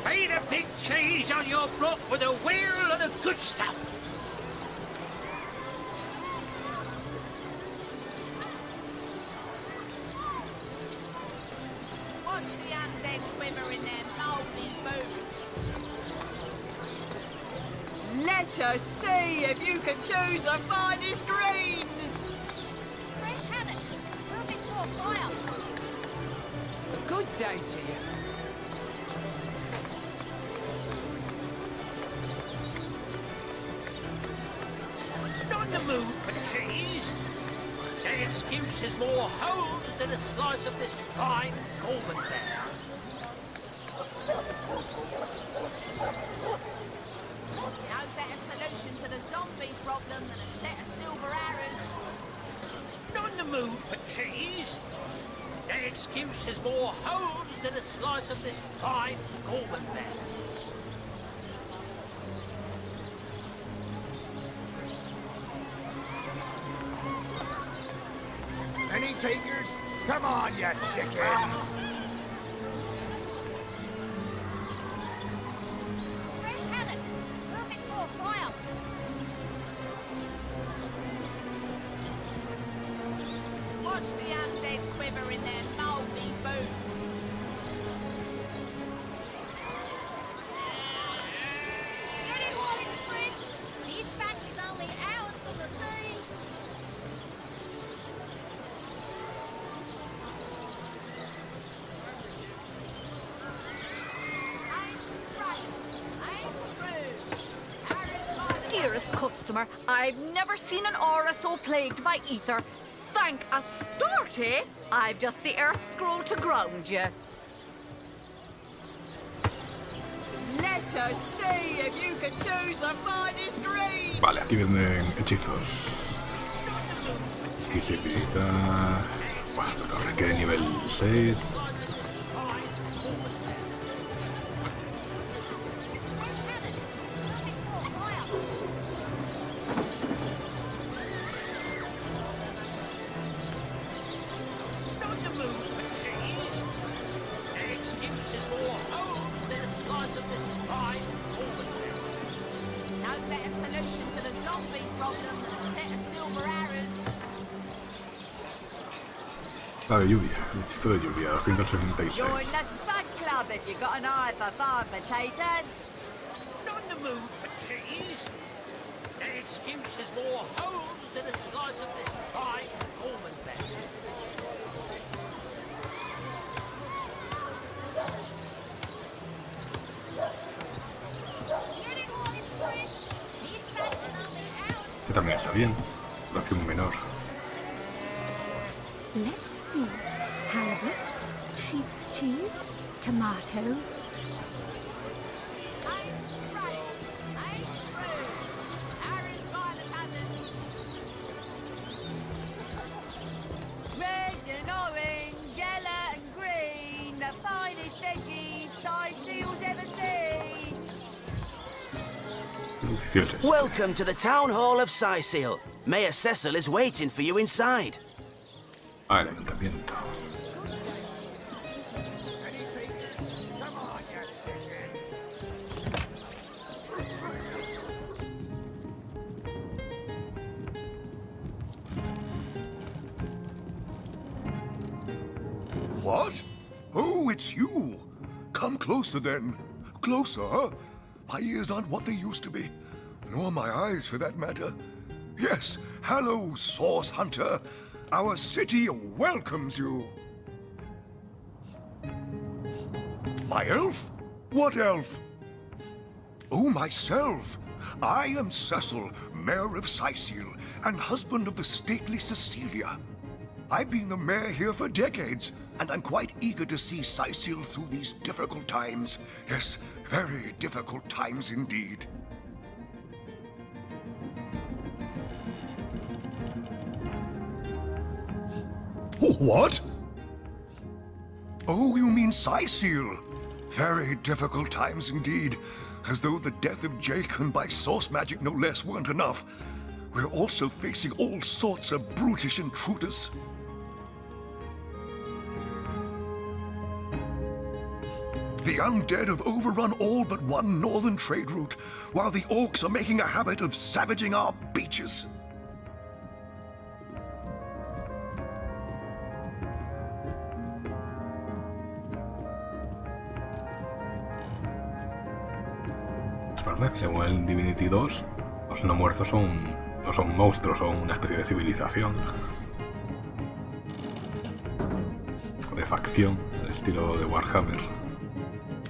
Pay the big cheese on your block with a wheel of the good stuff. Watch the undead quiver in their mouldy boots. Let us see if you can choose the finest greens. Fresh haddock, perfect for fire. A good day to you. Not in the mood for cheese. The excuse is more holes than a slice of this fine Gorman there. No better solution to the zombie problem than a set of silver arrows. Not in the mood for cheese. The excuse is more holes than a slice of this fine Gorman there. Any takers? Come on, you chickens! Fresh haddock, perfect for fire. Watch the undead quiver in their mouldy boots. Get it while it's fresh. This batch is only hours from the sea. Aim straight, aim true. Arrows by the Dearest customer. I've never seen an aura so plagued by ether. Thank Astarte, I've just the earth scroll to ground you. Let us see if you can choose the finest green. Vale, aquí venden hechizos. Visibilidad. Bueno, pero requiere nivel 6. No better solution to the zombie problem than a set of silver arrows. Vale, lluvia. El hechizo de lluvia, 276. Join the Spud Club if you've got an eye for farm potatoes. Not in the mood for cheese. An excuse is more holes than a slice of this fine almond bread. Que también está bien. Duración menor. Let's see. Halibut, sheep's cheese, tomatoes. Red and orange, yellow and green, the finest veggies size seals ever seen. Welcome to the Town Hall of Syseal. Mayor Cecil is waiting for you inside. El ayuntamiento. What? Oh, it's you. Come closer then. Closer? My ears aren't what they used to be. Nor my eyes, for that matter. Yes, hello, Source Hunter. Our city welcomes you. My elf? What elf? Oh, myself. I am Cecil, Mayor of Syseal, and husband of the stately Cecilia. I've been the mayor here for decades, and I'm quite eager to see Syseal through these difficult times. Yes, very difficult times indeed. What? Oh, you mean Syseal? Very difficult times indeed. As though the death of Jake, and by source magic no less, weren't enough. We're also facing all sorts of brutish intruders. The undead have overrun all but one northern trade route, while the orcs are making a habit of savaging our beaches. Es verdad que según el Divinity 2, los no muertos no son monstruos, son una especie de civilización. De facción, el estilo de Warhammer.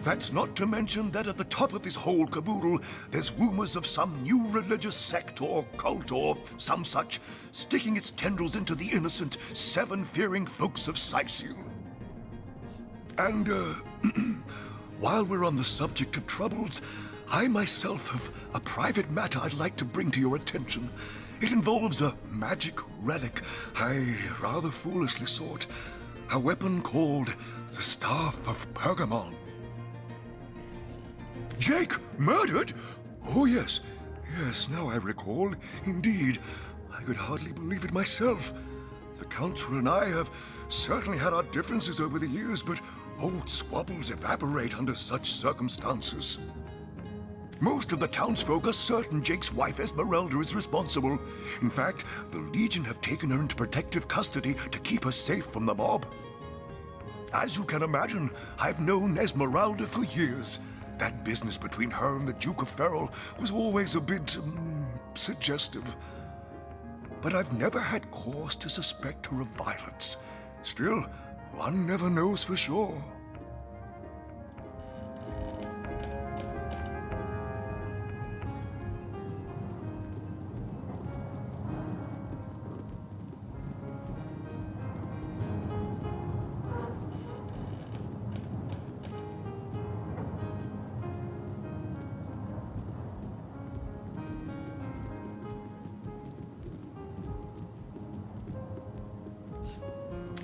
That's not to mention that at the top of this whole caboodle, there's rumors of some new religious sect or cult or some such sticking its tendrils into the innocent, seven-fearing folks of Syseal. And, while we're on the subject of troubles, I myself have a private matter I'd like to bring to your attention. It involves a magic relic I rather foolishly sought. A weapon called the Staff of Pergamon. Jake murdered? Oh, yes. Yes, now I recall. Indeed. I could hardly believe it myself. The Council and I have certainly had our differences over the years, but old squabbles evaporate under such circumstances. Most of the townsfolk are certain Jake's wife Esmeralda is responsible. In fact, the Legion have taken her into protective custody to keep her safe from the mob. As you can imagine, I've known Esmeralda for years. That business between her and the Duke of Ferrol was always a bit, suggestive. But I've never had cause to suspect her of violence. Still, one never knows for sure.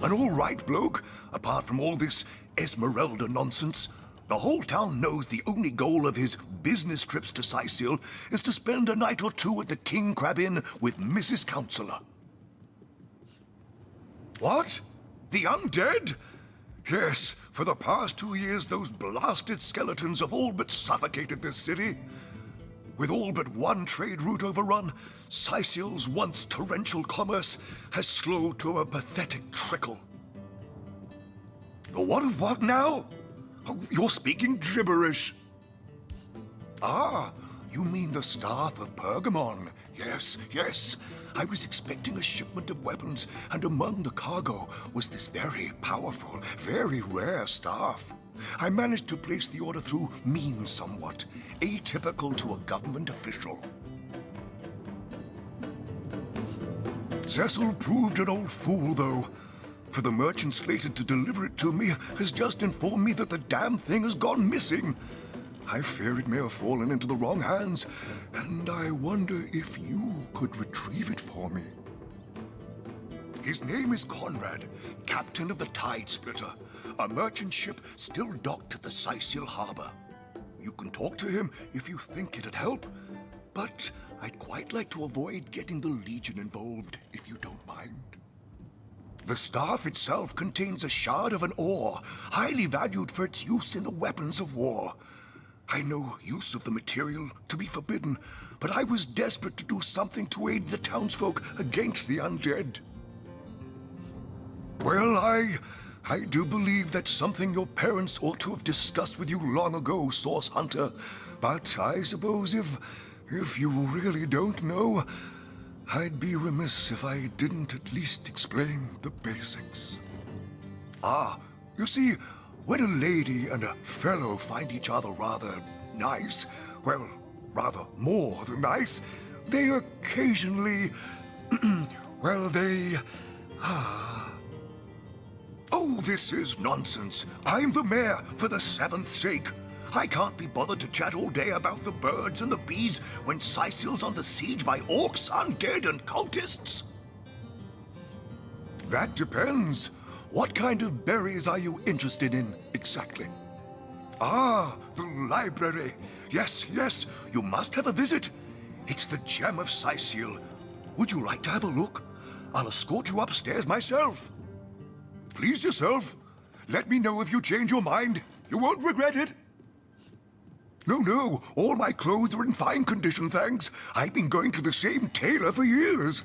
An all right bloke, apart from all this Esmeralda nonsense. The whole town knows the only goal of his business trips to Sicil is to spend a night or two at the King Crab Inn with Mrs. Counselor. What? The undead? Yes, for the past 2 years those blasted skeletons have all but suffocated this city. With all but one trade route overrun, Sicil's once torrential commerce has slowed to a pathetic trickle. What of what now? Oh, you're speaking gibberish. Ah, you mean the staff of Pergamon. Yes, yes. I was expecting a shipment of weapons, and among the cargo was this very powerful, very rare staff. I managed to place the order through means somewhat, atypical to a government official. Cecil proved an old fool, though. For the merchant slated to deliver it to me has just informed me that the damn thing has gone missing. I fear it may have fallen into the wrong hands, and I wonder if you could retrieve it for me. His name is Conrad, captain of the Tide Splitter, a merchant ship still docked at the Sicil harbor. You can talk to him if you think it'd help, but I'd quite like to avoid getting the Legion involved, if you don't mind. The staff itself contains a shard of an ore, highly valued for its use in the weapons of war. I know use of the material to be forbidden, but I was desperate to do something to aid the townsfolk against the undead. Well, I do believe that's something your parents ought to have discussed with you long ago, Source Hunter. But I suppose if you really don't know, I'd be remiss if I didn't at least explain the basics. Ah, you see, when a lady and a fellow find each other rather nice, well, rather more than nice, they occasionally, well, they... Oh, this is nonsense. I'm the mayor for the 7th sake. I can't be bothered to chat all day about the birds and the bees when Sicil's under siege by orcs, undead, and cultists. That depends. What kind of berries are you interested in, exactly? Ah, the library. Yes, yes, you must have a visit. It's the gem of Sicil. Would you like to have a look? I'll escort you upstairs myself. Please yourself. Let me know if you change your mind. You won't regret it. No, all my clothes are in fine condition, thanks. I've been going to the same tailor for years.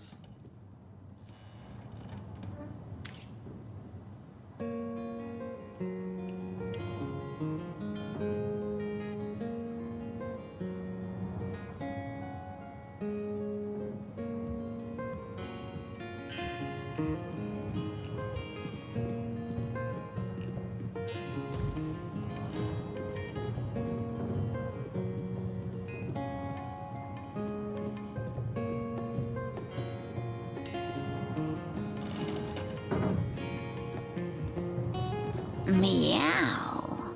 Meow.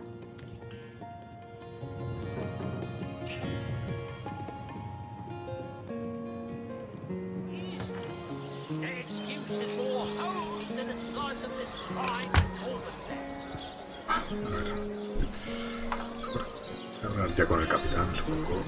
Their excuse is more holy than a slice of this fine golden Hablar ya con el capitán, supongo.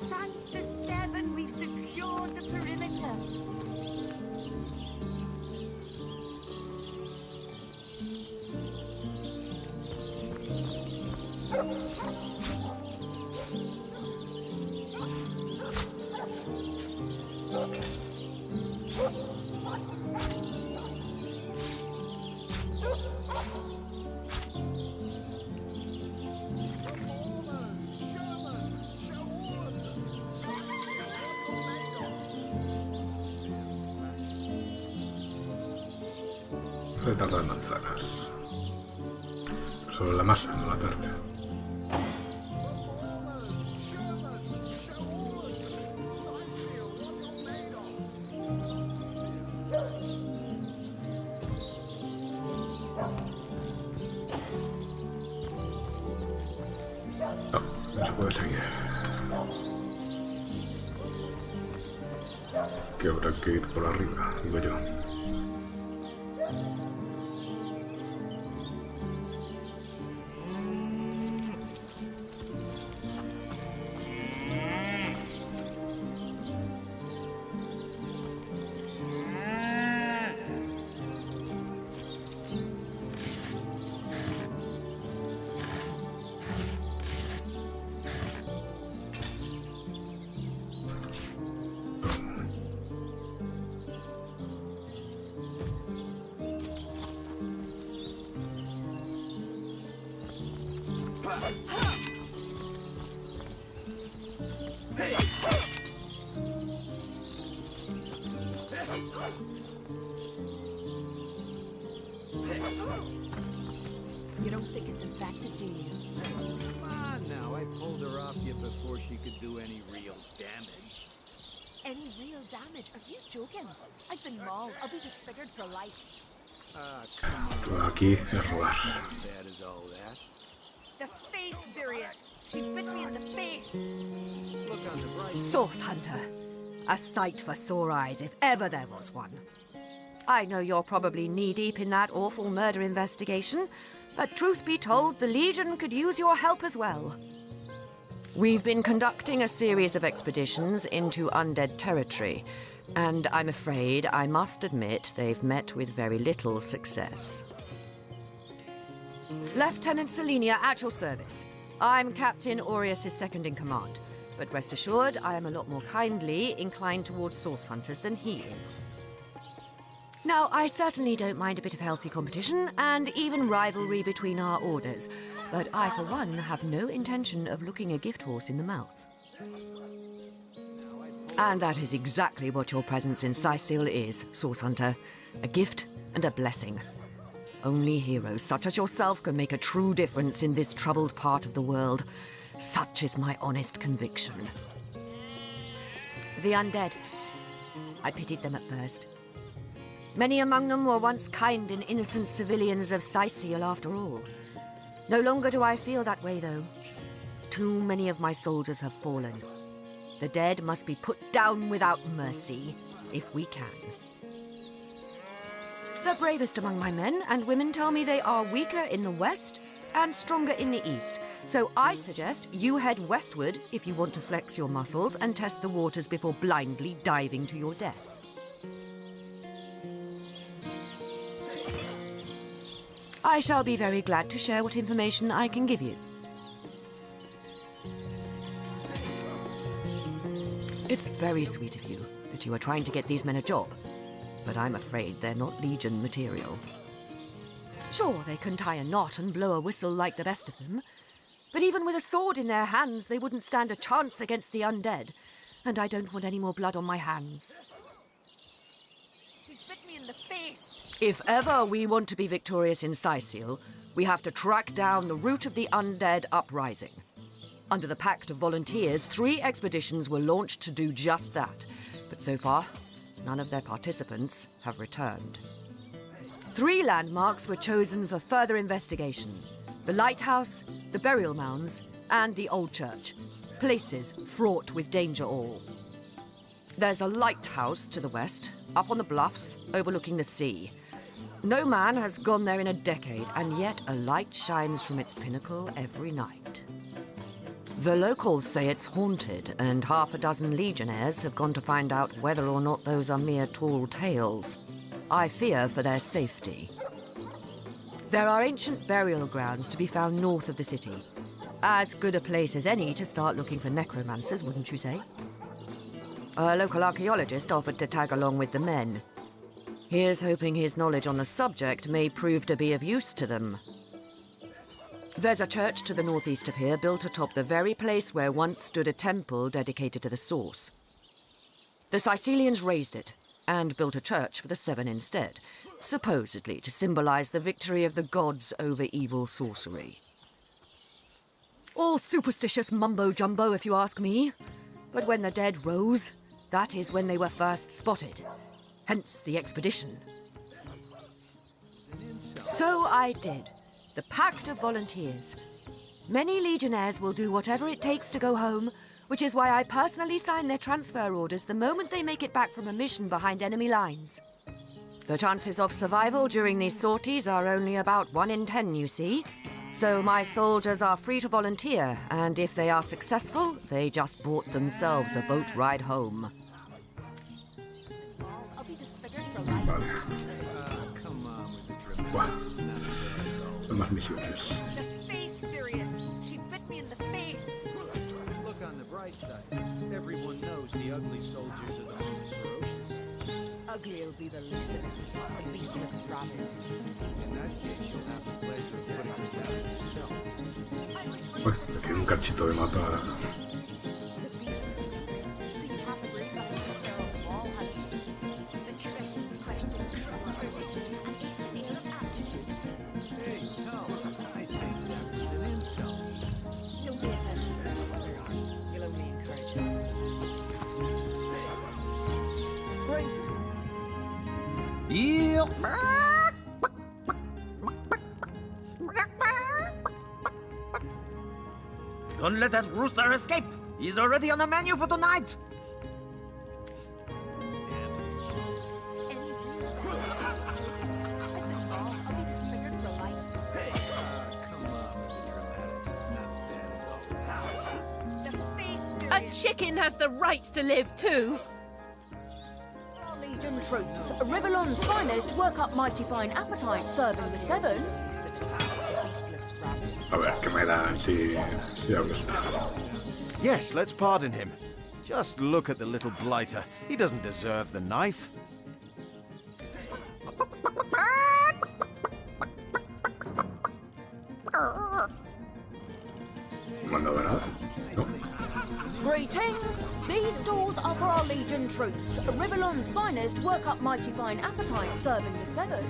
Thanks to 7, we've secured the perimeter. Se trata de manzanas. Solo la masa, no la tarta. puede seguir. Que habrá que ir por arriba, digo yo. You don't think it's infected, do you? Come on now, I pulled her off you before she could do any real damage. Any real damage? Are you joking? I've been mauled. I'll be disfigured for life. Ah, come on. Todo aquí es robar. Not as bad as all that. The face, Virius. She bit me in the face. Look on the bright. Source Hunter. A sight for sore eyes if ever there was one. I know you're probably knee-deep in that awful murder investigation, but truth be told, the Legion could use your help as well. We've been conducting a series of expeditions into undead territory, and I'm afraid I must admit they've met with very little success. Lieutenant Selenia at your service. I'm Captain Aureus' second-in-command, but rest assured I am a lot more kindly inclined towards source hunters than he is. Now, I certainly don't mind a bit of healthy competition and even rivalry between our orders, but I, for one, have no intention of looking a gift horse in the mouth. And that is exactly what your presence in Sicil is, Source Hunter. A gift and a blessing. Only heroes such as yourself can make a true difference in this troubled part of the world. Such is my honest conviction. The undead. I pitied them at first. Many among them were once kind and innocent civilians of Sicil, after all. No longer do I feel that way, though. Too many of my soldiers have fallen. The dead must be put down without mercy, if we can. The bravest among my men and women tell me they are weaker in the west and stronger in the east, so I suggest you head westward if you want to flex your muscles and test the waters before blindly diving to your death. I shall be very glad to share what information I can give you. It's very sweet of you that you are trying to get these men a job, but I'm afraid they're not Legion material. Sure, they can tie a knot and blow a whistle like the rest of them, but even with a sword in their hands, they wouldn't stand a chance against the undead, and I don't want any more blood on my hands. She bit me in the face. If ever we want to be victorious in Sicil, we have to track down the root of the undead uprising. Under the Pact of Volunteers, 3 expeditions were launched to do just that, but so far, none of their participants have returned. 3 landmarks were chosen for further investigation: the lighthouse, the burial mounds, and the old church. Places fraught with danger all. There's a lighthouse to the west, up on the bluffs, overlooking the sea. No man has gone there in a decade, and yet a light shines from its pinnacle every night. The locals say it's haunted, and half a dozen legionnaires have gone to find out whether or not those are mere tall tales. I fear for their safety. There are ancient burial grounds to be found north of the city. As good a place as any to start looking for necromancers, wouldn't you say? A local archaeologist offered to tag along with the men. Here's hoping his knowledge on the subject may prove to be of use to them. There's a church to the northeast of here, built atop the very place where once stood a temple dedicated to the source. The Sicilians razed it, and built a church for the 7 instead, supposedly to symbolize the victory of the gods over evil sorcery. All superstitious mumbo-jumbo, if you ask me. But when the dead rose, that is when they were first spotted. Hence the expedition. So I did. The Pact of Volunteers. Many Legionnaires will do whatever it takes to go home, which is why I personally sign their transfer orders the moment they make it back from a mission behind enemy lines. The chances of survival during these sorties are only about 1 in 10, you see. So my soldiers are free to volunteer, and if they are successful, they just bought themselves a boat ride home. Vale. Buah. Son más misiones. Face furious. She bit me in the face. Look on the bright side. Everyone knows the ugly soldiers are the most ferocious. Ugly'll be the least of it. The beast looks rabid. In that case, you'll have the pleasure of putting her down yourself. Bueno, me queda un cachito de mapa. Don't pay attention to the beast furious. You'll only encourage it. Don't let that rooster escape! He's already on the menu for tonight! A chicken has the right to live too. Legion troops, Rivellon's finest, work up mighty fine appetite, serving the 7. A ver, ¿qué me dan si hago esto? Yes, let's pardon him. Just look at the little blighter. He doesn't deserve the knife. ¿No me han dado nada? No. Greetings! These stalls are for our Legion troops. Rivellon's finest, work up mighty fine appetite, serving the 7.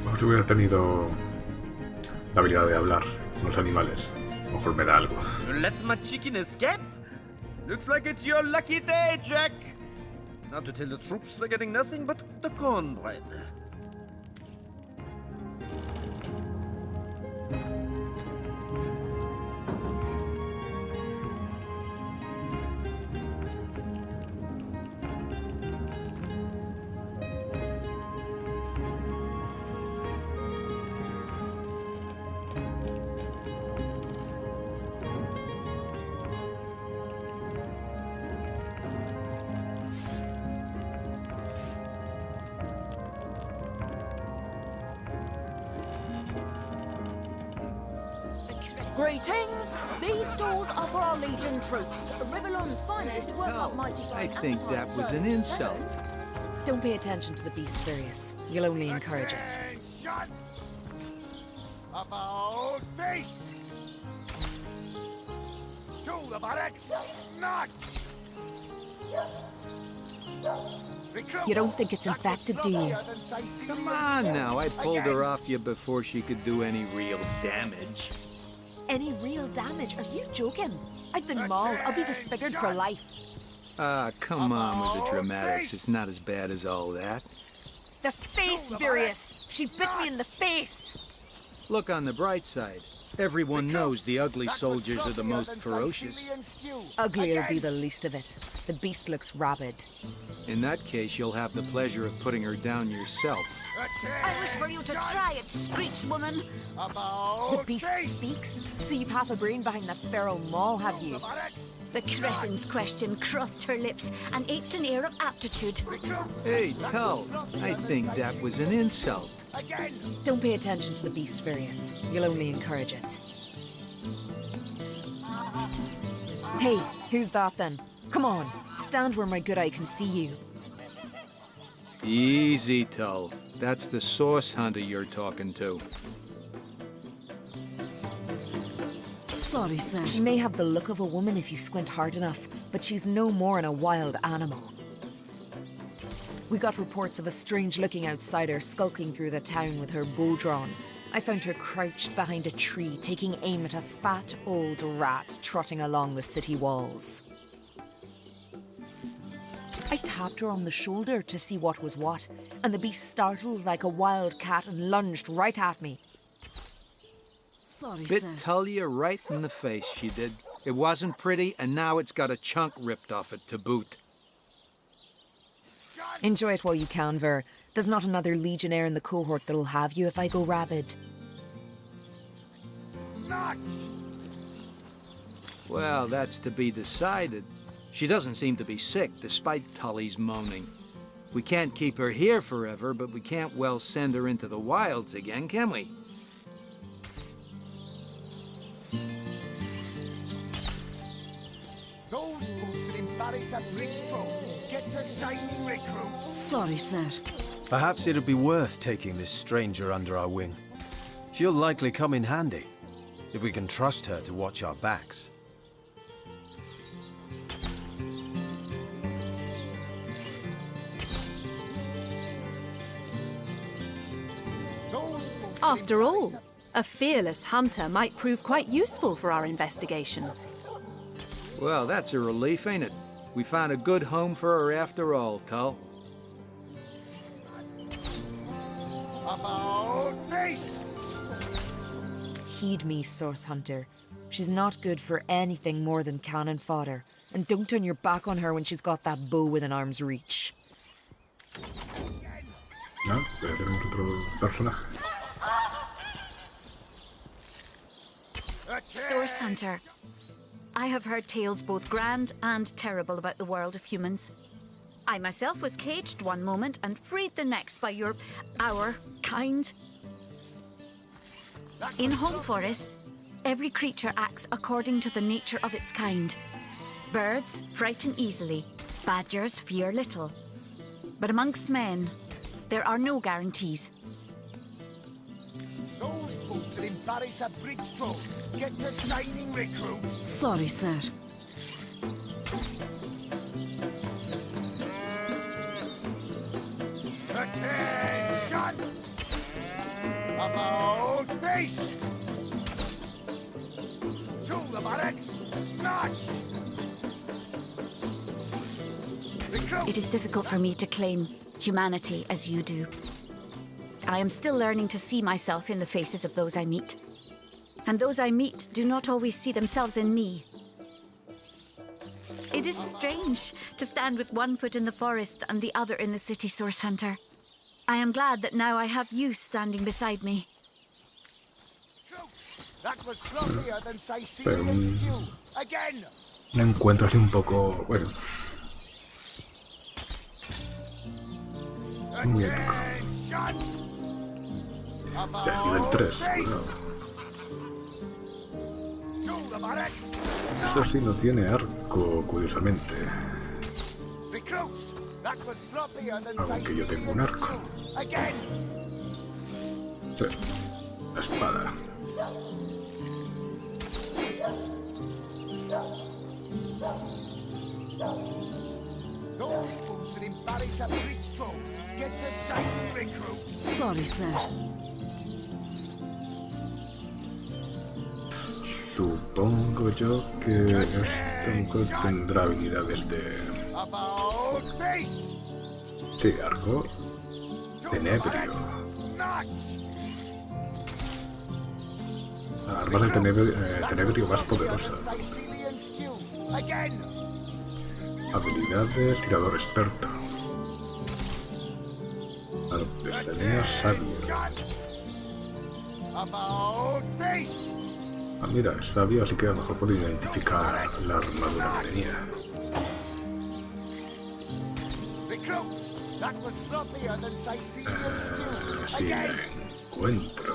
Vamos, si hubiera tenido la habilidad de hablar con los animales. A lo mejor me da algo. You let my chicken escape? Looks like it's your lucky day, Jack! Now to tell the troops they're getting nothing but the cornbread. Greetings! These stalls are for our Legion troops. Rivellon's finest, work up mighty fine I think that was an insult. Don't pay attention to the beast furious. You'll only encourage it. Shut! About face! To the buttocks! Nuts! You don't think it's infected, do you? Come on now, I pulled her off you before she could do any real damage. Any real damage? Are you joking? I've been mauled. I'll be disfigured for life. Ah, come on with the dramatics. It's not as bad as all that. The face furious. She bit me in the face. Look on the bright side. Everyone knows the ugly soldiers are the most ferocious. Ugly'll be the least of it. The beast looks rabid. In that case, you'll have the pleasure of putting her down yourself. I wish for you to try it, screech woman. The beast speaks, so you've half a brain behind that feral maul, have you? The cretin's question crossed her lips and aped an air of aptitude. Hey, Tull, I think that was an insult. Don't pay attention to the beast furious. You'll only encourage it. Hey, who's that then? Come on, stand where my good eye can see you. Easy, Tull. That's the source hunter you're talking to. Sorry, sir. She may have the look of a woman if you squint hard enough, but she's no more than a wild animal. We got reports of a strange-looking outsider skulking through the town with her bow drawn. I found her crouched behind a tree, taking aim at a fat old rat trotting along the city walls. I tapped her on the shoulder to see what was what, and the beast startled like a wild cat and lunged right at me. Sorry, Bit sir. Tullia right in the face, she did. It wasn't pretty, and now it's got a chunk ripped off it to boot. Enjoy it while you can, Ver. There's not another legionnaire in the cohort that'll have you if I go rabid. Nuts! Well, that's to be decided. She doesn't seem to be sick, despite Tully's moaning. We can't keep her here forever, but we can't well send her into the wilds again, can we? Those boots will embarrass a bridge troll. Get to shining recruits. Sorry, sir. Perhaps it'd be worth taking this stranger under our wing. She'll likely come in handy, if we can trust her to watch our backs. After all, a fearless hunter might prove quite useful for our investigation. Well, that's a relief, ain't it? We found a good home for her after all, Tull. About face! Heed me, Source Hunter. She's not good for anything more than cannon fodder. And don't turn your back on her when she's got that bow within arm's reach. Ah, ya tenemos otro personaje. Source Hunter, I have heard tales both grand and terrible about the world of humans. I myself was caged one moment and freed the next by our kind. In Home Forest, every creature acts according to the nature of its kind. Birds frighten easily, badgers fear little. But amongst men, there are no guarantees. Those boots will embarrass a bridge troll. Get to shining recruits. Sorry, sir. Attention! About face! To the barracks! Nuts! It is difficult for me to claim humanity as you do. I am still learning to see myself in the faces of those I meet. And those I meet do not always see themselves in me. It is strange to stand with one foot in the forest and the other in the city, Source Hunter. I am glad that now I have you standing beside me. That was sloppier than Sicilian stew. Again! Un encuentro así un poco, bueno, muy épico. Ya nivel 3, cuidado. Eso sí, no tiene arco, curiosamente. Aunque yo tengo un arco. Sí, la espada. Sorry, sir. Supongo yo que esto tendrá habilidades de... Sí, arco. Tenebrio. Armas de tenebrio más poderosa. Habilidades tirador experto. Artesanía sabio. Ah, mira, es sabio, así que a lo mejor puedo identificar la armadura que tenía. Sí, la encuentro.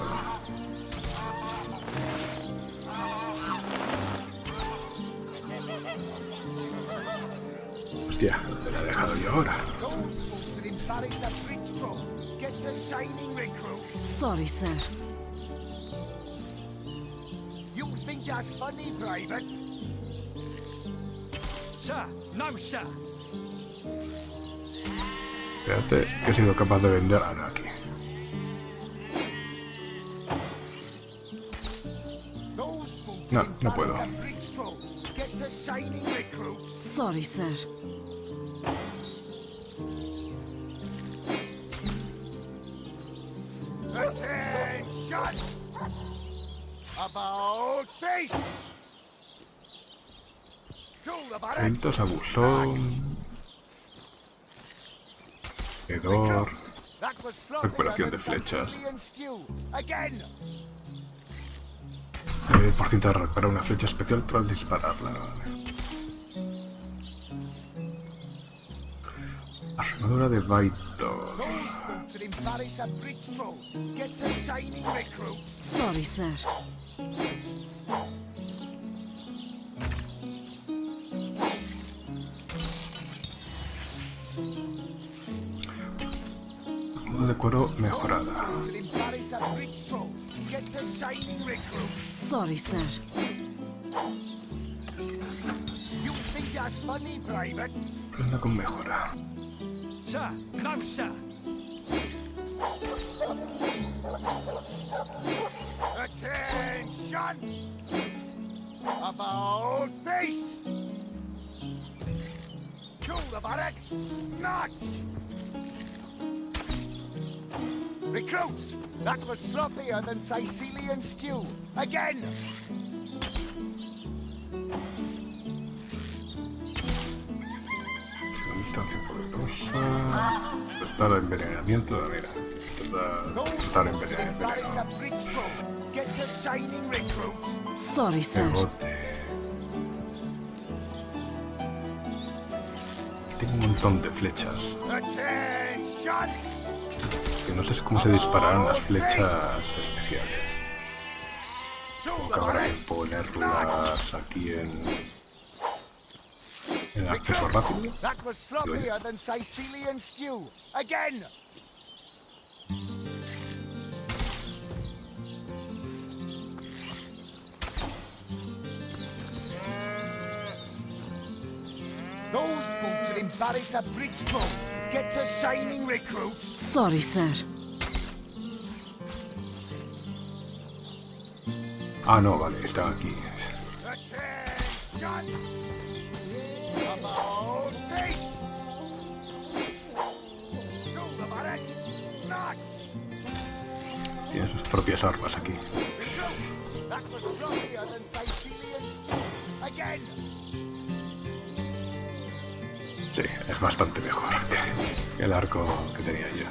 Hostia, ¿dónde la he dejado yo ahora? Sorry, sir. You think that's funny, Private? Sir, no, sir. Fíjate que he sido capaz de vender a aquí. No, no puedo. Sorry, sir. About face! Eventos, abusón. Hedor. Recuperación de flechas. Por ciento de recuperar una flecha especial tras dispararla. Vale. Armadura de Baito. Sorry, sir. Armadura de cuero mejorada. Sorry, sir. Prenda con mejora. Sir, no, sir. Attention! About face! To the barracks! March! Recruits! That was sloppier than Sicilian stew. Again! Distancia poderosa. Tratar envenenamiento. Mira. Tratar envenenamiento. Get to shining recruits! Sorry, sir. Pegote. Tengo un montón de flechas. Attention! Que no sé cómo se dispararán las flechas especiales. Tengo que habrá que ponerlas aquí en acceso rápido. That was sloppier than Sicilian stew. Again! Those boots will embarrass a bridge crew. Get to shining recruits. Sorry, sir. Ah, no, vale, está aquí. Attention! About face! To the barracks! March! Tiene sus propias armas aquí. That was sloppier than Sicilian stew. Again! Sí, es bastante mejor que el arco que tenía yo.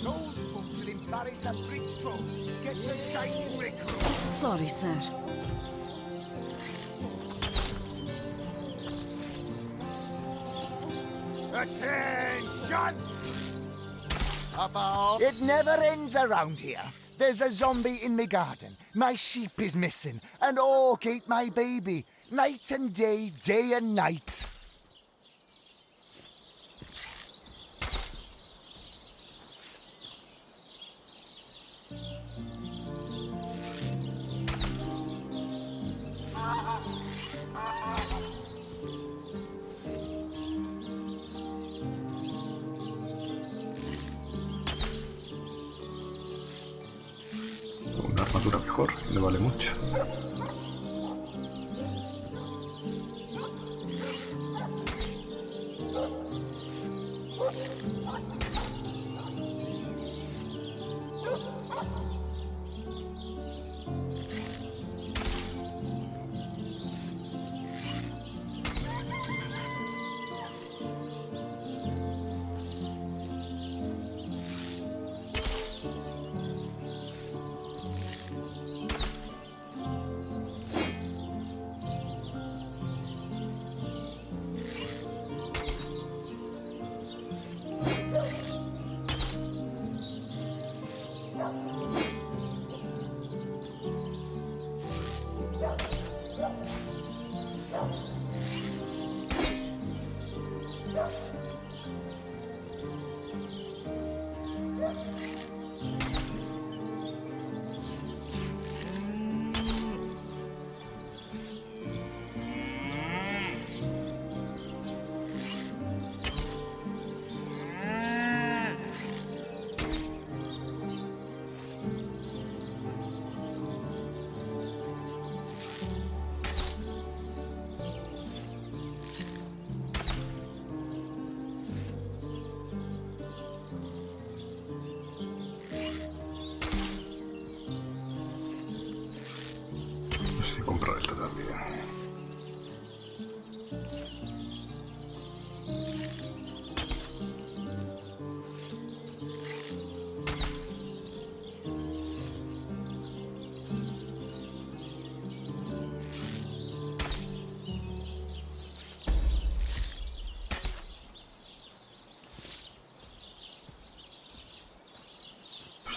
Those boots will embarrass a bridge crew. Get to shining recruits. Sorry, sir. Attention! About... It never ends around here. There's a zombie in my garden. My sheep is missing. An orc ate my baby. Night and day, day and night. Una armadura mejor, le vale mucho.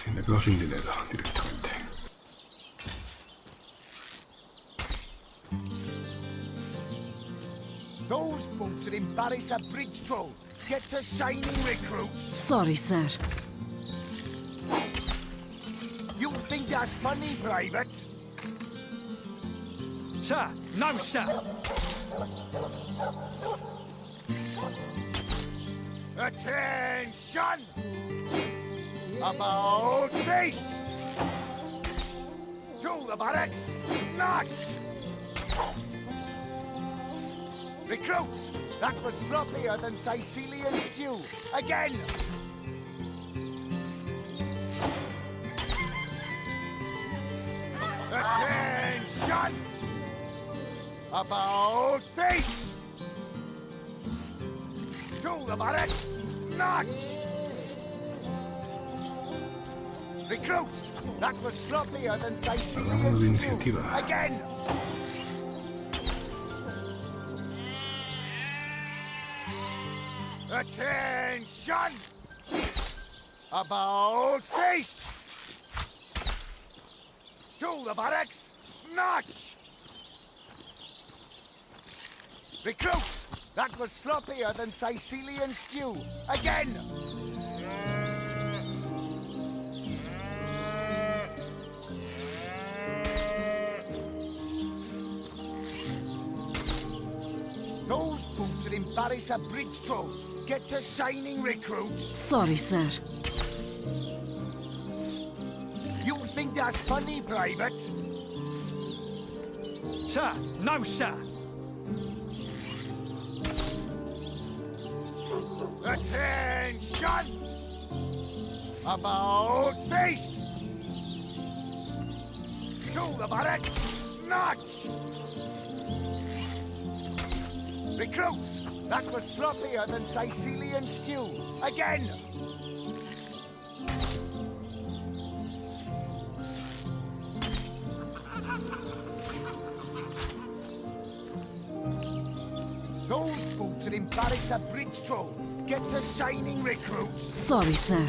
Sí, me quedo sin dinero directamente. Those boots would embarrass a bridge troll. Get to shining recruits. Sorry, sir. You think that's funny, Private? Sir, no, sir. Attention! About face! To the barracks! March! Recruits! That was sloppier than Sicilian stew. Again! Attention! About face! To the barracks! March! Recruits! That was sloppier than Sicilian de stew. iniciativa. Again! Attention! About face! To the barracks! March! Recruits! That was sloppier than Sicilian stew. Again! Those boots would embarrass a bridge troll. Get to shining recruits. Sorry, sir. You think that's funny, Private? Sir, no, sir. Attention! About face! To the barracks! March! Recruits! That was sloppier than Sicilian stew. Again! Those boots would embarrass a bridge troll. Get to shining recruits. Sorry, sir.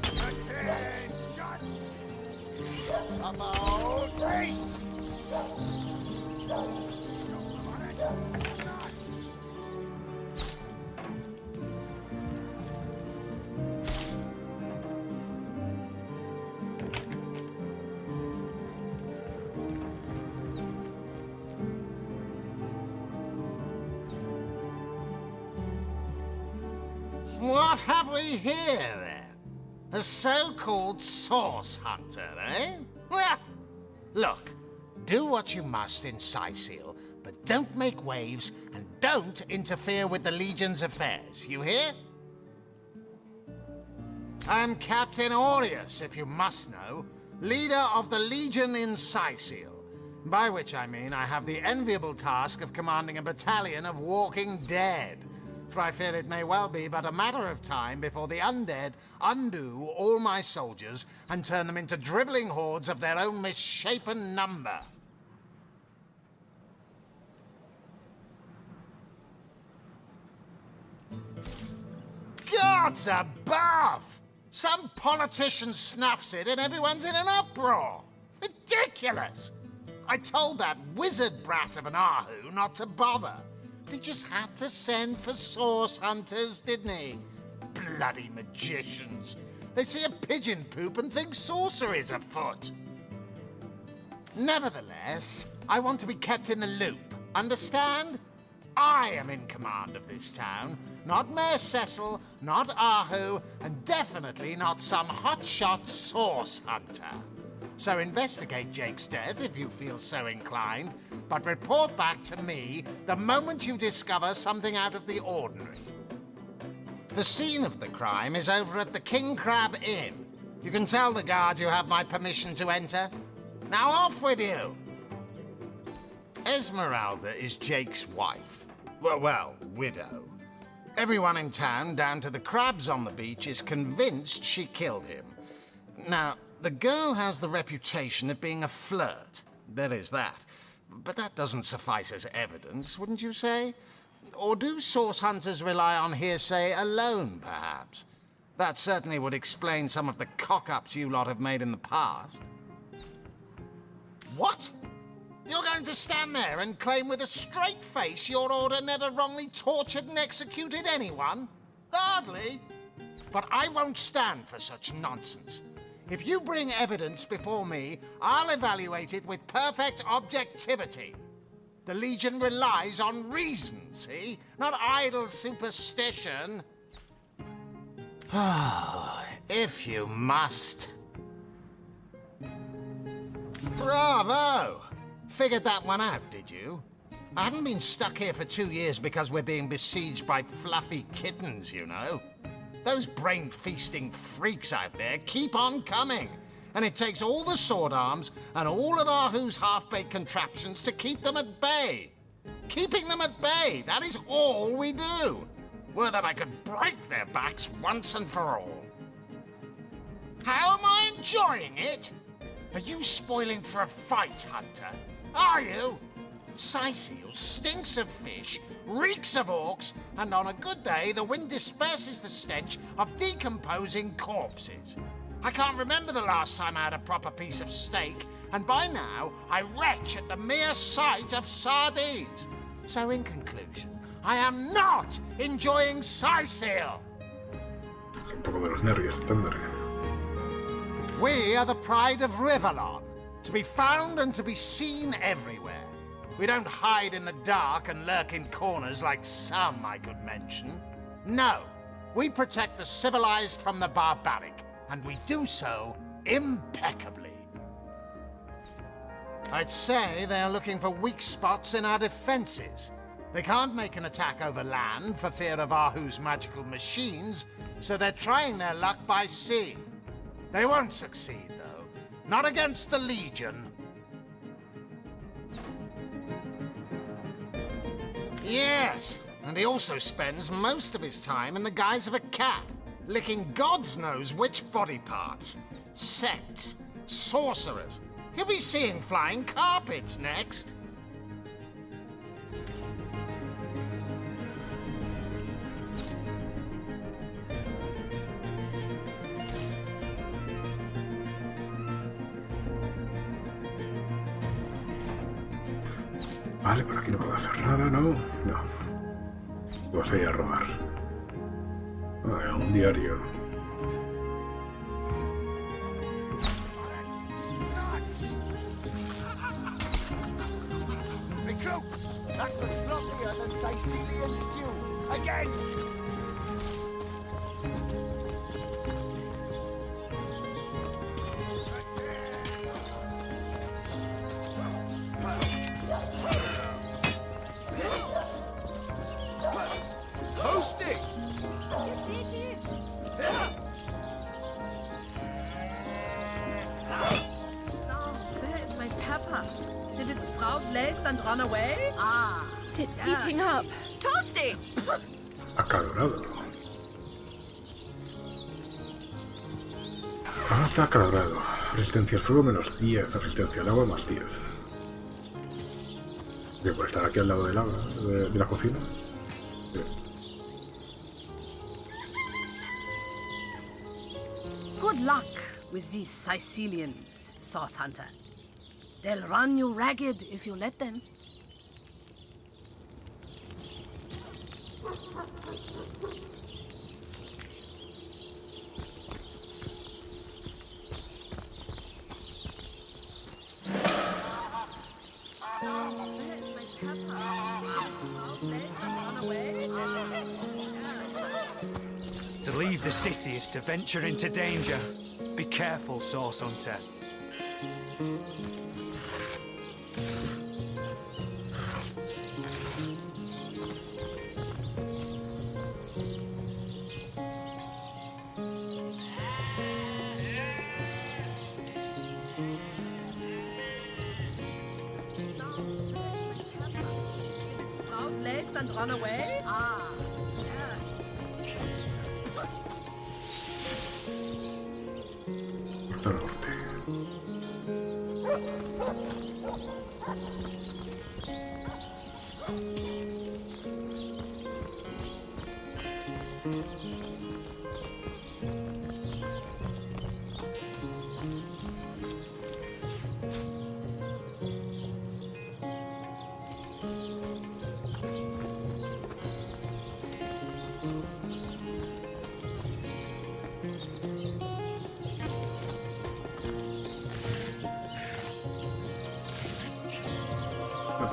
Attention! About face! What have we here, then? A so-called source hunter, eh? Well, look, do what you must in Sicil, but don't make waves and don't interfere with the Legion's affairs, you hear? I'm Captain Aureus, if you must know, leader of the Legion in Sicil, by which I mean I have the enviable task of commanding a battalion of walking dead. For I fear it may well be but a matter of time before the undead undo all my soldiers and turn them into drivelling hordes of their own misshapen number. Gods above! Some politician snuffs it and everyone's in an uproar. Ridiculous! I told that wizard brat of an Ahu not to bother. He just had to send for source hunters, didn't he? Bloody magicians. They see a pigeon poop and think sorcery's afoot. Nevertheless, I want to be kept in the loop. Understand? I am in command of this town, not Mayor Cecil, not Ahu, and definitely not some hotshot source hunter. So investigate Jake's death if you feel so inclined, but report back to me the moment you discover something out of the ordinary. The scene of the crime is over at the King Crab Inn. You can tell the guard you have my permission to enter. Now off with you! Esmeralda is Jake's wife. Well, widow. Everyone in town, down to the crabs on the beach, is convinced she killed him. Now, the girl has the reputation of being a flirt. There is that. But that doesn't suffice as evidence, wouldn't you say? Or do source hunters rely on hearsay alone, perhaps? That certainly would explain some of the cock-ups you lot have made in the past. What? You're going to stand there and claim with a straight face your order never wrongly tortured and executed anyone? Hardly. But I won't stand for such nonsense. If you bring evidence before me, I'll evaluate it with perfect objectivity. The Legion relies on reason, see? Not idle superstition. If you must. Bravo! Figured that one out, did you? I haven't been stuck here for 2 years because we're being besieged by fluffy kittens, you know. Those brain-feasting freaks out there keep on coming. And it takes all the sword arms and all of Ahu's half-baked contraptions to keep them at bay. Keeping them at bay, that is all we do. Were that I could break their backs once and for all. How am I enjoying it? Are you spoiling for a fight, Hunter? Are you? Syceal stinks of fish, reeks of orcs, and on a good day, the wind disperses the stench of decomposing corpses. I can't remember the last time I had a proper piece of steak, and by now, I retch at the mere sight of sardines. So in conclusion, I am not enjoying Syceal. Un poco de los nervios, Thunder. We are the pride of Rivalon, to be found and to be seen everywhere. We don't hide in the dark and lurk in corners like some I could mention. No, we protect the civilized from the barbaric, and we do so impeccably. I'd say they are looking for weak spots in our defenses. They can't make an attack over land for fear of Ahu's magical machines, so they're trying their luck by sea. They won't succeed, though. Not against the Legion. Yes, and he also spends most of his time in the guise of a cat, licking God's knows which body parts. Sects, sorcerers. He'll be seeing flying carpets next. Vale, por aquí no puedo hacer nada, ¿no? No. Vamos a ir a robar. Un diario. Recruits! That was sloppier than Sicilian stew. Again! Toasting! Where's my pepper? Did it sprout legs and run away? Ah, it's eating up. Toasting! Acalorado. Ah, está acalorado. Resistencia al fuego menos 10, resistencia al agua más 10. Bien, por estar aquí al lado de la cocina. Bien. Good luck with these Sicilians, Sauce Hunter. They'll run you ragged if you let them. To leave the city is to venture into danger. Be careful, Source Hunter. and run away? Ah. Hasta el norte.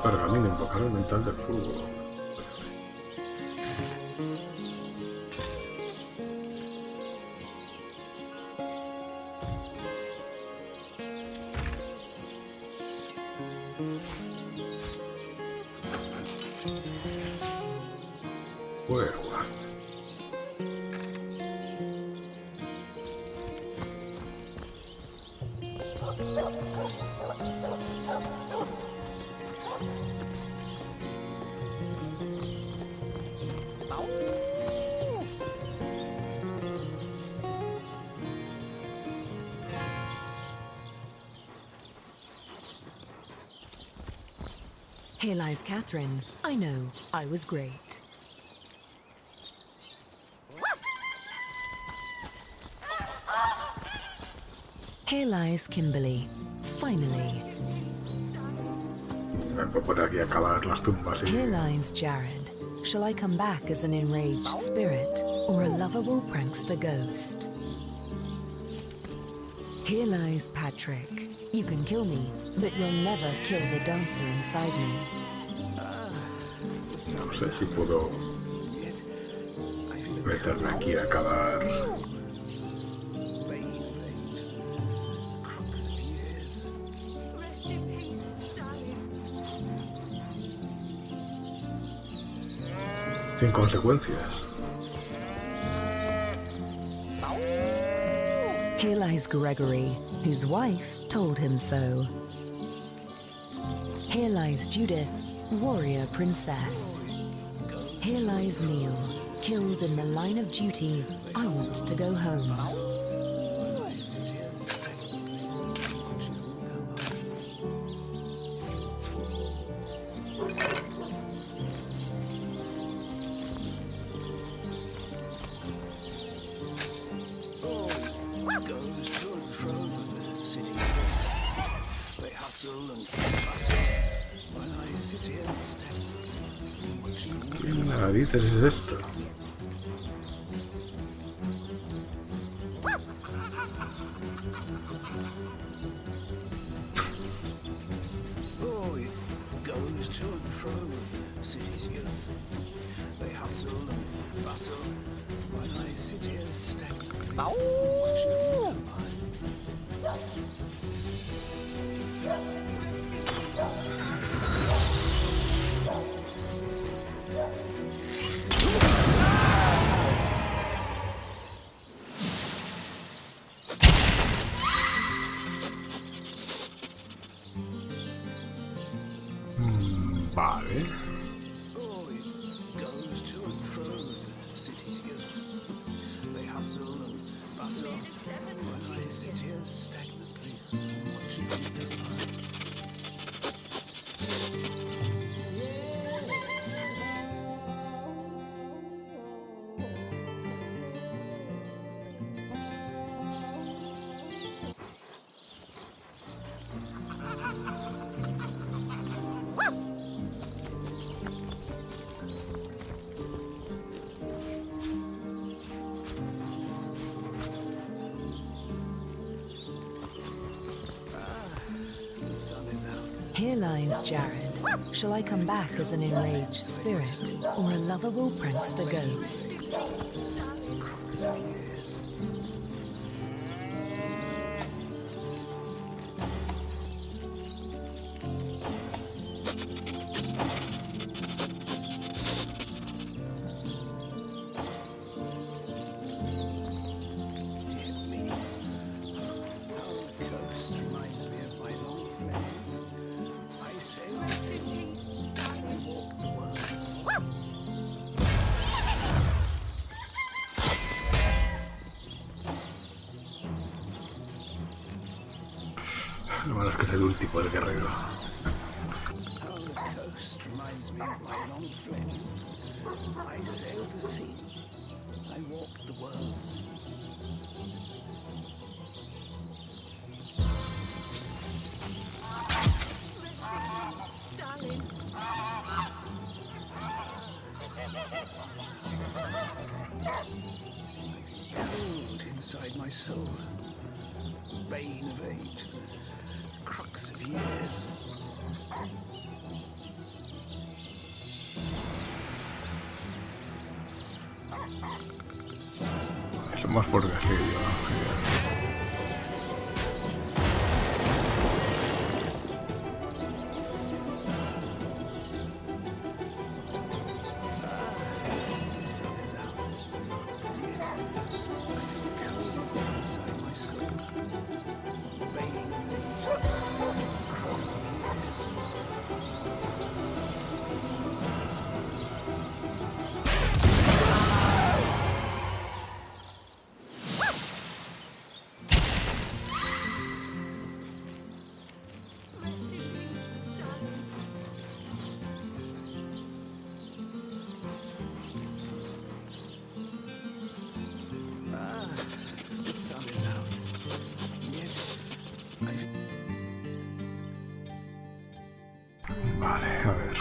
Pergamino, invocar el mental del fútbol. Juegos. Here lies Catherine. I know, I was great. Here lies Kimberly. Finally. Puedo poner aquí a cavar las tumbas Here y... lies Jared. Shall I come back as an enraged spirit or a lovable prankster ghost? Here lies Patrick. You can kill me, but you'll never kill the dancer inside me. No sé si puedo meterme aquí a cavar. Sin consecuencias. Here lies Gregory, whose wife told him so. Here lies Judith, warrior princess. Here lies Neil, killed in the line of duty. I want to go home. ¿Qué narices es esto? Vale. Here lies Jared. Shall I come back as an enraged spirit or a lovable prankster ghost? que es el último, el guerrero. Cold inside my soul. Bane of age. Crux of years. Son más fuertes que yo. Vale, a ver.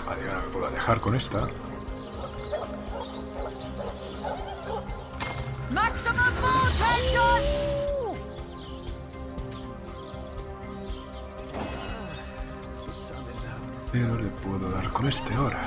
Vale, ahora me puedo alejar con esta. Maximum vortex! Pero le puedo dar con este ahora.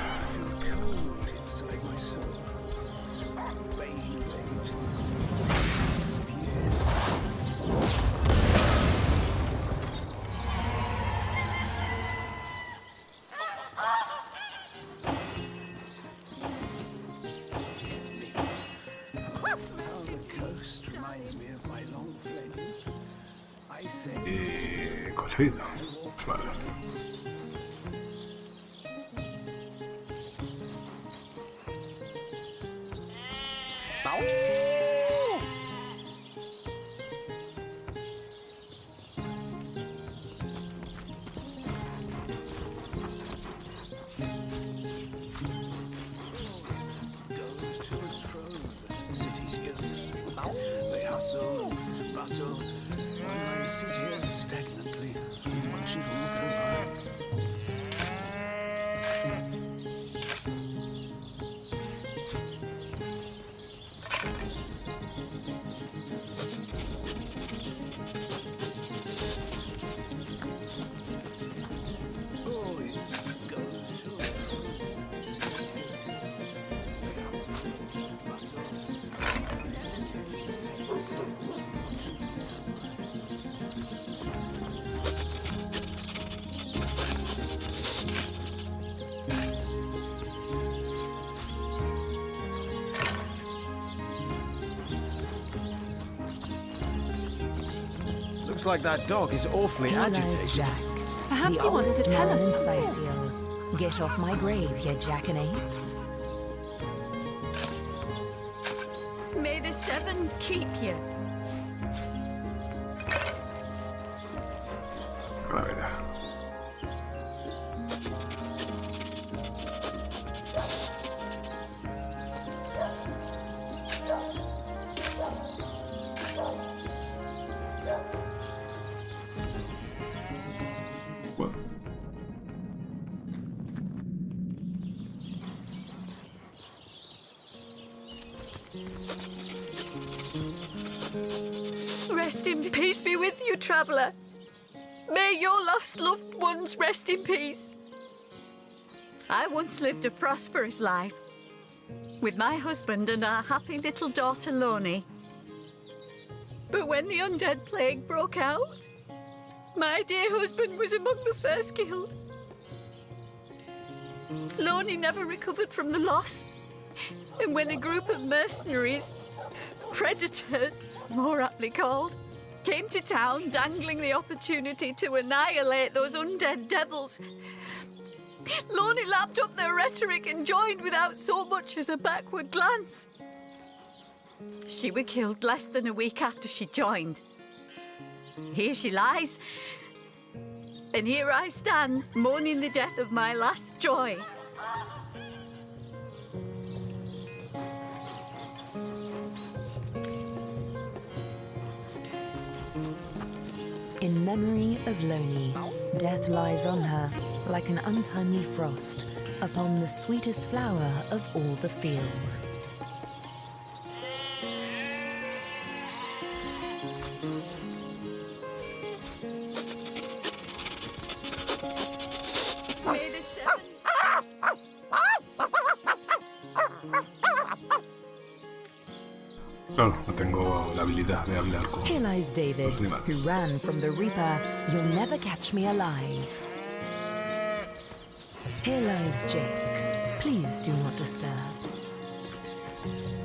Conseguido. Vale. They hustle, bustle, while I sit here stagnantly, watching it all go by. Looks like that dog is awfully Here lies agitated. Jack. Perhaps the he wanted to oldest tell man us in something. Sicil. Get off my grave, ye jackanapes. May the Seven keep you. Gravedad. Bueno. Rest in peace be with you, traveller. May your lost loved ones rest in peace. I once lived a prosperous life with my husband and our happy little daughter, Loni. But when the undead plague broke out, my dear husband was among the first killed. Loney never recovered from the loss. And when a group of mercenaries, predators, more aptly called, came to town dangling the opportunity to annihilate those undead devils, Loney lapped up their rhetoric and joined without so much as a backward glance. She were killed less than a week after she joined. Here she lies, and here I stand, mourning the death of my last joy. In memory of Loney, death lies on her like an untimely frost upon the sweetest flower of all the field. May the seven... Claro, no tengo la habilidad de hablar con Here lies David, los animales. who ran from the Reaper. You'll never catch me alive. Here lies Jake. Please do not disturb.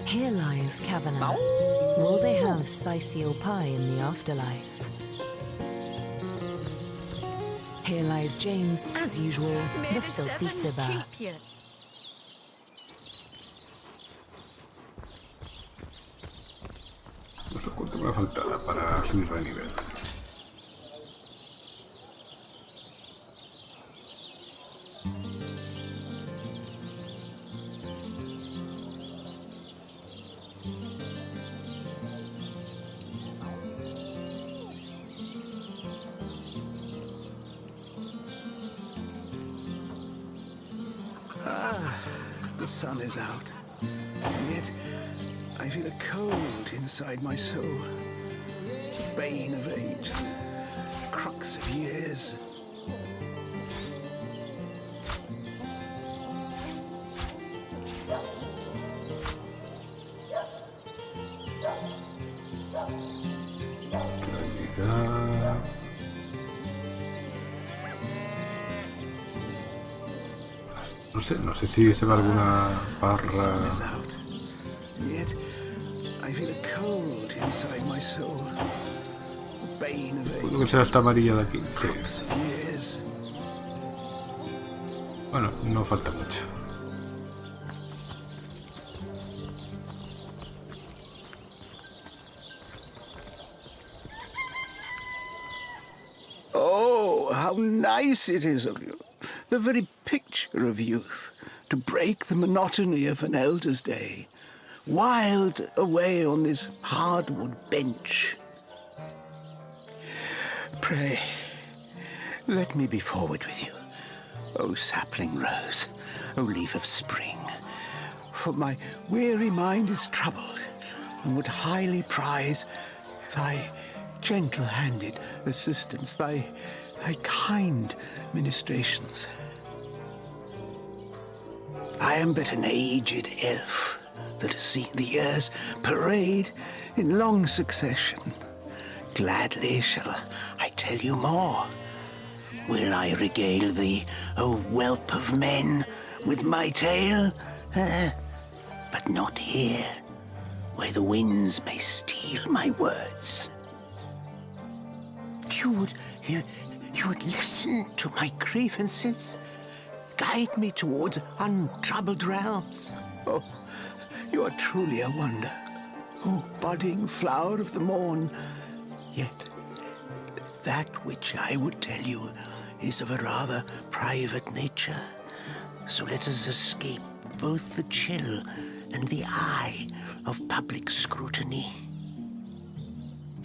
Here lies Kavanagh. Will they have Sicil pie in the afterlife? Here lies James, as usual, May the the filthy seven fibber. keep you. No sé cuánto me faltará para subir de nivel. Ah, the sun is out. And yet, I feel a cold inside my soul. Bane of age. Crux of years. Calidad. No sé si se ve alguna barra. And yet, I feel a cold inside my soul. Bane of Puedo age. que sea esta amarilla de aquí. Sí. Crux of years. Bueno, no falta mucho. Oh, how nice it is of you. The very picture of youth, to break the monotony of an elder's day. Wild away on this hardwood bench. Pray, let me be forward with you, O sapling rose, O leaf of spring. For my weary mind is troubled, and would highly prize thy gentle-handed assistance, thy kind ministrations. I am but an aged elf that has seen the years parade in long succession. Gladly shall I tell you more. Will I regale thee, O whelp of men, with my tale? But not here, where the winds may steal my words. You would listen to my grievances, guide me towards untroubled realms. Oh, you are truly a wonder, oh budding flower of the morn. Yet that which I would tell you is of a rather private nature. So let us escape both the chill and the eye of public scrutiny.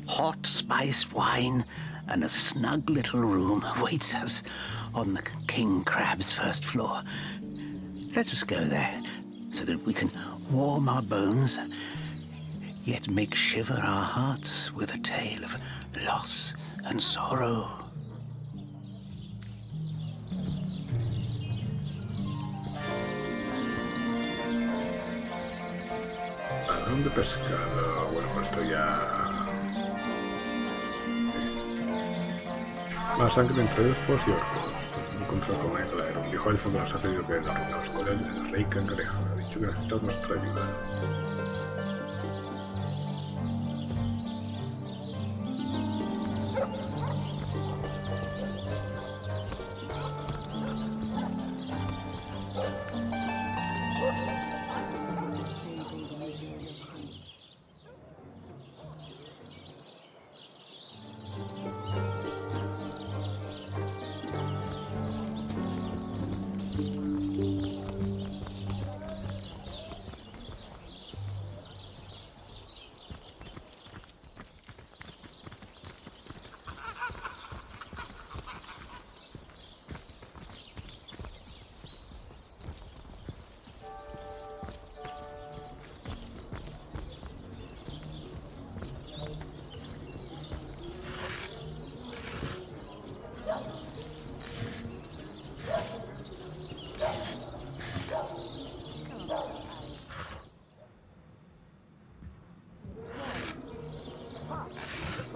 Hot spiced wine and a snug little room awaits us on the King Crab's first floor. Let us go there, so that we can warm our bones, yet make shiver our hearts with a tale of loss and sorrow. Ladrón de pescado. Bueno, pues esto ya La sangre entre elfos y orcos. Me encontró con él, claro. Un viejo elfo que nos ha pedido que nos reunamos con él. El rey cangrejo ha dicho que necesita nuestra ayuda.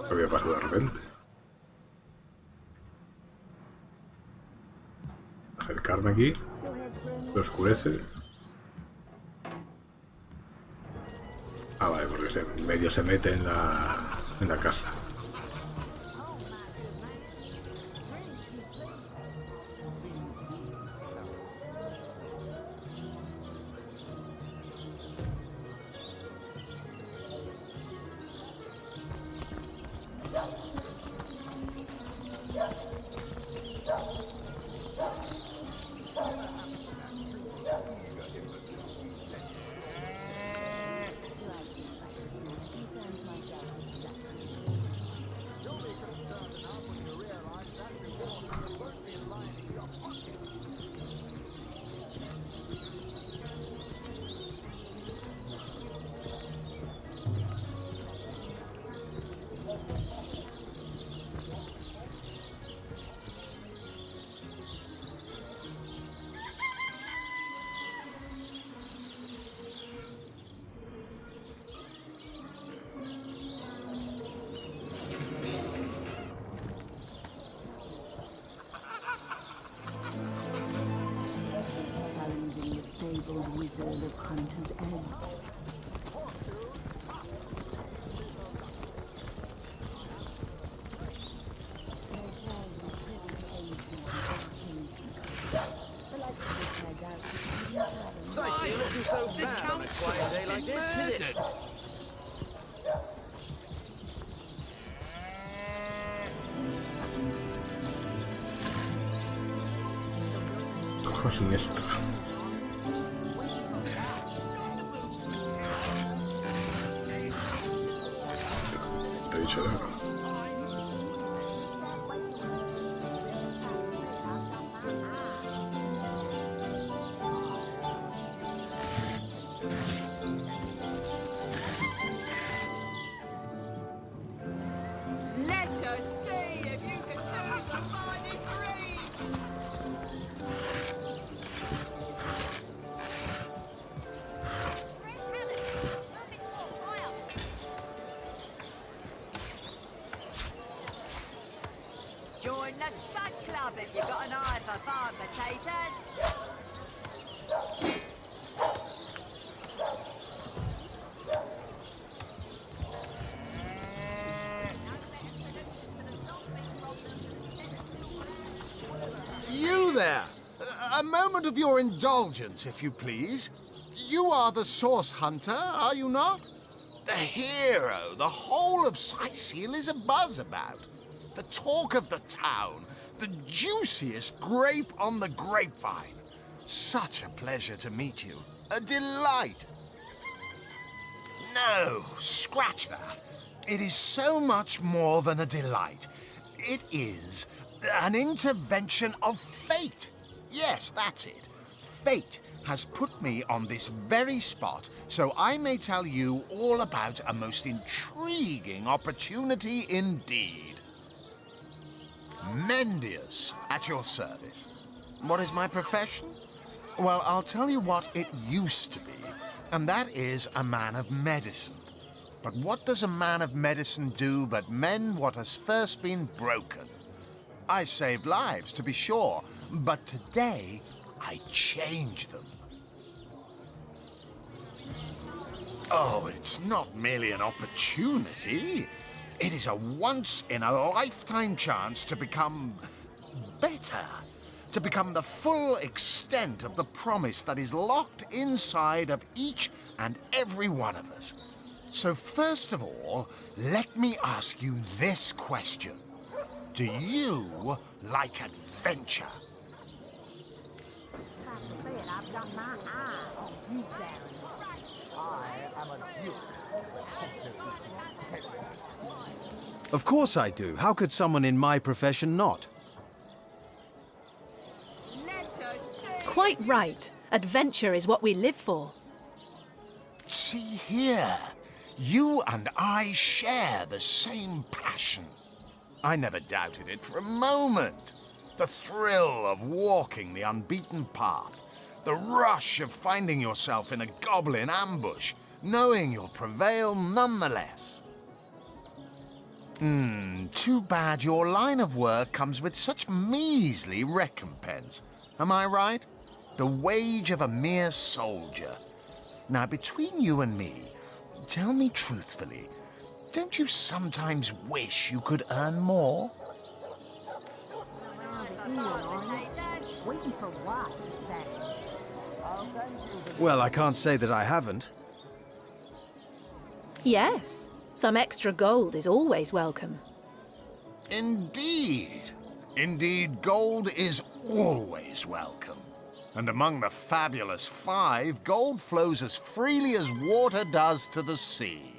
¿Qué había pasado de repente? Acercarme aquí. Lo oscurece. Ah, vale, porque medio se mete en la casa. Sightseeing isn't so bad on a quiet day like this, is it? Ojo siniestro. Te he dicho de algo. Let us see if you can tell us the finest read. Join the Spud Club if you've got an eye for farm potatoes. You there! A moment of your indulgence, if you please. You are the source hunter, are you not? The hero the whole of Sightseal is abuzz about. The talk of the town. The juiciest grape on the grapevine. Such a pleasure to meet you. A delight. No, scratch that. It is so much more than a delight. It is an intervention of fate. Yes, that's it. Fate has put me on this very spot so I may tell you all about a most intriguing opportunity indeed. Mendius, at your service. What is my profession? Well, I'll tell you what it used to be, and that is a man of medicine. But what does a man of medicine do but mend what has first been broken? I saved lives, to be sure, but today I changed them. Oh, it's not merely an opportunity. It is a once-in-a-lifetime chance to become better. To become the full extent of the promise that is locked inside of each and every one of us. So first of all, let me ask you this question. Do you like adventure? Of course I do. How could someone in my profession not? Quite right. Adventure is what we live for. See here, you and I share the same passion. I never doubted it for a moment. The thrill of walking the unbeaten path, the rush of finding yourself in a goblin ambush, knowing you'll prevail nonetheless. Too bad your line of work comes with such measly recompense. Am I right? The wage of a mere soldier. Now, between you and me, tell me truthfully, don't you sometimes wish you could earn more? Well, I can't say that I haven't. Yes, some extra gold is always welcome. Indeed. Indeed, gold is always welcome. And among the fabulous five, gold flows as freely as water does to the sea.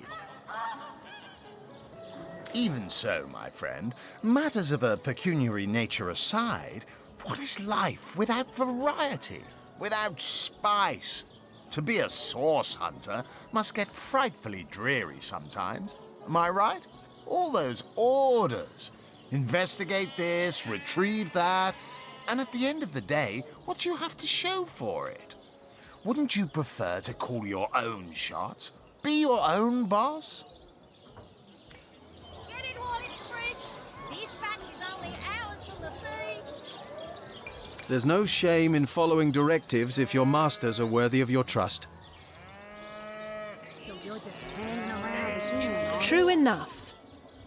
Even so, my friend, matters of a pecuniary nature aside, what is life without variety, without spice? To be a source hunter must get frightfully dreary sometimes. Am I right? All those orders. Investigate this, retrieve that. And at the end of the day, what do you have to show for it? Wouldn't you prefer to call your own shots? Be your own boss? Get it while it's fresh. This batch is only hours from the sea. There's no shame in following directives if your masters are worthy of your trust. True enough.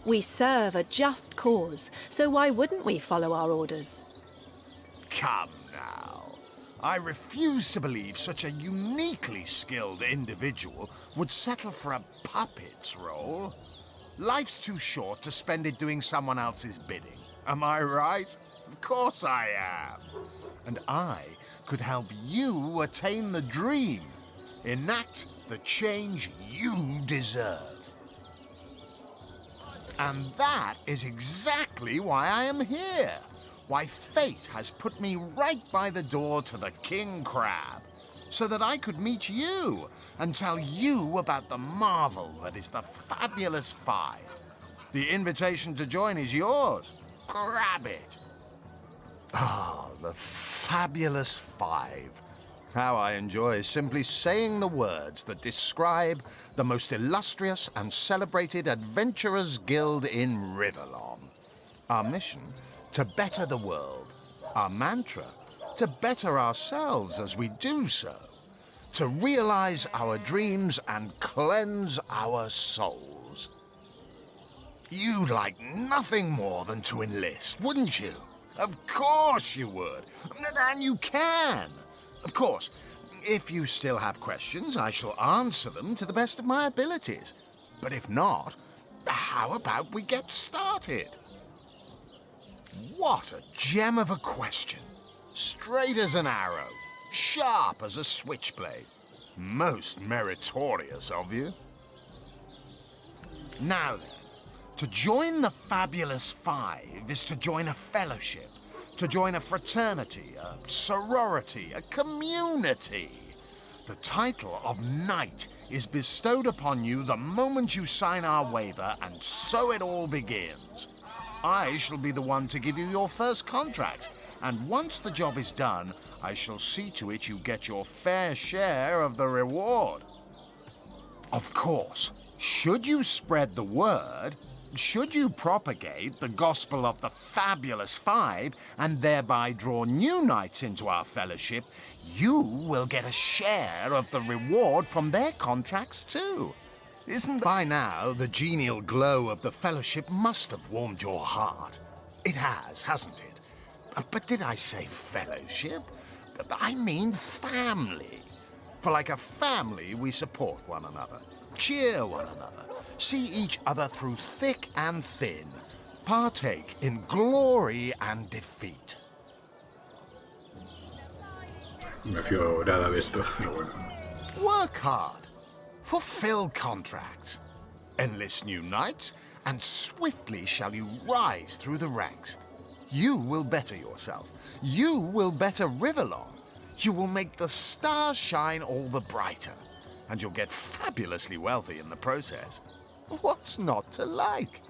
We serve a just cause, so why wouldn't we follow our orders? Come now. I refuse to believe such a uniquely skilled individual would settle for a puppet's role. Life's too short to spend it doing someone else's bidding. Am I right? Of course I am. And I could help you attain the dream, enact the change you deserve. And that is exactly why I am here. Why fate has put me right by the door to the King Crab, so that I could meet you and tell you about the marvel that is the Fabulous Five. The invitation to join is yours. Grab it. Ah, the Fabulous Five. How I enjoy simply saying the words that describe the most illustrious and celebrated adventurers' guild in Riverlon. Our mission, to better the world. Our mantra, to better ourselves as we do so. To realize our dreams and cleanse our souls. You'd like nothing more than to enlist, wouldn't you? Of course you would. And you can. Of course, if you still have questions, I shall answer them to the best of my abilities. But if not, how about we get started? What a gem of a question. Straight as an arrow, sharp as a switchblade. Most meritorious of you. Now then, to join the Fabulous Five is to join a fellowship, to join a fraternity, a sorority, a community. The title of Knight is bestowed upon you the moment you sign our waiver, and so it all begins. I shall be the one to give you your first contract, and once the job is done, I shall see to it you get your fair share of the reward. Of course, should you spread the word, should you propagate the gospel of the Fabulous Five and thereby draw new knights into our fellowship, you will get a share of the reward from their contracts too. Isn't by now the genial glow of the fellowship must have warmed your heart? It has, hasn't it? But did I say fellowship? I mean family. For like a family, we support one another, cheer one another, see each other through thick and thin, partake in glory and defeat. Me fío nada de esto, pero bueno. Work hard. Fulfill contracts. Enlist new knights, and swiftly shall you rise through the ranks. You will better yourself. You will better Riverlong. You will make the stars shine all the brighter. And you'll get fabulously wealthy in the process. What's not to like?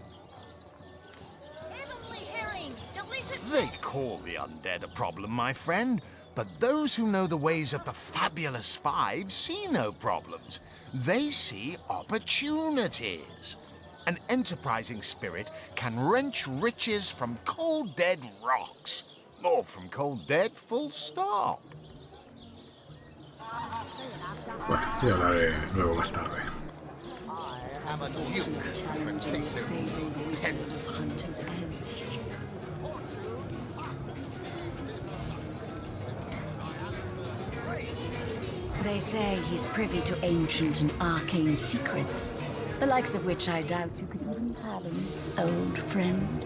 Heavenly herring! Delicious... They call the undead a problem, my friend. But those who know the ways of the Fabulous Five see no problems. They see opportunities. An enterprising spirit can wrench riches from cold dead rocks. Or from cold dead full stop. Bueno, ya hablaré luego más tarde. I am a duke, potato peasant. They say he's privy to ancient and arcane secrets, the likes of which I doubt you could even fathom, old friend.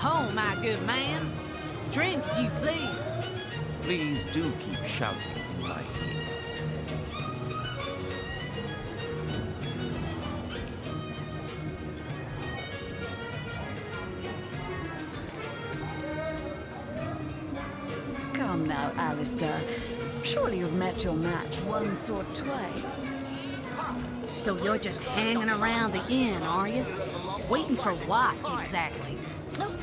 Oh, my good man. Drink, if you please. Please do keep shouting in my ear. Come now, Alistair. Surely you've met your match once or twice. So you're just hanging around the inn, are you? Waiting for what, exactly?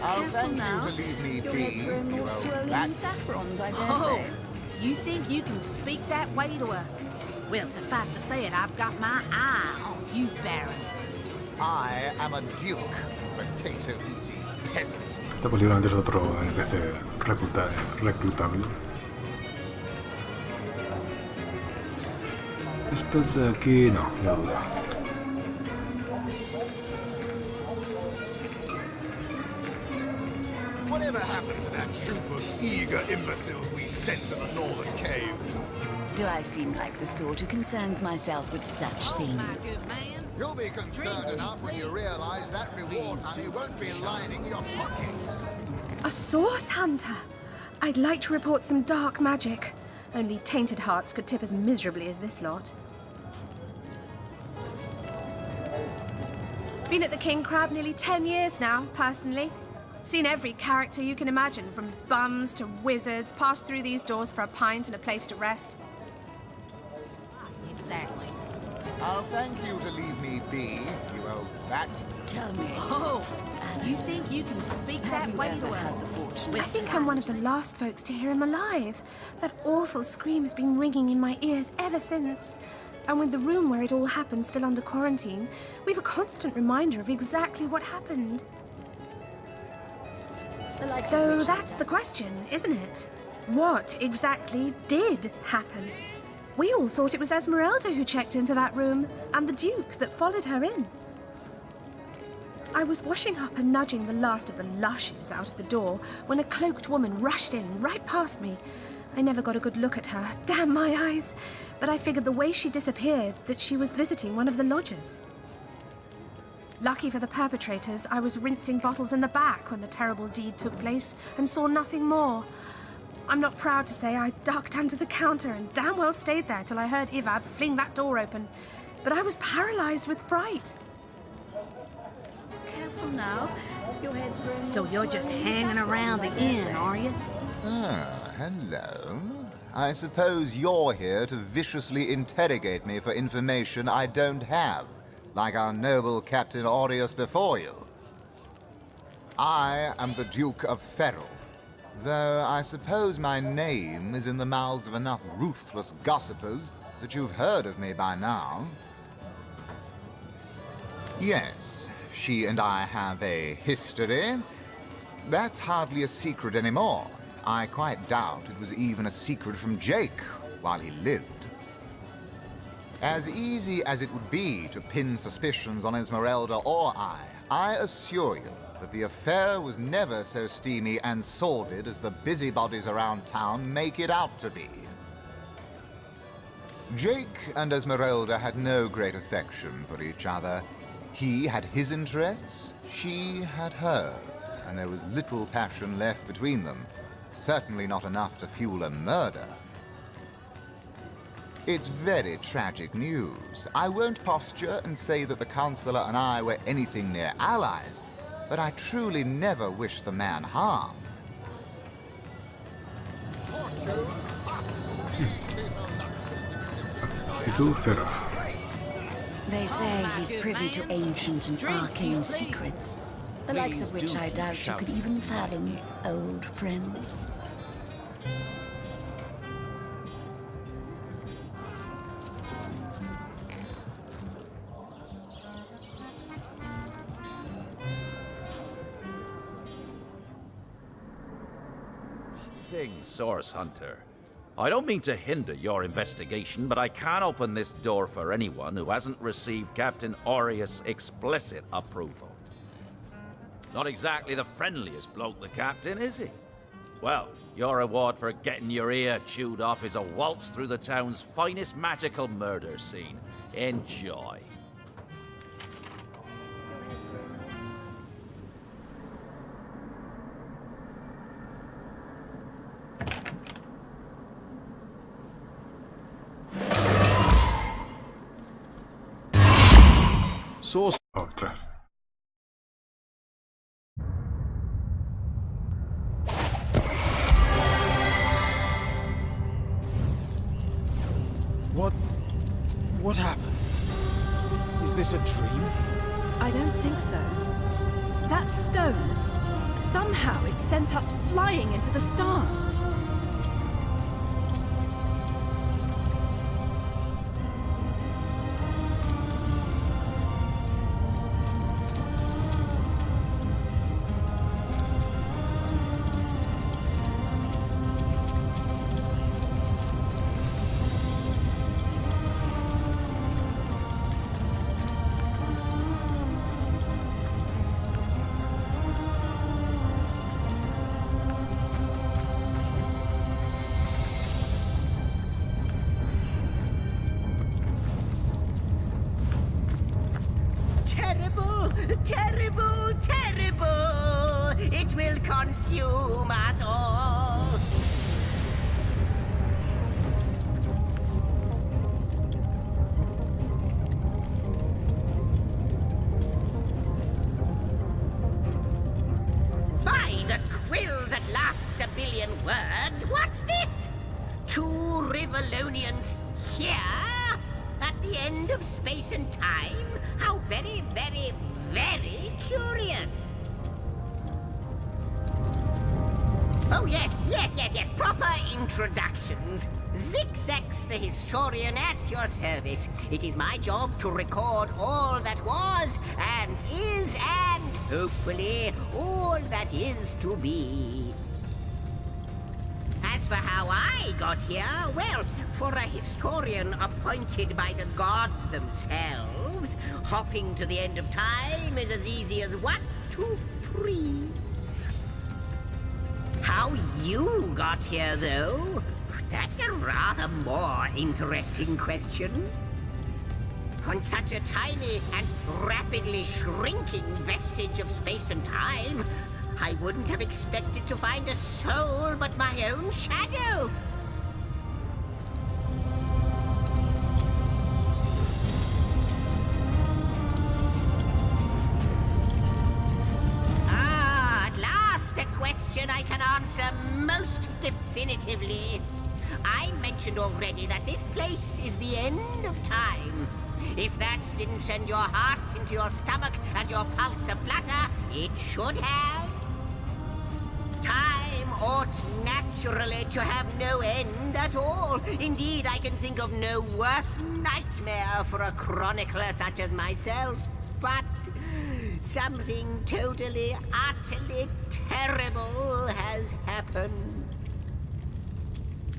I'll thank you to leave me be, you old bat. Saffrons, I dare Oh, say. you think you can speak that way to her? Well, suffice to say it, I've got my eye on you, Baron. I am a duke, potato-eating peasant. Este posiblemente es otro NPC reclutable. Estos de aquí no, no dudo. Whatever happened to that troop of eager imbeciles we sent to the northern cave? Do I seem like the sort who concerns myself with such things? You'll be concerned enough when you realize that reward money won't be lining your pockets. A source hunter? I'd like to report some dark magic. Only tainted hearts could tip as miserably as this lot. Been at the King Crab nearly 10 years now, personally. Seen every character you can imagine, from bums to wizards, passed through these doors for a pint and a place to rest. Exactly. I'll thank you to leave me be, you old bat. Tell me. Oh, you think you can speak that way to her? I think I'm one of the last folks to hear him alive. That awful scream has been ringing in my ears ever since. And with the room where it all happened still under quarantine, we've a constant reminder of exactly what happened. So that's the question, isn't it? What exactly did happen? We all thought it was Esmeralda who checked into that room, and the Duke that followed her in. I was washing up and nudging the last of the lushes out of the door when a cloaked woman rushed in right past me. I never got a good look at her, damn my eyes, but I figured the way she disappeared that she was visiting one of the lodgers. Lucky for the perpetrators, I was rinsing bottles in the back when the terrible deed took place and saw nothing more. I'm not proud to say I ducked under the counter and damn well stayed there till I heard Ivad fling that door open, but I was paralyzed with fright. Careful now. Your head's growing So more you're just swollen hanging saffrons, around the I dare inn, say. are you? Ah, hello. I suppose you're here to viciously interrogate me for information I don't have, like our noble Captain Aureus before you. I am the Duke of Ferrell, Though I suppose my name is in the mouths of enough ruthless gossipers that you've heard of me by now. Yes, she and I have a history. That's hardly a secret anymore. I quite doubt it was even a secret from Jake while he lived. As easy as it would be to pin suspicions on Esmeralda or I assure you that the affair was never so steamy and sordid as the busybodies around town make it out to be. Jake and Esmeralda had no great affection for each other. He had his interests, she had hers, and there was little passion left between them. Certainly not enough to fuel a murder. It's very tragic news. I won't posture and say that the Counselor and I were anything near allies, but I truly never wished the man harm. They say he's privy to ancient and arcane secrets, the likes of which I doubt you could even fathom, old friend. Source Hunter. I don't mean to hinder your investigation, but I can't open this door for anyone who hasn't received Captain Aureus' explicit approval. Not exactly the friendliest bloke, the Captain, is he? Well, your reward for getting your ear chewed off is a waltz through the town's finest magical murder scene. Enjoy. Source. Ostras. What happened? Is this a dream? I don't think so. That stone, somehow it sent us flying into the stars. Terrible, terrible! It will consume us all! By the quill that lasts a billion words, what's this? Two Rivalonians here? At the end of space and time? How very, very, very curious. Oh, yes. Proper introductions. Zigzax the historian at your service. It is my job to record all that was and is and, hopefully, all that is to be. As for how I got here, well, for a historian appointed by the gods themselves, hopping to the end of time is as easy as 1, 2, 3. How you got here, though? That's a rather more interesting question. On such a tiny and rapidly shrinking vestige of space and time, I wouldn't have expected to find a soul but my own shadow. At last a question I can answer most definitively. I mentioned already that this place is the end of time. If that didn't send your heart into your stomach and your pulse a flutter, it should have. Time ought naturally to have no end at all. Indeed, I can think of no worse nightmare for a chronicler such as myself. But something totally, utterly terrible has happened.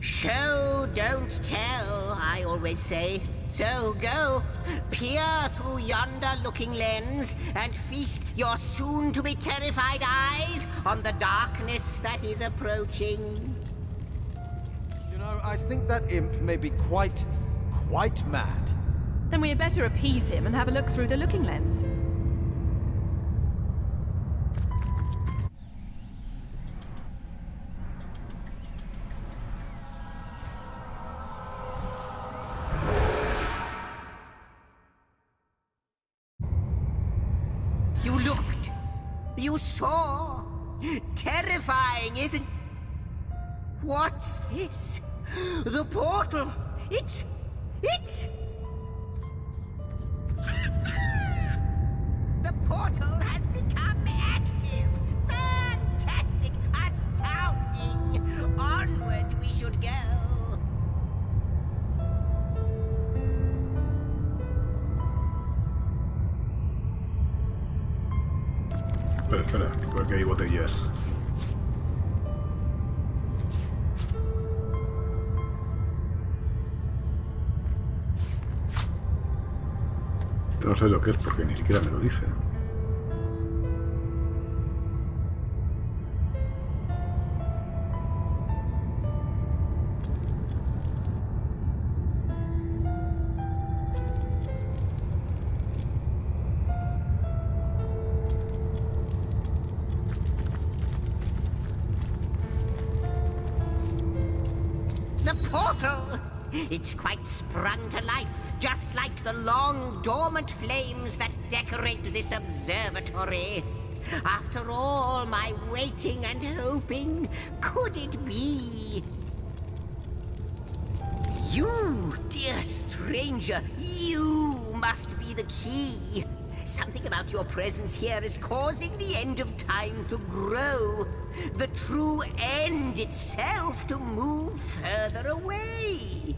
Show, don't tell, I always say. So go, peer through yonder looking lens, and feast your soon-to-be terrified eyes on the darkness that is approaching. You know, I think that imp may be quite mad. Then we had better appease him and have a look through the looking lens. You looked. You saw. Terrifying, isn't... What's this? The portal. It's... The portal has become active. Fantastic. Astounding. Onward we should go. Espera, creo que hay botellas. Esto no sé lo que es porque ni siquiera me lo dice. The portal! It's quite sprung to life, just like the long dormant flames that decorate this observatory. After all my waiting and hoping, could it be? You, dear stranger, you must be the key. Something about your presence here is causing the end of time to grow. The true end itself to move further away.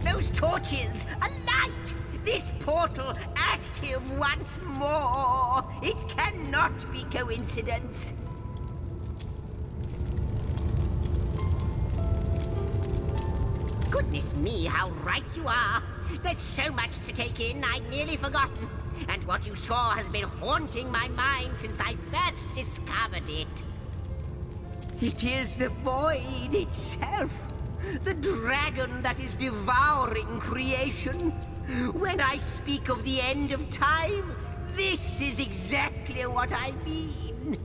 Those torches, a light! This portal active once more. It cannot be coincidence. Goodness me, how right you are. There's so much to take in, I'd nearly forgotten. And what you saw has been haunting my mind since I first discovered it. It is the void itself. The dragon that is devouring creation. When I speak of the end of time, this is exactly what I mean.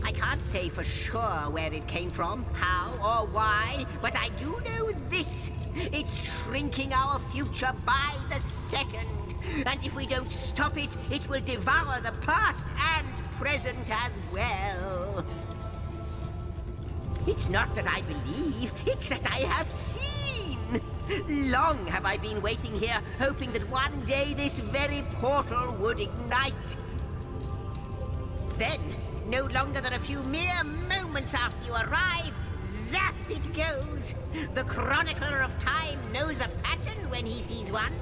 I can't say for sure where it came from, how or why, but I do know this. It's shrinking our future by the second. And if we don't stop it, it will devour the past and present as well. It's not that I believe, it's that I have seen. Long have I been waiting here, hoping that one day this very portal would ignite. Then, no longer than a few mere moments after you arrive, zap it goes. The chronicler of time knows a pattern when he sees one.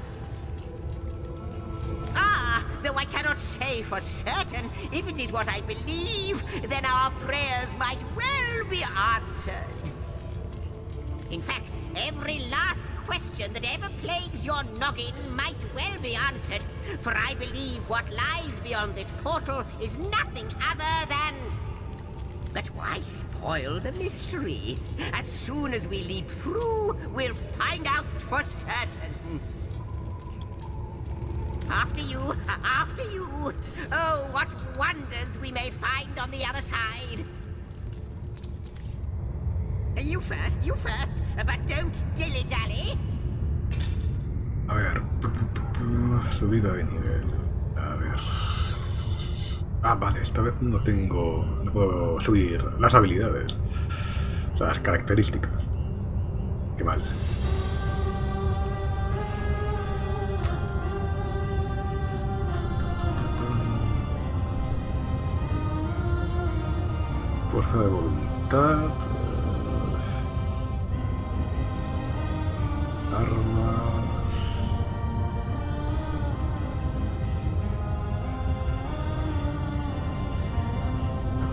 Ah, though I cannot say for certain, if it is what I believe, then our prayers might well be answered. In fact, every last question that ever plagues your noggin might well be answered, for I believe what lies beyond this portal is nothing other than... But why spoil the mystery? As soon as we leap through, we'll find out for certain. After you, after you. Oh, what wonders we may find on the other side. You first, but don't dilly-dally. A ver, subida de nivel. A ver. Ah, vale, esta vez no puedo subir las habilidades. O sea, las características. Qué mal. fuerza de voluntad. Armas.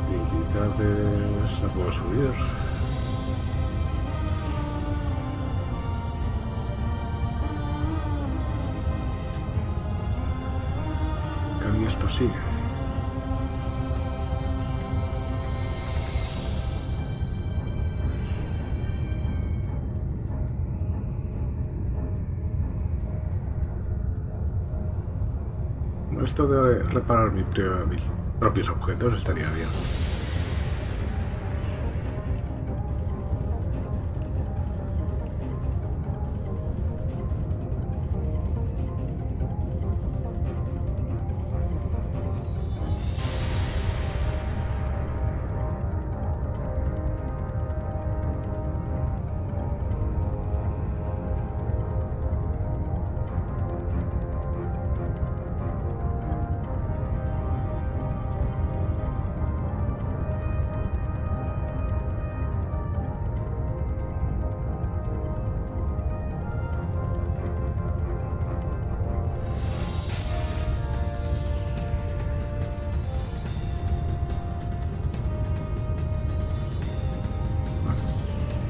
Habilidades. La puedo subir. En cambio, esto sí. Esto de reparar mis propios objetos estaría bien.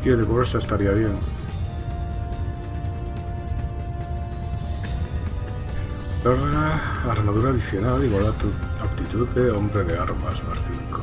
Tío de bolsa estaría bien. Armadura adicional igual a tu aptitud de hombre de armas, más 5.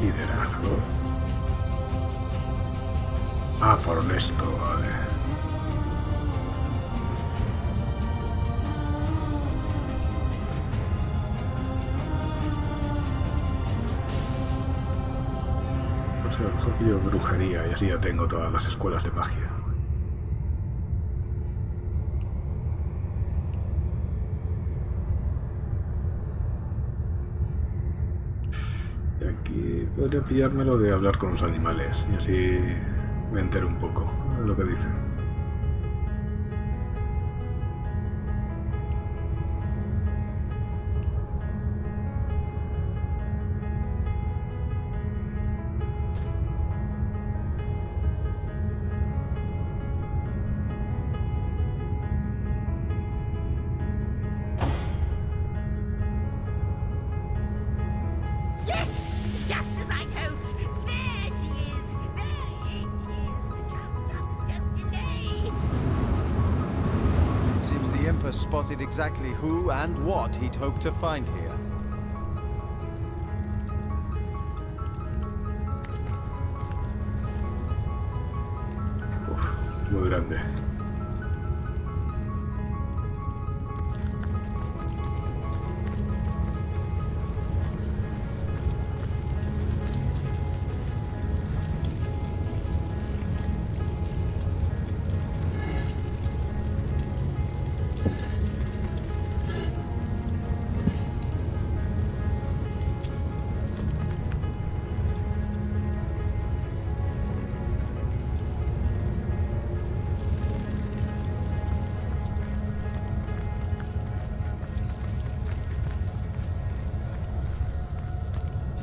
Liderazgo. Ah, por honesto, vale. O sea, a lo mejor pillo brujería y así ya tengo todas las escuelas de magia. Y aquí podría pillármelo de hablar con los animales y así me entero un poco de lo que dicen. Spotted exactly who and what he'd hoped to find here. Uf, muy grande.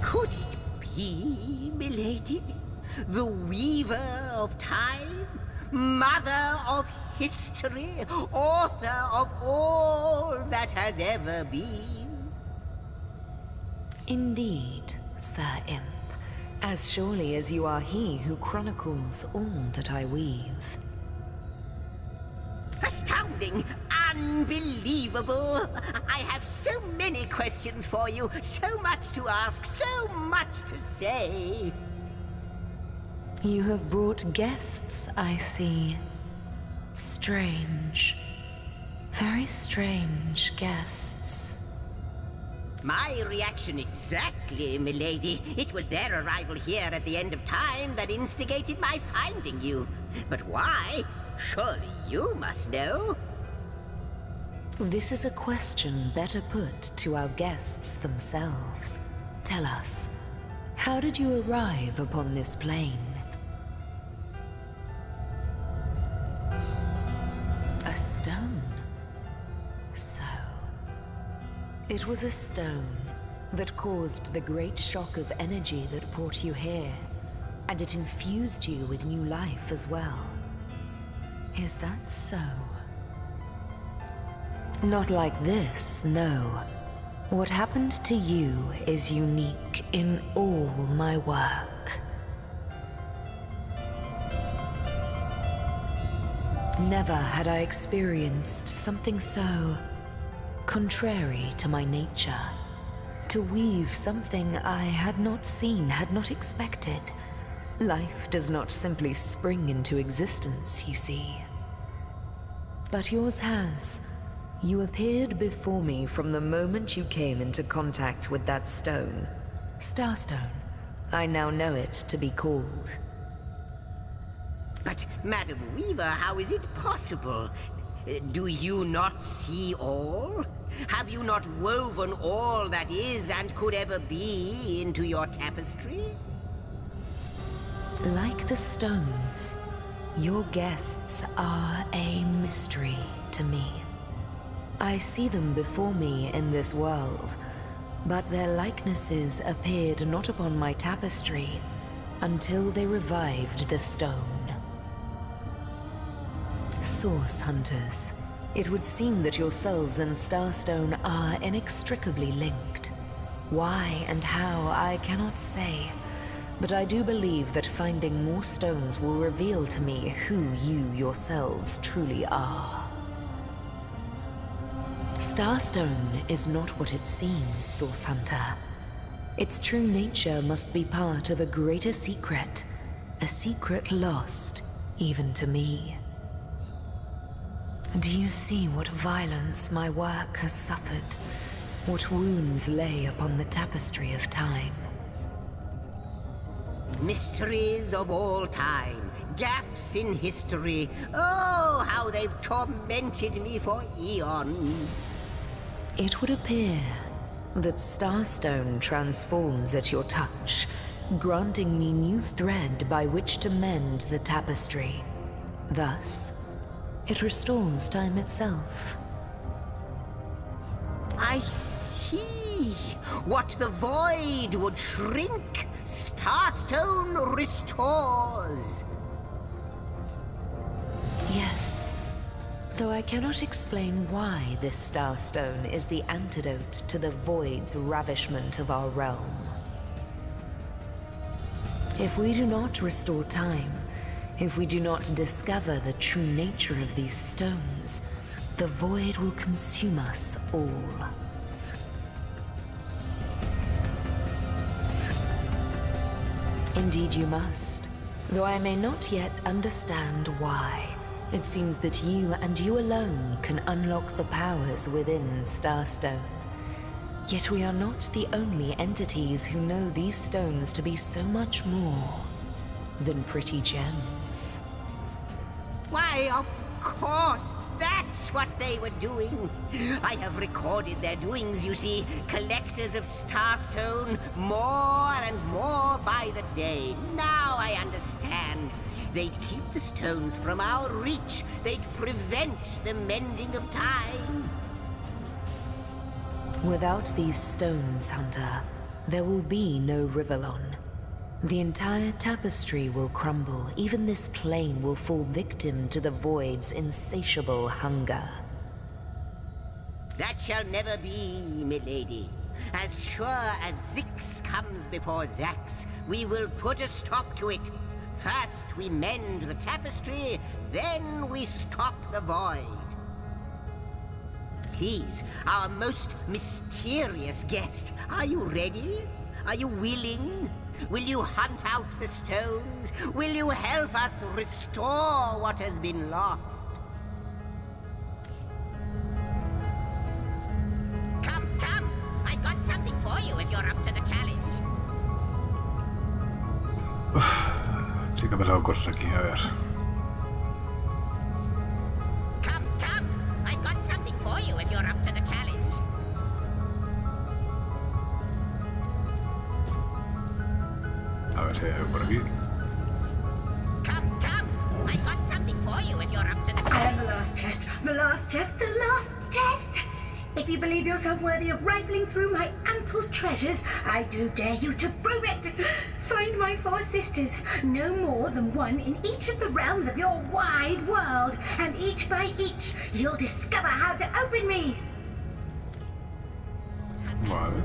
Could it be, milady? The weaver of time? Mother of history? Author of all that has ever been? Indeed, Sir Imp. As surely as you are he who chronicles all that I weave. Astounding! Unbelievable! I have so many questions for you, so much to ask, so much to say. You have brought guests, I see. Strange. Very strange guests. My reaction exactly, milady. It was their arrival here at the end of time that instigated my finding you. But why? Surely you must know. This is a question better put to our guests themselves. Tell us, how did you arrive upon this plane? A stone. So, it was a stone that caused the great shock of energy that brought you here, and it infused you with new life as well. Is that so? Not like this, no. What happened to you is unique in all my work. Never had I experienced something so contrary to my nature. To weave something I had not seen, had not expected. Life does not simply spring into existence, you see. But yours has. You appeared before me from the moment you came into contact with that stone. Starstone. I now know it to be called. But, Madam Weaver, how is it possible? Do you not see all? Have you not woven all that is and could ever be into your tapestry? Like the stones, your guests are a mystery to me. I see them before me in this world, but their likenesses appeared not upon my tapestry until they revived the stone. Source Hunters, it would seem that yourselves and Starstone are inextricably linked. Why and how, I cannot say, but I do believe that finding more stones will reveal to me who you yourselves truly are. Starstone is not what it seems, Source Hunter. Its true nature must be part of a greater secret, a secret lost even to me. Do you see what violence my work has suffered? What wounds lay upon the tapestry of time? Mysteries of all time, gaps in history. Oh, how they've tormented me for eons. It would appear that Starstone transforms at your touch, granting me new thread by which to mend the tapestry. Thus, it restores time itself. I see. What the void would shrink, Starstone restores. Yes, though I cannot explain why this Starstone is the antidote to the void's ravishment of our realm. If we do not restore time, if we do not discover the true nature of these stones, the void will consume us all. Indeed you must, though I may not yet understand why. It seems that you and you alone can unlock the powers within Starstone. Yet we are not the only entities who know these stones to be so much more than pretty gems. Why, of course, that's what they were doing. I have recorded their doings, you see. Collectors of Starstone, more and more by the day. Now I understand. They'd keep the stones from our reach. They'd prevent the mending of time. Without these stones, Hunter, there will be no Rivellon. The entire tapestry will crumble. Even this plane will fall victim to the void's insatiable hunger. That shall never be, milady. As sure as Zix comes before Zax, we will put a stop to it. First we mend the tapestry, then we stop the void. Please, our most mysterious guest, are you ready? Are you willing? Will you hunt out the stones? Will you help us restore what has been lost? Come, come! I got some for you if you're up to the challenge. Sí que ha pasado cosas aquí, a ver. Come, come. I got something for you if you're up to the challenge. A ver si hay algo por aquí. Come, come. I got something for you if you're up to the I am challenge. the last chest. The last chest. The last chest. If you believe yourself worthy of rifling through my ample treasures, I do dare you to prove it. Find my 4 sisters, no more than one in each of the realms of your wide world, and each by each, you'll discover how to open me. Vale.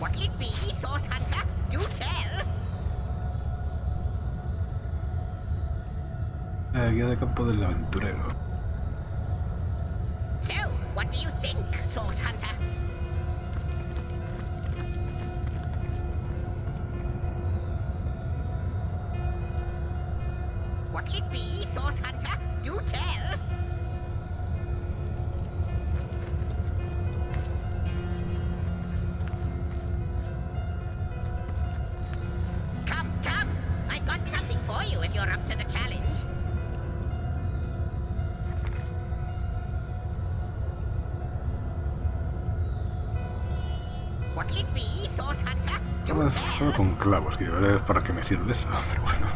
What'll it be, Source Hunter? Do tell. Guía de campo del aventurero. So, what do you think, Source Hunter? What'll it be, Source Hunter? Do tell. Come, come. I got something for you if you're up to the challenge. What'll it be, Source Hunter? Estaba esforzado con clavos, que veré para qué me sirve eso, pero bueno.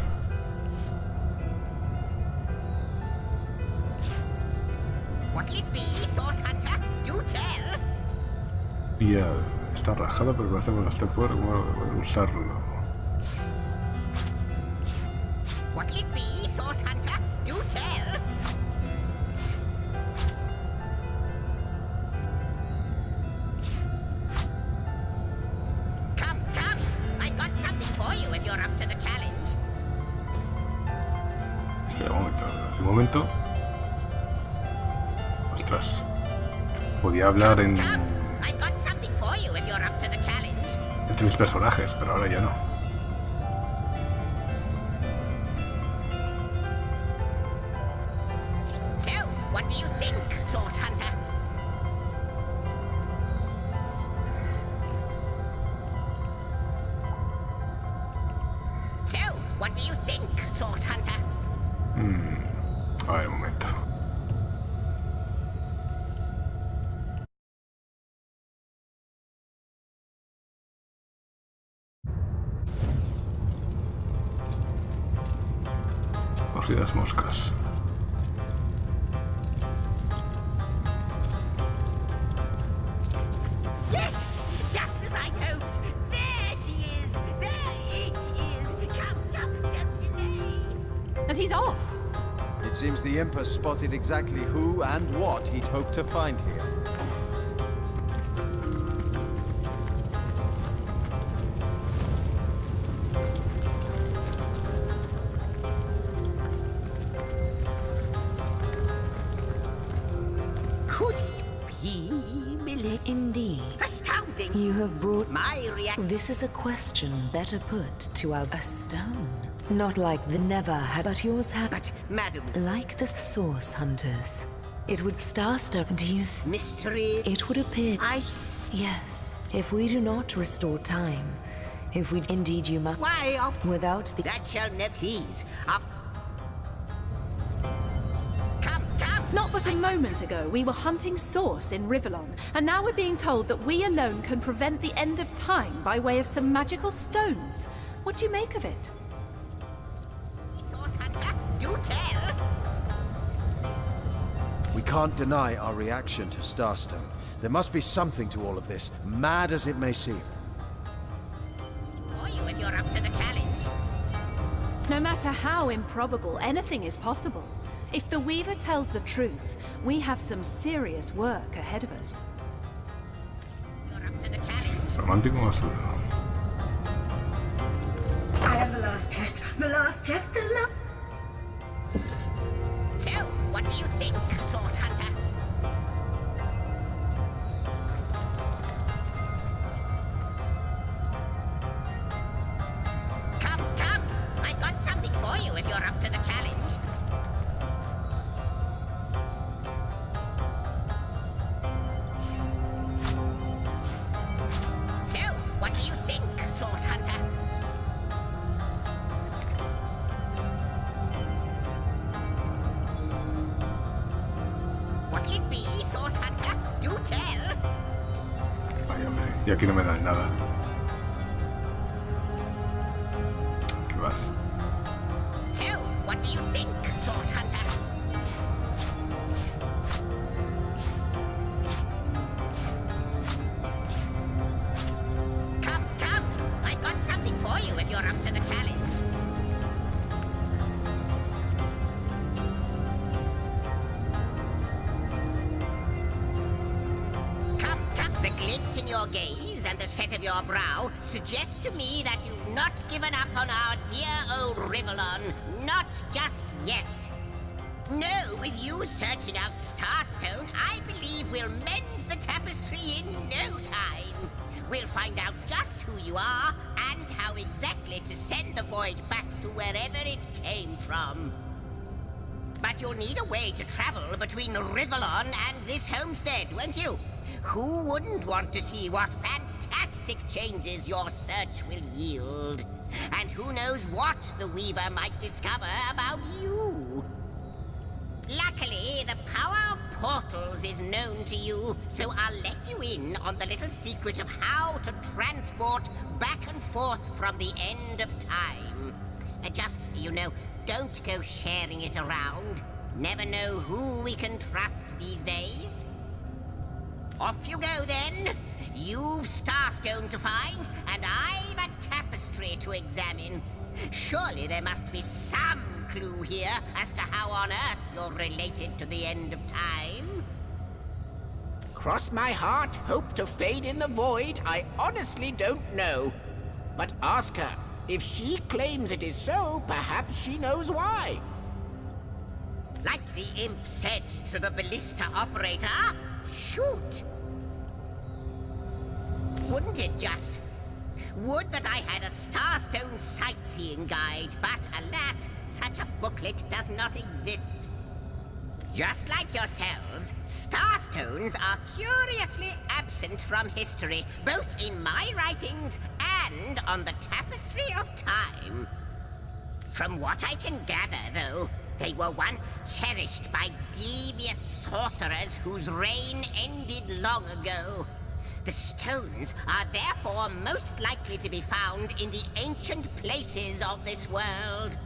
What'll it be, Source Hunter? Do tell. Y está rajado, pero parece que no está fuera. ¿Cómo voy a usarlo? What'll it be, Source Hunter? Do tell. Come, come. I got something for you if you're up to the challenge. Espera un momento. Hace un momento. Ostras. Podía hablar en... I got something for you if you're up to the challenge. entre mis personajes, pero ahora ya no. So, what do you think, Source Hunter? So, what do you think, Source Hunter? A ver, un momento. Corridas moscas. Yes! Just as I hoped! There she is! There it is! Come, come, don't delay! And he's off! It seems the Imp has spotted exactly who and what he'd hoped to find here. Could it be, Milady? Indeed. Astounding! You have brought... My reaction... This is a question better put to a stone. Not like the never had, but yours had. But, madam... Like the Source Hunters. It would starstone and use... Mystery... It would appear... Ice... Yes. If we do not restore time, if we... Indeed you must... Why, of... Without the... That shall never... Please, of... Not but a moment ago, we were hunting Source in Rivellon, and now we're being told that we alone can prevent the end of time by way of some magical stones. What do you make of it? Source Hunter, do tell! We can't deny our reaction to Starstone. There must be something to all of this, mad as it may seem. For you if you're up to the challenge. No matter how improbable, anything is possible. If the Weaver tells the truth, we have some serious work ahead of us. You're up to the challenge. Romántico o absurdo. I am the last chest. The last chest. The last... So, what do you think, Source Hunter? What'll it be, Source Hunter? Do tell. Ay, hombre. Y aquí no me dan nada. ¿Qué va? So, what do you think, Source Hunter? Come, come. I got something for you if you're up to the challenge. The glint in your gaze and the set of your brow suggest to me that you've not given up on our dear old Rivellon, not just yet. No, with you searching out Starstone, I believe we'll mend the tapestry in no time. We'll find out just who you are and how exactly to send the void back to wherever it came from. But you'll need a way to travel between Rivellon and this homestead, won't you? Who wouldn't want to see what fantastic changes your search will yield? And who knows what the Weaver might discover about you? Luckily, the power of portals is known to you, so I'll let you in on the little secret of how to transport back and forth from the end of time. Just, don't go sharing it around. Never know who we can trust these days. Off you go, then. You've Starstone to find, and I've a tapestry to examine. Surely there must be some clue here as to how on earth you're related to the end of time. Cross my heart, hope to fade in the void, I honestly don't know. But ask her. If she claims it is so, perhaps she knows why. Like the imp said to the ballista operator, shoot! Wouldn't it just? Would that I had a Starstone sightseeing guide, but alas, such a booklet does not exist. Just like yourselves, Starstones are curiously absent from history, both in my writings and on the tapestry of time. From what I can gather, though, they were once cherished by devious sorcerers whose reign ended long ago. The stones are therefore most likely to be found in the ancient places of this world.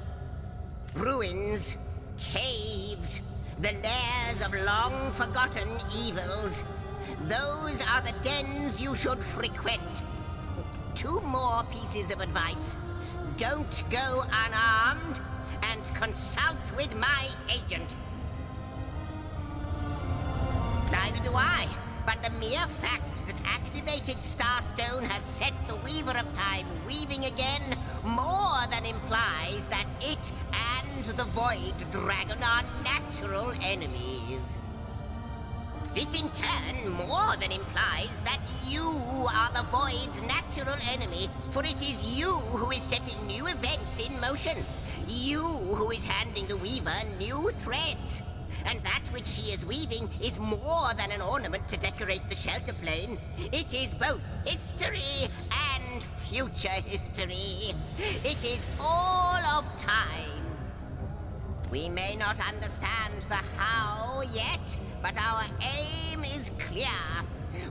Ruins, caves, the lairs of long-forgotten evils. Those are the dens you should frequent. 2 more pieces of advice. Don't go unarmed, and consult with my agent. Neither do I, but the mere fact that activated Starstone has set the Weaver of Time weaving again more than implies that it and the Void Dragon are natural enemies. This in turn more than implies that you are the Void's natural enemy, for it is you who is setting new events in motion. You who is handing the Weaver new threads. And that which she is weaving is more than an ornament to decorate the shelter plane. It is both history and future history. It is all of time. We may not understand the how yet, but our aim is clear.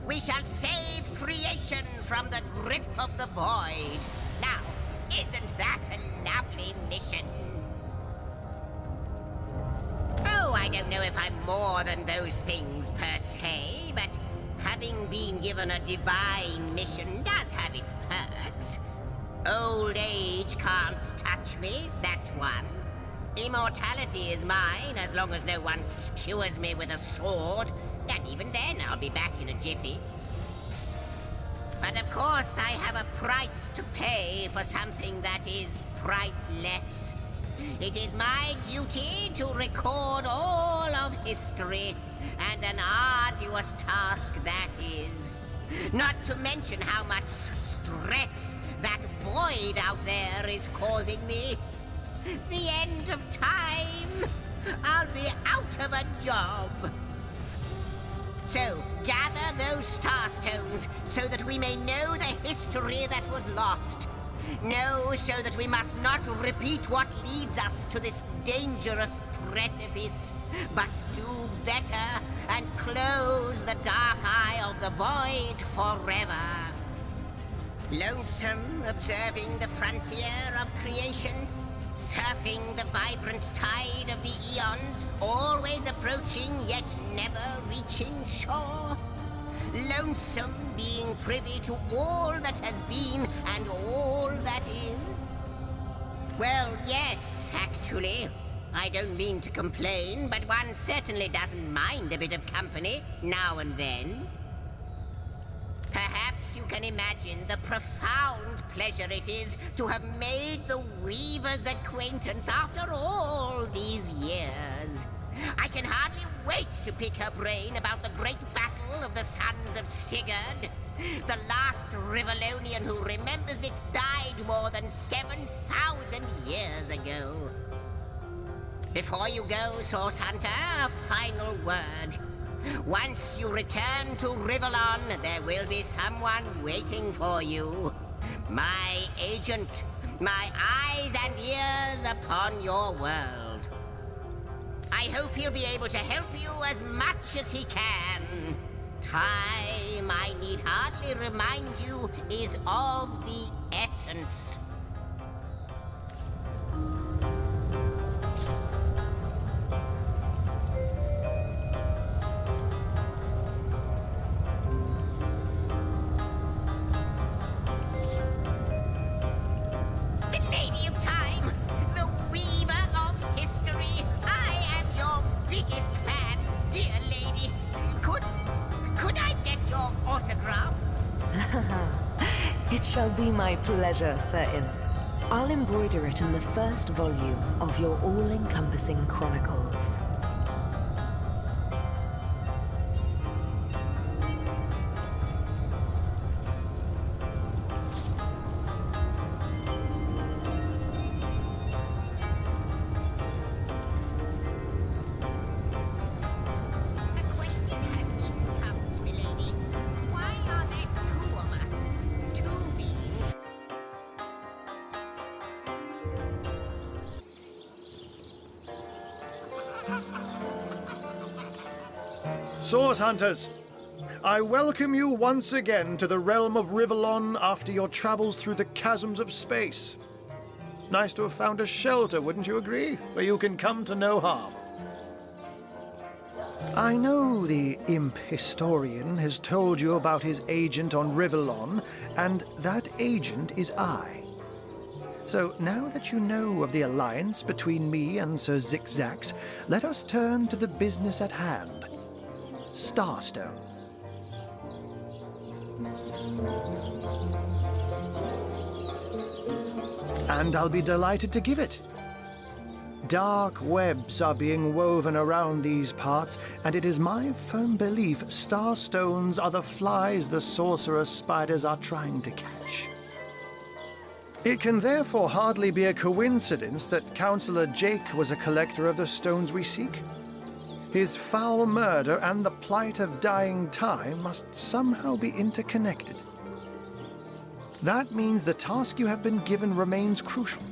We shall save creation from the grip of the void. Now, isn't that a lovely mission? Oh, I don't know if I'm more than those things per se, but having been given a divine mission does have its perks. Old age can't touch me, that's one. Immortality is mine as long as no one skewers me with a sword, and even then I'll be back in a jiffy. But of course I have a price to pay for something that is priceless. It is my duty to record all of history, and an arduous task that is. Not to mention how much stress that void out there is causing me. The end of time. I'll be out of a job. So, gather those Starstones so that we may know the history that was lost. Know so that we must not repeat what leads us to this dangerous precipice, but do better and close the dark eye of the void forever. Lonesome, observing the frontier of creation, surfing the vibrant tide of the eons, always approaching yet never reaching shore. Lonesome, being privy to all that has been and all that is. Well, yes, actually. I don't mean to complain, but one certainly doesn't mind a bit of company now and then. Perhaps you can imagine the profound pleasure it is to have made the Weaver's acquaintance after all these years. I can hardly wait to pick her brain about the great battle of the Sons of Sigurd. The last Rivellonian who remembers it died more than 7,000 years ago. Before you go, Source Hunter, a final word. Once you return to Rivellon, there will be someone waiting for you. My agent, my eyes and ears upon your world. I hope he'll be able to help you as much as he can. Time, I need hardly remind you, is of the essence. It shall be my pleasure, Sir Imp. I'll embroider it in the first volume of your all-encompassing chronicles. Source Hunters, I welcome you once again to the realm of Rivellon after your travels through the chasms of space. Nice to have found a shelter, wouldn't you agree? Where you can come to no harm. I know the imp historian has told you about his agent on Rivellon, and that agent is I. So now that you know of the alliance between me and Sir Zigzags, let us turn to the business at hand. Starstone. And I'll be delighted to give it. Dark webs are being woven around these parts, and it is my firm belief starstones are the flies the sorcerer spiders are trying to catch. It can therefore hardly be a coincidence that Councillor Jake was a collector of the stones we seek. His foul murder and the plight of dying time must somehow be interconnected. That means the task you have been given remains crucial.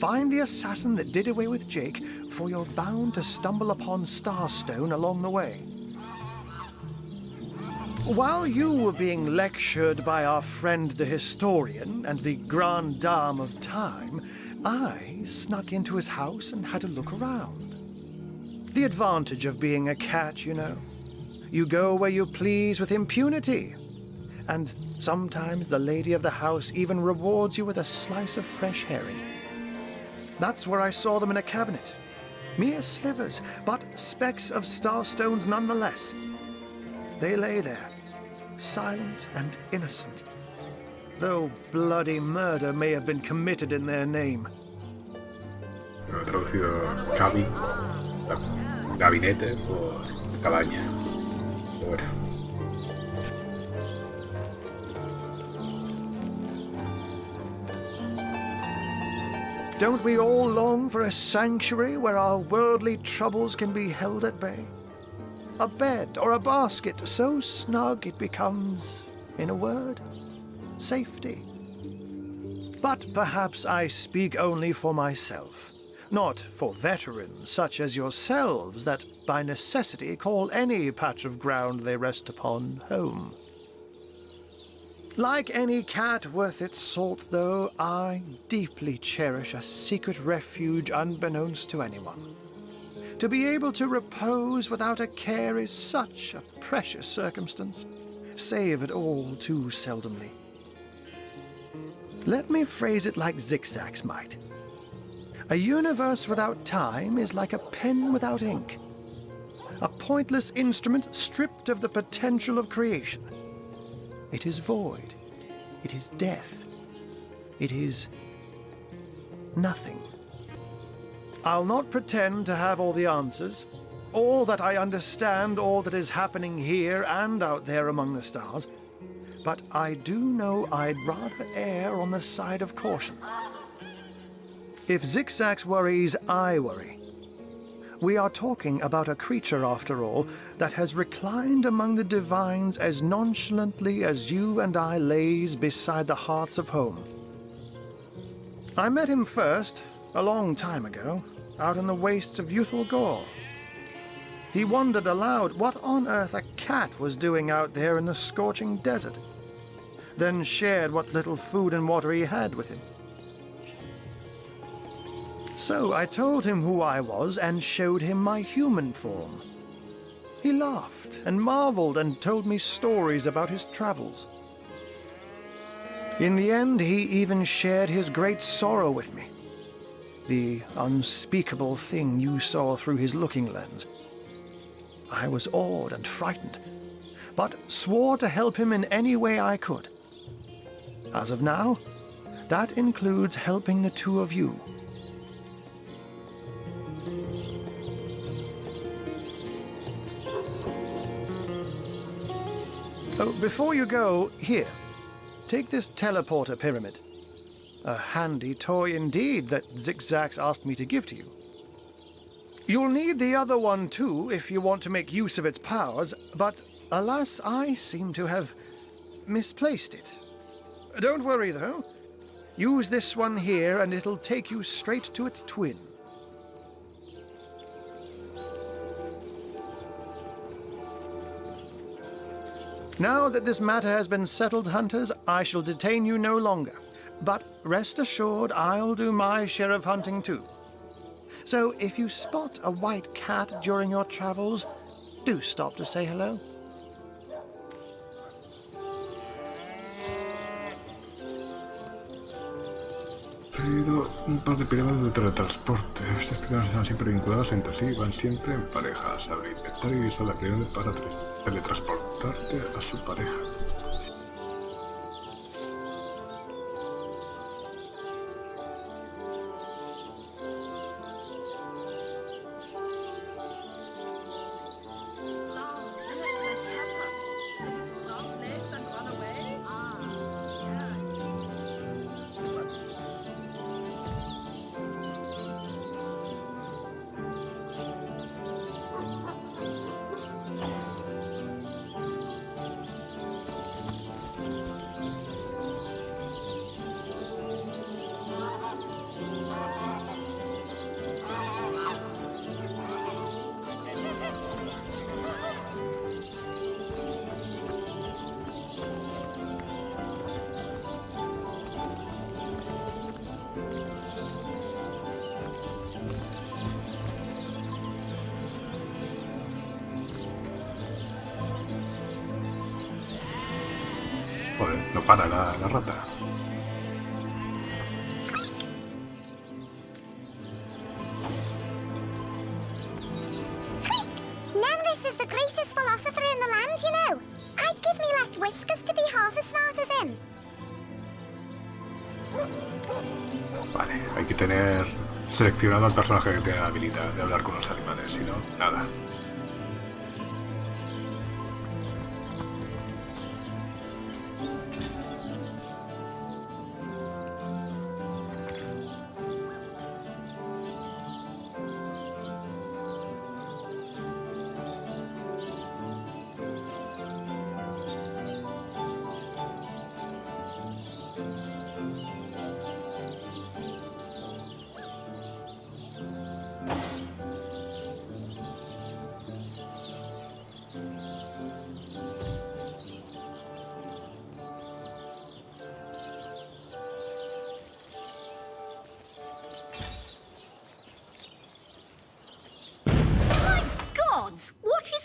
Find the assassin that did away with Jake, for you're bound to stumble upon Starstone along the way. While you were being lectured by our friend the historian and the grande dame of time, I snuck into his house and had a look around. The advantage of being a cat, you know. You go where you please with impunity. And sometimes the lady of the house even rewards you with a slice of fresh herring. That's where I saw them in a cabinet. Mere slivers, but specks of starstones nonetheless. They lay there, silent and innocent, though bloody murder may have been committed in their name. Traducido Cabi, gabinete por cabaña. Pero bueno. Don't we all long for a sanctuary where our worldly troubles can be held at bay? A bed or a basket so snug it becomes, in a word, safety. But perhaps I speak only for myself, not for veterans such as yourselves that by necessity call any patch of ground they rest upon home. Like any cat worth its salt, though, I deeply cherish a secret refuge unbeknownst to anyone. To be able to repose without a care is such a precious circumstance, saved all too seldomly. Let me phrase it like Zigzags might. A universe without time is like a pen without ink, a pointless instrument stripped of the potential of creation. It is void. It is death. It is nothing. I'll not pretend to have all the answers, or that I understand all that is happening here and out there among the stars, but I do know I'd rather err on the side of caution. If Zigzags worries, I worry. We are talking about a creature, after all, that has reclined among the divines as nonchalantly as you and I lays beside the hearths of home. I met him first, a long time ago, out in the wastes of Youthful Gore. He wondered aloud what on earth a cat was doing out there in the scorching desert, then shared what little food and water he had with him. So I told him who I was and showed him my human form. He laughed and marveled and told me stories about his travels. In the end, he even shared his great sorrow with me, the unspeakable thing you saw through his looking lens. I was awed and frightened, but swore to help him in any way I could. As of now, that includes helping the two of you. Oh, before you go, here, take this teleporter pyramid. A handy toy indeed that Zigzags asked me to give to you. You'll need the other one too if you want to make use of its powers, but alas, I seem to have misplaced it. Don't worry though. Use this one here and it'll take you straight to its twin. Now that this matter has been settled, hunters, I shall detain you no longer. But rest assured, I'll do my share of hunting too. So if you spot a white cat during your travels, do stop to say hello. He tenido un par de pirámides de teletransporte. Estas pirámides están siempre vinculadas entre sí y van siempre en parejas. Abre inventario y usa la pirámide para teletransportarte a su pareja. Joder, no para la rata. Nemris is the greatest philosopher in the land, you know. I'd give me left whiskers to be half as smart as him. Vale, hay que tener seleccionado al personaje que tiene la habilidad de hablar con los animales, si no, nada.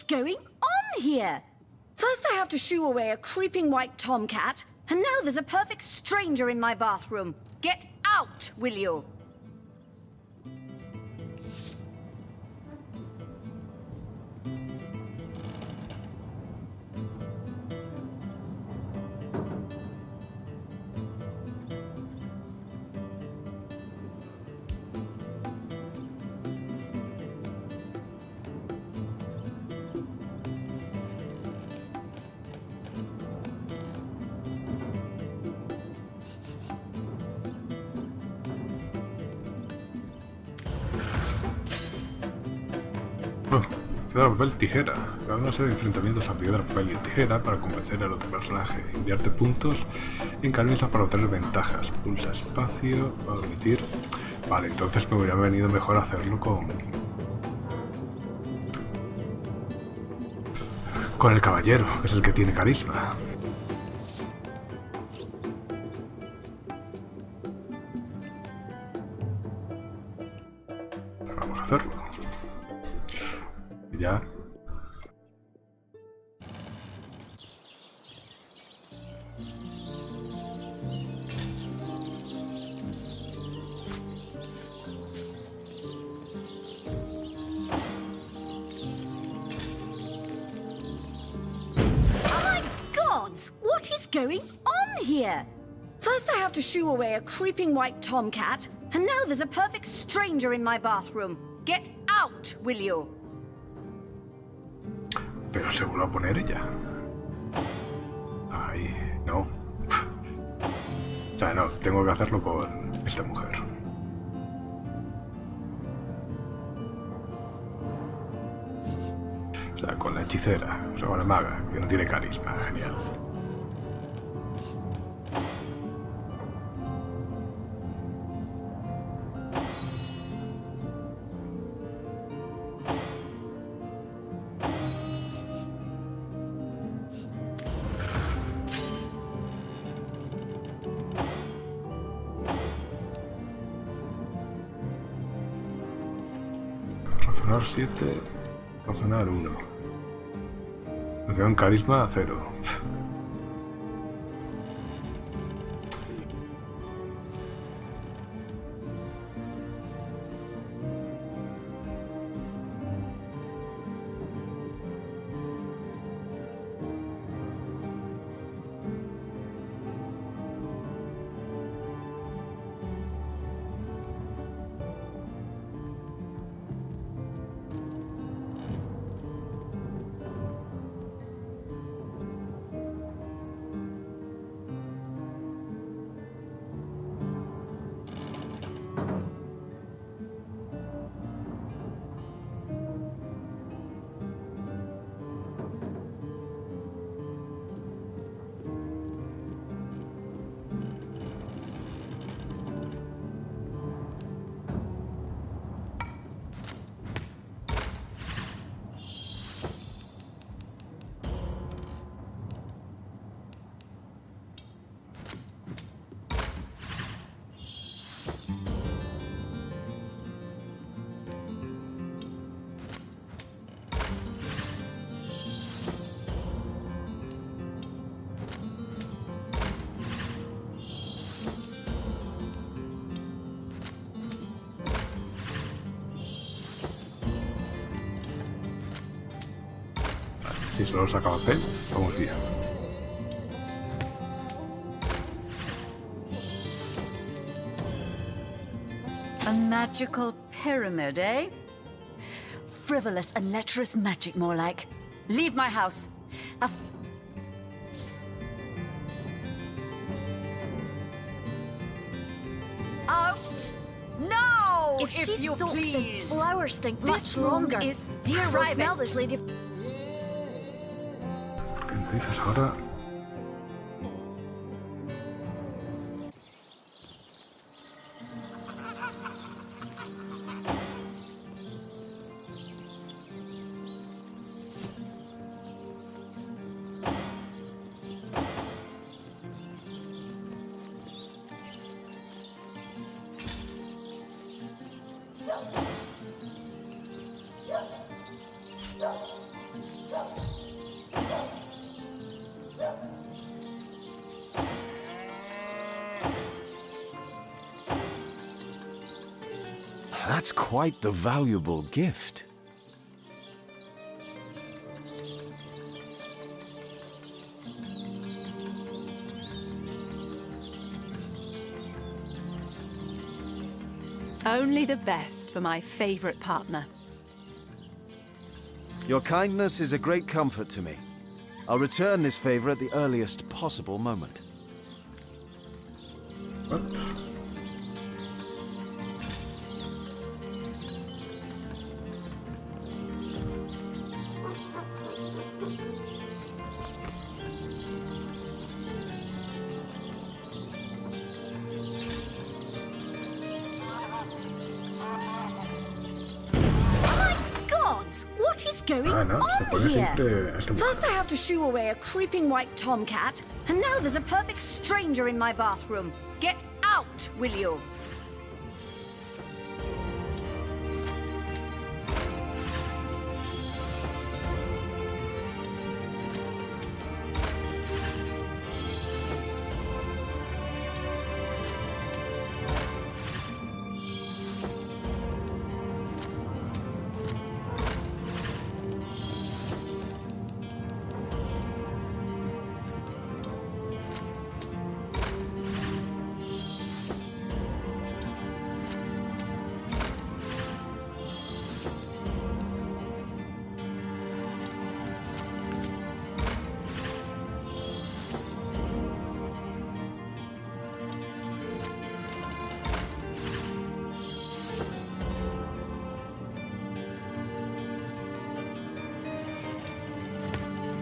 going on here? First I have to shoo away a creeping white tomcat, and now there's a perfect stranger in my bathroom. Get out, will you? Piedra, papel, tijera. Habrá una serie de enfrentamientos a piedra, papel y tijera para convencer al otro personaje. Invierte puntos en carisma para obtener ventajas. Pulsa espacio para omitir. Vale, entonces me hubiera venido mejor hacerlo con el caballero, que es el que tiene carisma. Vamos a hacerlo. Ya. What is going on here? First I have to shoo away a creeping white tomcat, and now there's a perfect stranger in my bathroom. Get out, will you? Pero se vuelve a poner ella. Ay, no. O sea, no, tengo que hacerlo con esta mujer. O sea, con la hechicera, o sea, con la maga, que no tiene carisma. Genial. Razonar 7, razonar 1. Me queda un carisma 0. Si solo saca papel, vamos bien. A magical pyramid, eh? Frivolous and lecherous magic, more like. Leave my house. Out! No! If you soaks please. and flowers stink This much longer. room is Dear, we'll private. smell this lady. ¿Qué me dices ahora? That's quite the valuable gift. Only the best for my favorite partner. Your kindness is a great comfort to me. I'll return this favor at the earliest possible moment. What? What is going no, se pone on siempre here? a esta mujer. First I have to shoo away a creeping white tomcat, and now there's a perfect stranger in my bathroom. Get out, will you?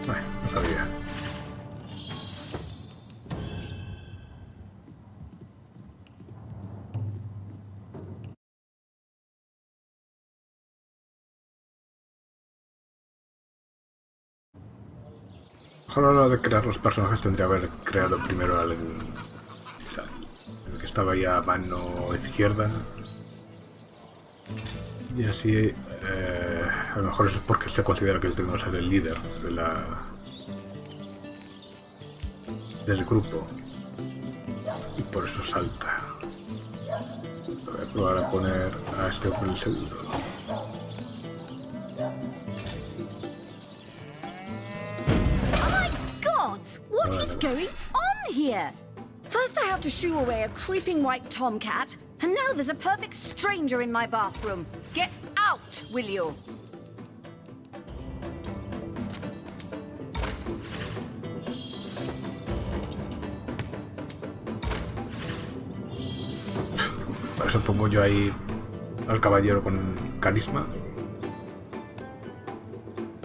No sabía. Mejor a la hora de crear los personajes tendría que haber creado primero el que estaba ahí a mano izquierda. Y así, a lo mejor es porque se considera que tengo que ser el líder de del grupo. Y por eso salta. Voy a probar a poner a este por el segundo. What is going on here? First I have to shoo away a creeping white tomcat, and now there's a perfect stranger in my bathroom. Get out, will you? Por eso pongo yo ahí al caballero con carisma.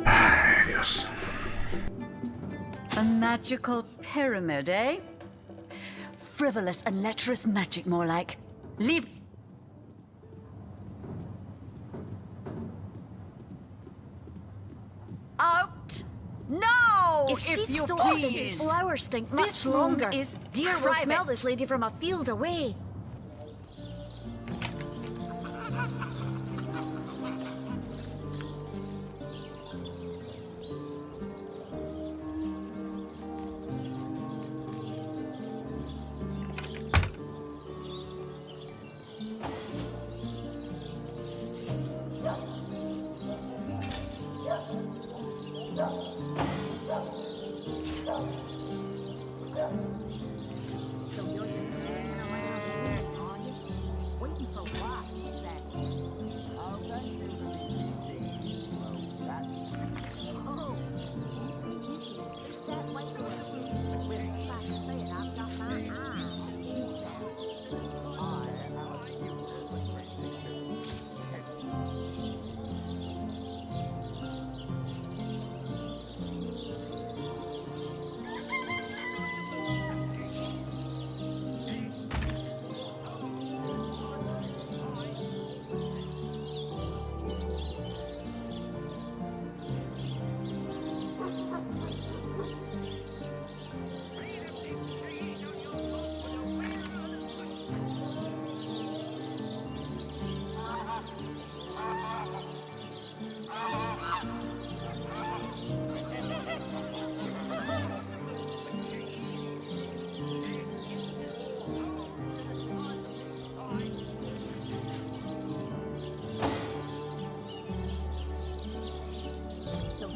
Ay, Dios. A magical pyramid, eh? Frivolous and lecherous magic, more like. Leave... Out! No! If she's you so please! flowers stink much This room longer. is Deer will private. smell this lady from a field away.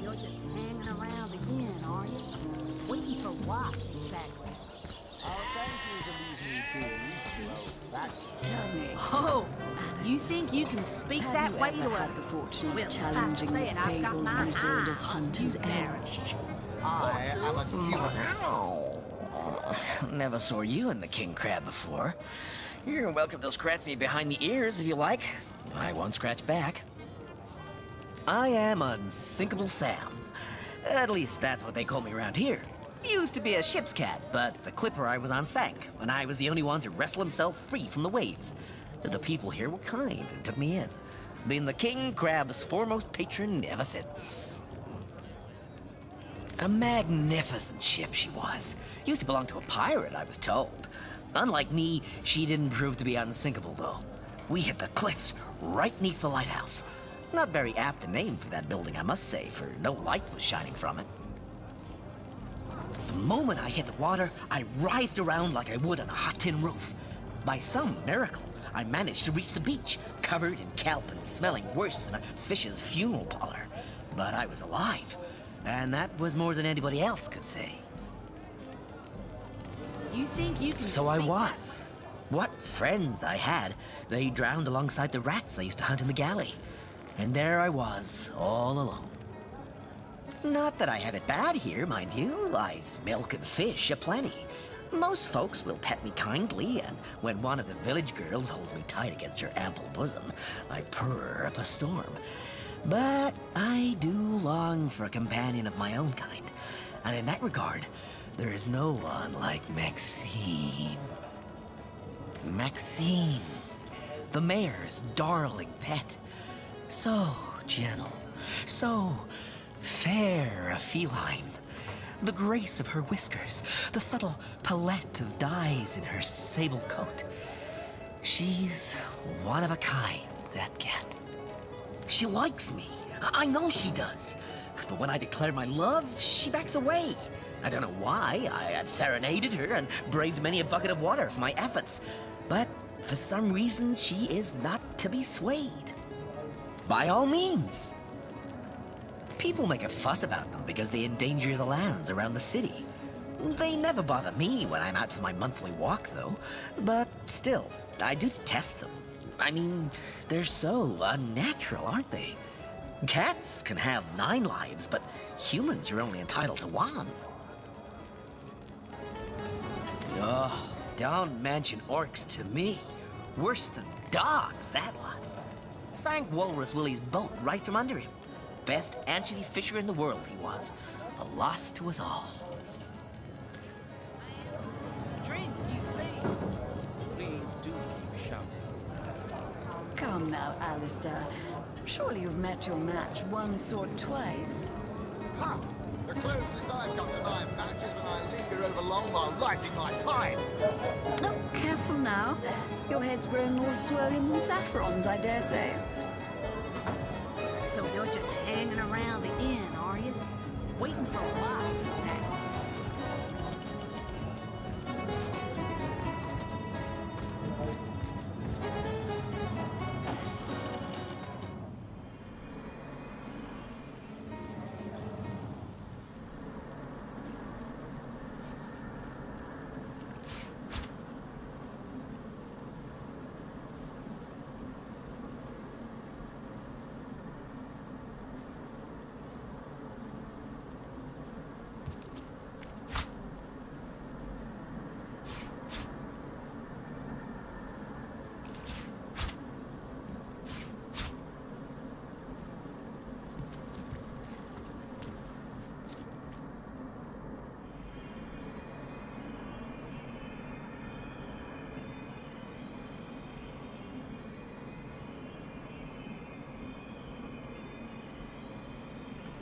you're just hanging around again, are you? Waiting for what, exactly? Oh, thank you to leave me be. Oh, that's... Tell me. Oh, you think you can speak Have that you way ever to had a... the fortune of Well, challenging the I've got fabled my wizard of eye on Hunter's you, Edge? I am a Never saw you in the king crab before. You're welcome to scratch me behind the ears if you like. I won't scratch back. I am Unsinkable Sam. At least that's what they call me around here. Used to be a ship's cat, but the clipper I was on sank, and I was the only one to wrestle himself free from the waves. The people here were kind and took me in, being the king crab's foremost patron ever since. A magnificent ship she was. Used to belong to a pirate, I was told. Unlike me, she didn't prove to be unsinkable, though. We hit the cliffs right neath the lighthouse. Not very apt a name for that building, I must say, for no light was shining from it. The moment I hit the water, I writhed around like I would on a hot tin roof. By some miracle, I managed to reach the beach, covered in kelp and smelling worse than a fish's funeral parlor. But I was alive, and that was more than anybody else could say. You think you can So I speak was. What friends I had. They drowned alongside the rats I used to hunt in the galley. And there I was, all alone. Not that I have it bad here, mind you. I've milk and fish aplenty. Most folks will pet me kindly, and when one of the village girls holds me tight against her ample bosom, I purr up a storm. But I do long for a companion of my own kind, and in that regard, there is no one like Maxine. Maxine, the mayor's darling pet. So gentle, so fair a feline. The grace of her whiskers, the subtle palette of dyes in her sable coat. She's one of a kind, that cat. She likes me. I know she does. But when I declare my love, she backs away. I don't know why. I've serenaded her and braved many a bucket of water for my efforts. But for some reason, she is not to be swayed. By all means. People make a fuss about them because they endanger the lands around the city. They never bother me when I'm out for my monthly walk, though. But still, I do detest them. I mean, they're so unnatural, aren't they? Cats can have 9 lives, but humans are only entitled to 1. Oh, don't mention orcs to me. Worse than dogs, that lot. Sank Walrus Willie's boat right from under him. Best anchovy fisher in the world he was. A loss to us all. Drink, you please. Please do keep shouting. Come now, Alistair. Surely you've met your match once or twice. Ha! The closest I've got to 9 matches when I linger over long while lighting my pipe. Oh, careful now. Your head's grown more swollen than saffrons, I dare say. So you're just hanging around the inn, are you? Waiting for what, exactly?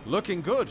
Looking good.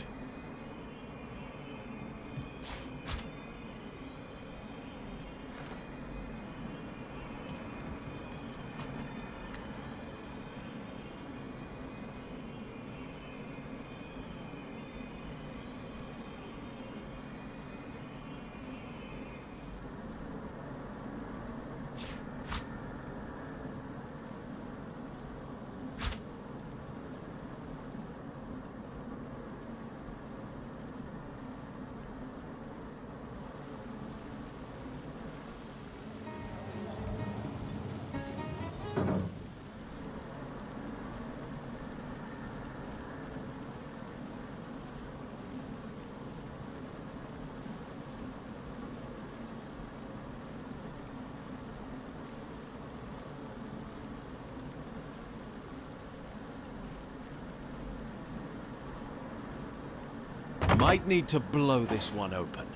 Might need to blow this one open.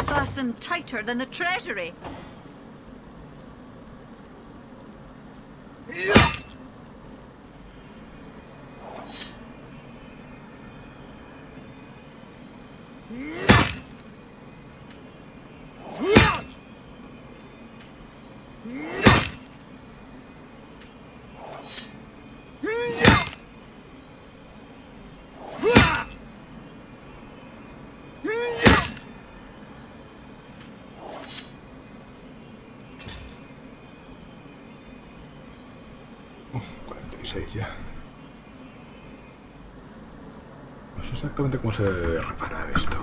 Fasten tighter than the treasury. Oh, 46 ya. No sé exactamente cómo se debe reparar esto.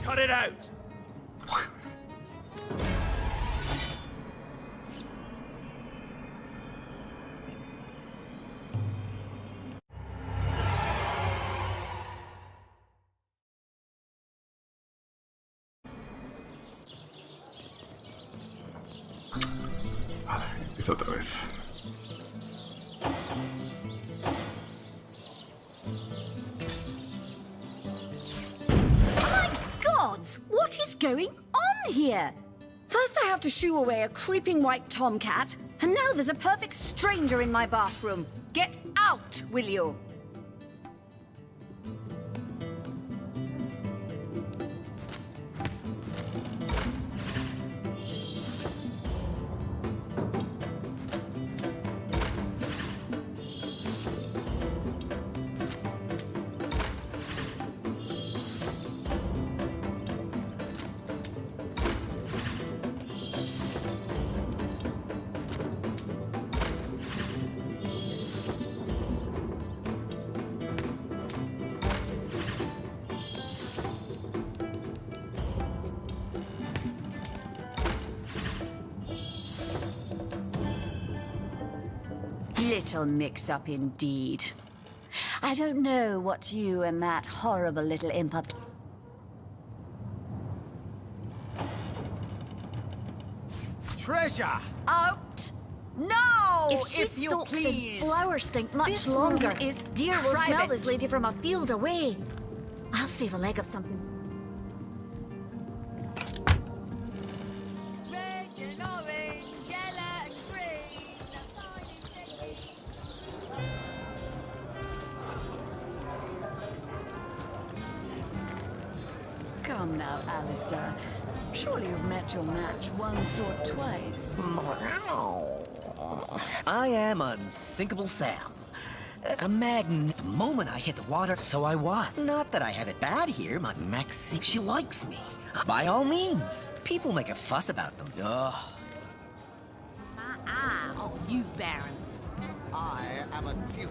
Cut it out! Vale, empieza otra vez. Gods, what is going on here? First I have to shoo away a creeping white tomcat, and now there's a perfect stranger in my bathroom. Get out, will you? Little mix-up indeed. I don't know what you and that horrible little imp up. Treasure! Out! No! If she if you soaks in please! flower stink much This longer, room is dear will smell private. this lady from a field away. I'll save a leg of something. Red and orange, yellow and green. Come now, Alistair. Surely you've met your match once or twice. I am Unsinkable Sam. A magnet. The moment I hit the water, so I won. Not that I have it bad here. My Maxie, she likes me. By all means. People make a fuss about them. Ugh. My eye on you, Baron. I am a duke.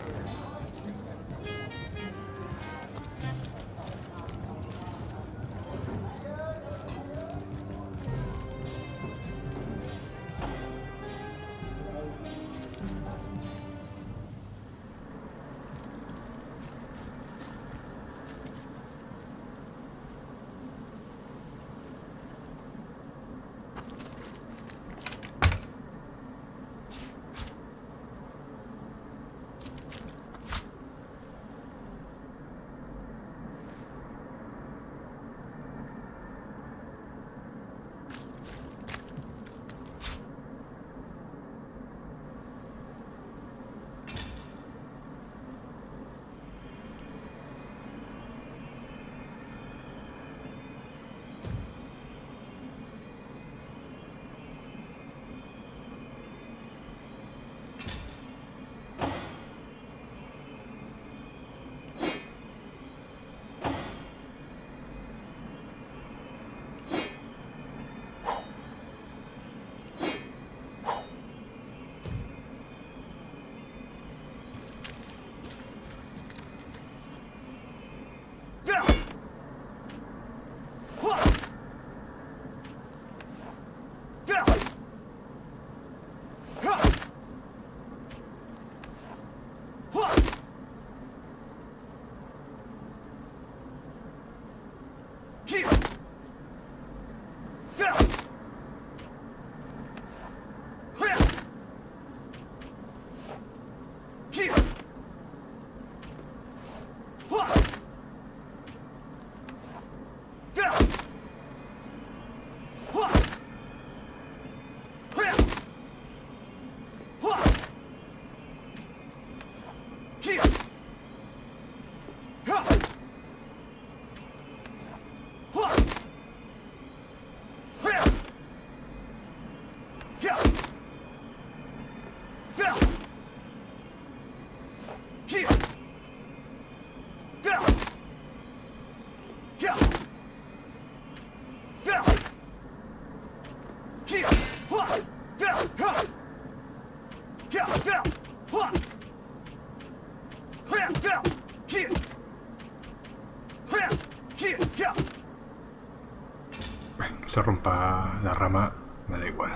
Que se rompa la rama, me da igual.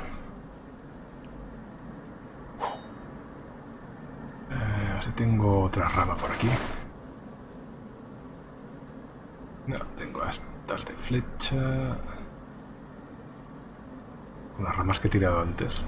A ver si tengo otra rama por aquí. No, tengo estas de flecha. Las ramas que he tirado antes.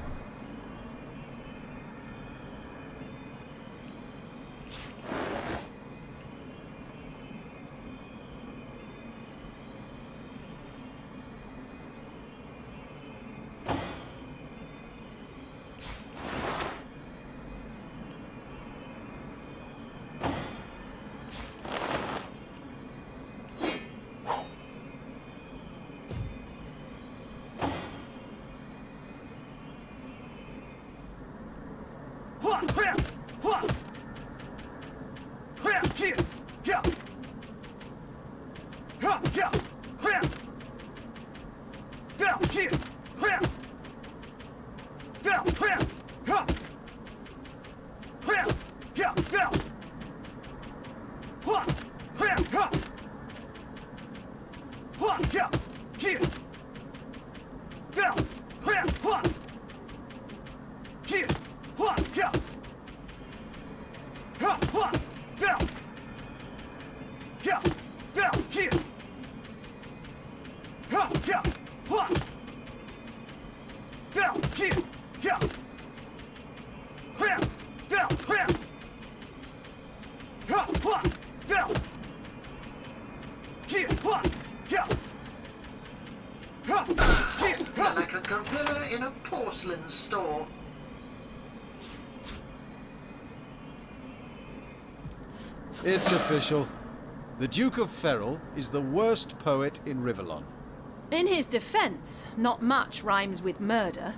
Like a gorilla in a porcelain store. It's official. The Duke of Ferrol is the worst poet in Rivellon. In his defense, not much rhymes with murder.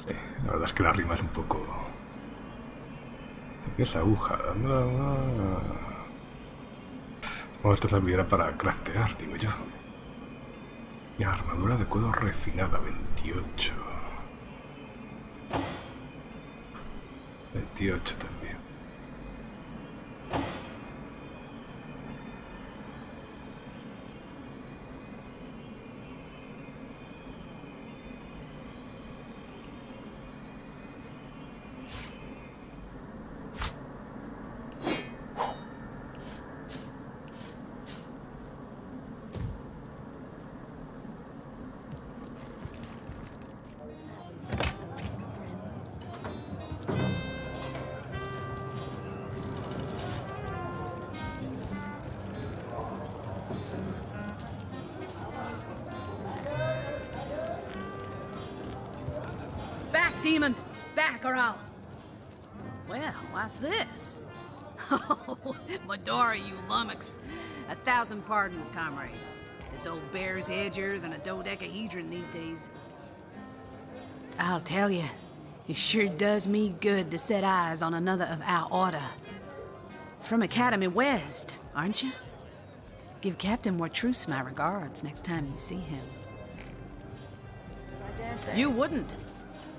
Sí, la verdad es que la rima es un poco... ¿Qué es aguja? Como esto servirá para craftear, digo yo. Y armadura de cuero refinada, 28. 28 también. Back, demon! Back, or I'll... Well, what's this? Oh, Medora, you lummox. 1,000 pardons, comrade. This old bear's edgier than a dodecahedron these days. I'll tell you, it sure does me good to set eyes on another of our order. From Academy West, aren't you? Give Captain Wartruce my regards next time you see him. You wouldn't.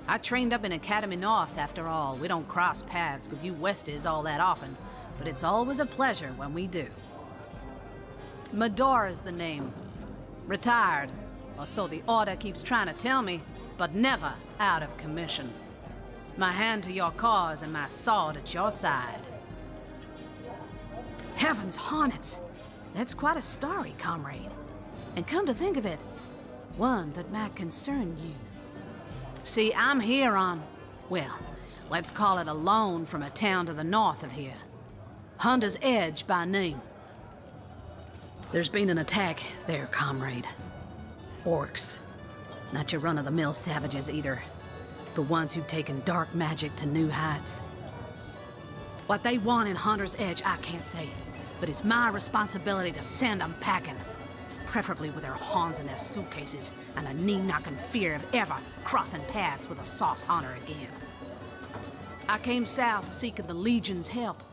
I trained up in Academy North, after all. We don't cross paths with you Westies all that often, but it's always a pleasure when we do. Medora's the name. Retired, or so the Order keeps trying to tell me, but never out of commission. My hand to your cause and my sword at your side. Heavens hornets! That's quite a story, comrade. And come to think of it, one that might concern you. See, I'm here on, well, let's call it a loan from a town to the north of here. Hunter's Edge by name. There's been an attack there, comrade. Orcs. Not your run-of-the-mill savages either, but ones who've taken dark magic to new heights. What they want in Hunter's Edge, I can't say, but it's my responsibility to send them packing. Preferably with their horns in their suitcases and a knee-knocking fear of ever crossing paths with a sauce hunter again. I came south seeking the Legion's help.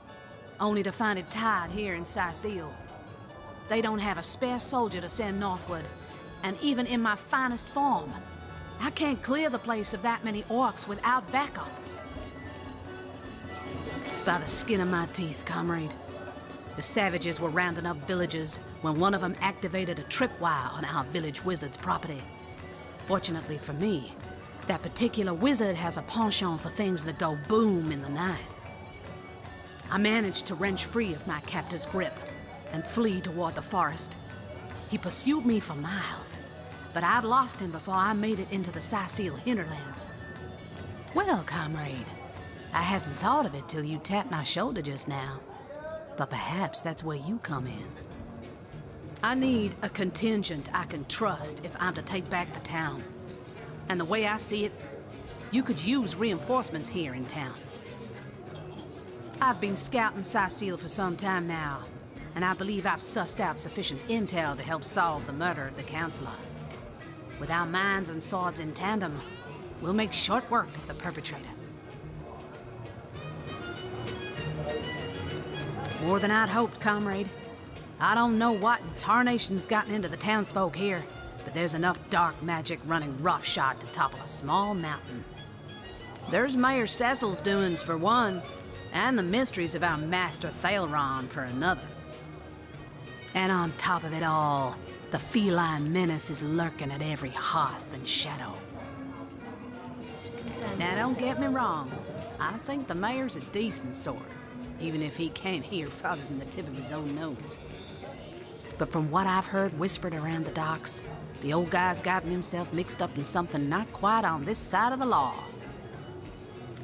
only to find it tied here in Sicile. They don't have a spare soldier to send northward, and even in my finest form, I can't clear the place of that many orcs without backup. By the skin of my teeth, comrade. The savages were rounding up villagers when one of them activated a tripwire on our village wizard's property. Fortunately for me, that particular wizard has a penchant for things that go boom in the night. I managed to wrench free of my captor's grip and flee toward the forest. He pursued me for miles, but I'd lost him before I made it into the Sicile hinterlands. Well, comrade, I hadn't thought of it till you tapped my shoulder just now, but perhaps that's where you come in. I need a contingent I can trust if I'm to take back the town. And the way I see it, you could use reinforcements here in town. I've been scouting Sicile for some time now, and I believe I've sussed out sufficient intel to help solve the murder of the Counselor. With our minds and swords in tandem, we'll make short work of the perpetrator. More than I'd hoped, comrade. I don't know what in tarnation's gotten into the townsfolk here, but there's enough dark magic running roughshod to topple a small mountain. There's Mayor Cecil's doings for one, and the mysteries of our master Thalron for another. And on top of it all, the feline menace is lurking at every hearth and shadow. Now don't get me wrong, I think the mayor's a decent sort, even if he can't hear farther than the tip of his own nose. But from what I've heard whispered around the docks, the old guy's gotten himself mixed up in something not quite on this side of the law.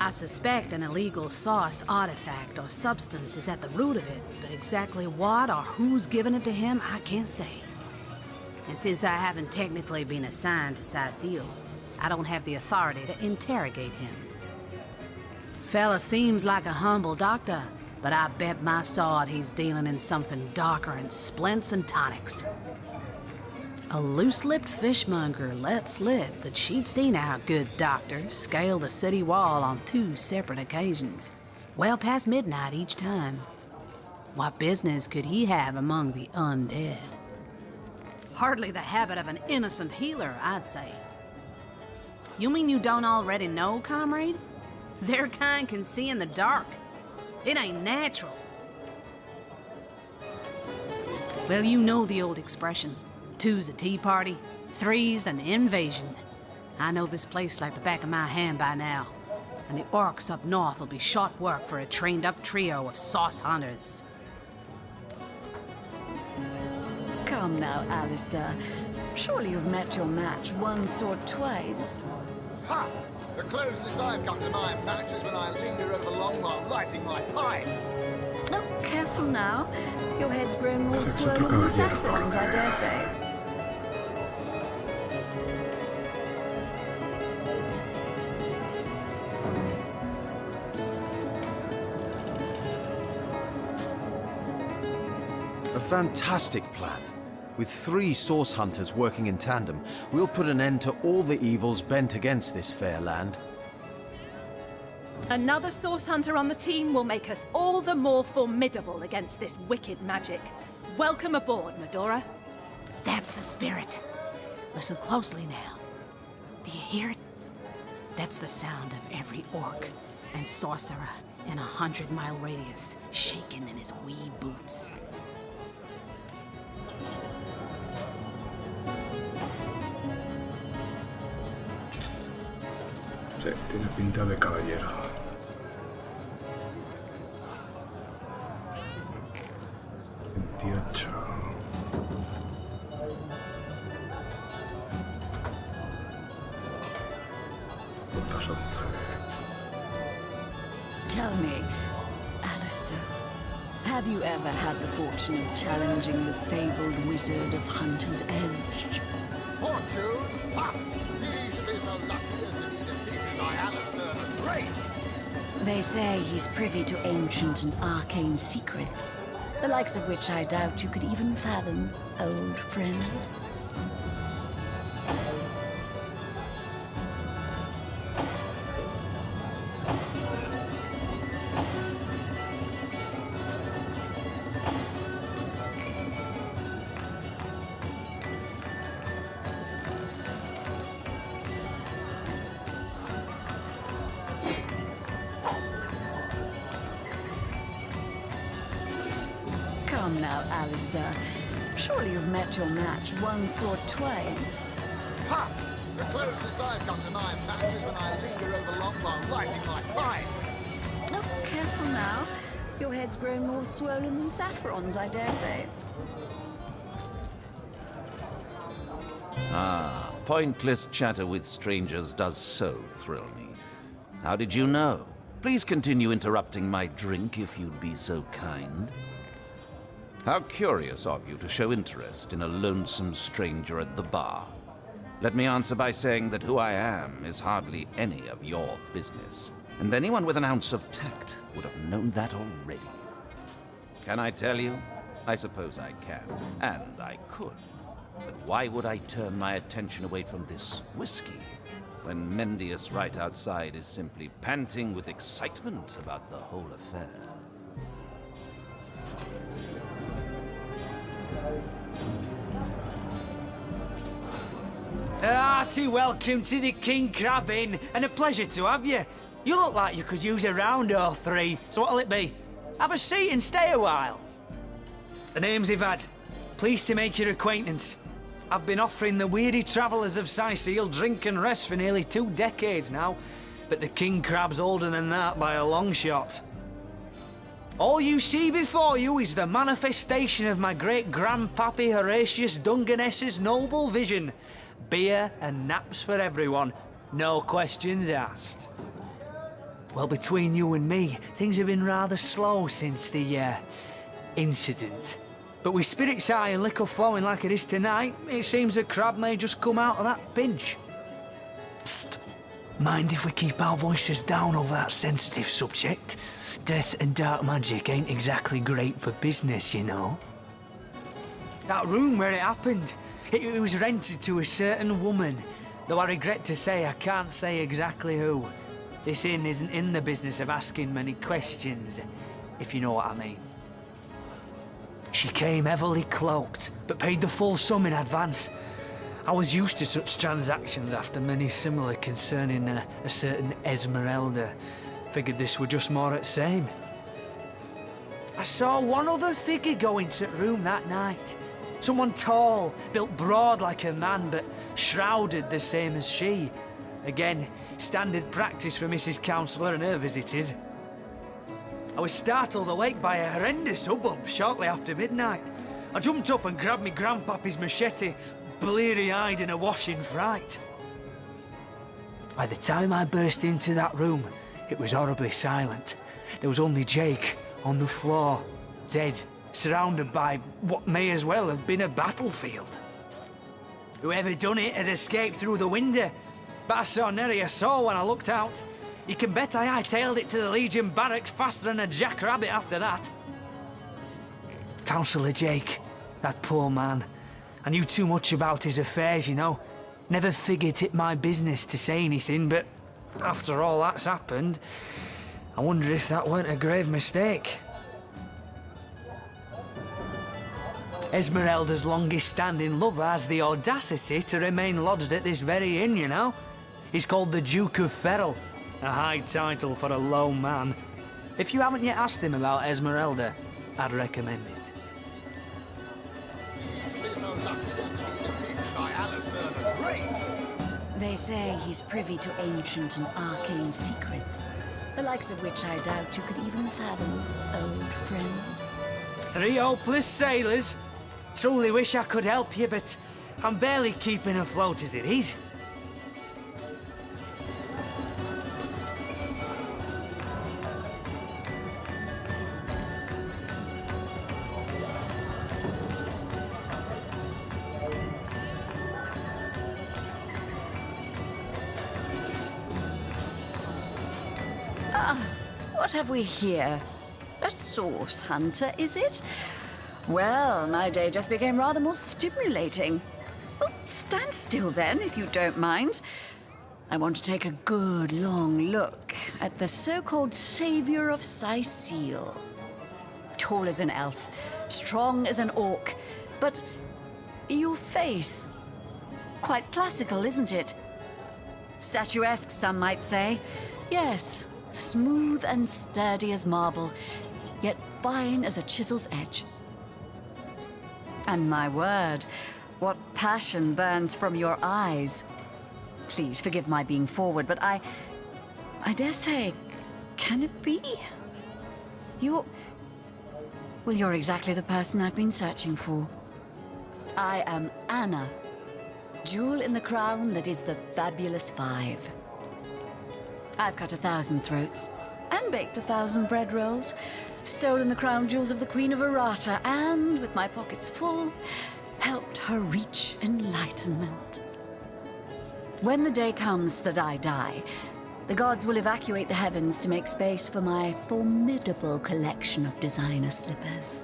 I suspect an illegal source, artifact, or substance is at the root of it, but exactly what or who's given it to him, I can't say. And since I haven't technically been assigned to Sicile, I don't have the authority to interrogate him. Fella seems like a humble doctor, but I bet my sword he's dealing in something darker in splints and tonics. A loose-lipped fishmonger let slip that she'd seen our good doctor scale the city wall on 2 separate occasions, well past midnight each time. What business could he have among the undead? Hardly the habit of an innocent healer, I'd say. You mean you don't already know, comrade? Their kind can see in the dark. It ain't natural. Well, you know the old expression. 2's a tea party, 3's an invasion. I know this place like the back of my hand by now, and the orcs up north will be short work for a trained-up trio of sauce hunters. Come now, Alistair. Surely you've met your match once or twice. Ha! The closest I've come to my match is when I linger over long while lighting my pipe. Oh, careful now. Your head's grown more swollen than saffron's, I dare say. A fantastic plan. With 3 source hunters working in tandem, we'll put an end to all the evils bent against this fair land. Another source hunter on the team will make us all the more formidable against this wicked magic. Welcome aboard, Medora. That's the spirit. Listen closely now. Do you hear it? That's the sound of every orc and sorcerer in a 100-mile radius shaking in his wee boots. Sí, tiene pinta de caballero. Tell me, Alistair, have you ever had the fortune of challenging the fabled wizard of Hunter's Edge? Fortune? Ha! He should be so lucky as to be defeated by Alistair the Great! They say he's privy to ancient and arcane secrets, the likes of which I doubt you could even fathom, old friend. Come now, Alistair. Surely you've met your match once or twice. Ha! The closest I've come to my match is when I linger over long while lighting my pipe. Oh, careful now. Your head's grown more swollen than saffron's, I dare say. Ah, pointless chatter with strangers does so thrill me. How did you know? Please continue interrupting my drink if you'd be so kind. How curious of you to show interest in a lonesome stranger at the bar. Let me answer by saying that who I am is hardly any of your business, and anyone with an ounce of tact would have known that already. Can I tell you? I suppose I can, and I could. But why would I turn my attention away from this whiskey when Mendius right outside is simply panting with excitement about the whole affair? Hearty welcome to the King Crab Inn, and a pleasure to have you. You look like you could use a round or three, so what'll it be? Have a seat and stay a while. The name's Ivad. Pleased to make your acquaintance. I've been offering the weary travellers of Sicil drink and rest for nearly 2 decades now, but the King Crab's older than that by a long shot. All you see before you is the manifestation of my great-grandpappy Horatius Dungeness's noble vision. Beer and naps for everyone, no questions asked. Well, between you and me, things have been rather slow since the, incident. But with spirits high and liquor flowing like it is tonight, it seems the crab may just come out of that pinch. Psst. Mind if we keep our voices down over that sensitive subject? Death and dark magic ain't exactly great for business, you know. That room where it happened, it was rented to a certain woman, though I regret to say I can't say exactly who. This inn isn't in the business of asking many questions, if you know what I mean. She came heavily cloaked, but paid the full sum in advance. I was used to such transactions after many similar concerning a certain Esmeralda. Figured this were just more at same. I saw one other figure go into the room that night. Someone tall, built broad like a man, but shrouded the same as she. Again, standard practice for Mrs. Counselor and her visitors. I was startled awake by a horrendous hubbub shortly after midnight. I jumped up and grabbed me grandpappy's machete, bleary-eyed and awash in fright. By the time I burst into that room, it was horribly silent. There was only Jake on the floor, dead, surrounded by what may as well have been a battlefield. Whoever done it has escaped through the window, but I saw nary a soul when I looked out. You can bet I hightailed it to the Legion barracks faster than a jackrabbit after that. Councillor Jake, that poor man. I knew too much about his affairs, you know. Never figured it my business to say anything, but after all that's happened, I wonder if that weren't a grave mistake. Esmeralda's longest-standing lover has the audacity to remain lodged at this very inn, you know. He's called the Duke of Ferrol. A high title for a low man. If you haven't yet asked him about Esmeralda, I'd recommend it. They say he's privy to ancient and arcane secrets, the likes of which I doubt you could even fathom, old friend. 3 hopeless sailors? Truly wish I could help you, but I'm barely keeping afloat as it is. What have we here? A source hunter, is it? Well, my day just became rather more stimulating. Oh, stand still then, if you don't mind. I want to take a good long look at the so-called savior of Sicil. Tall as an elf, strong as an orc, but your face, quite classical, isn't it? Statuesque, some might say. Yes. Smooth and sturdy as marble, yet fine as a chisel's edge. And my word, what passion burns from your eyes. Please forgive my being forward, but I dare say, can it be? Well, you're exactly the person I've been searching for. I am Anna, jewel in the crown that is the Fabulous Five. I've cut 1,000 throats, and baked 1,000 bread rolls, stolen the crown jewels of the Queen of Errata, and, with my pockets full, helped her reach enlightenment. When the day comes that I die, the gods will evacuate the heavens to make space for my formidable collection of designer slippers.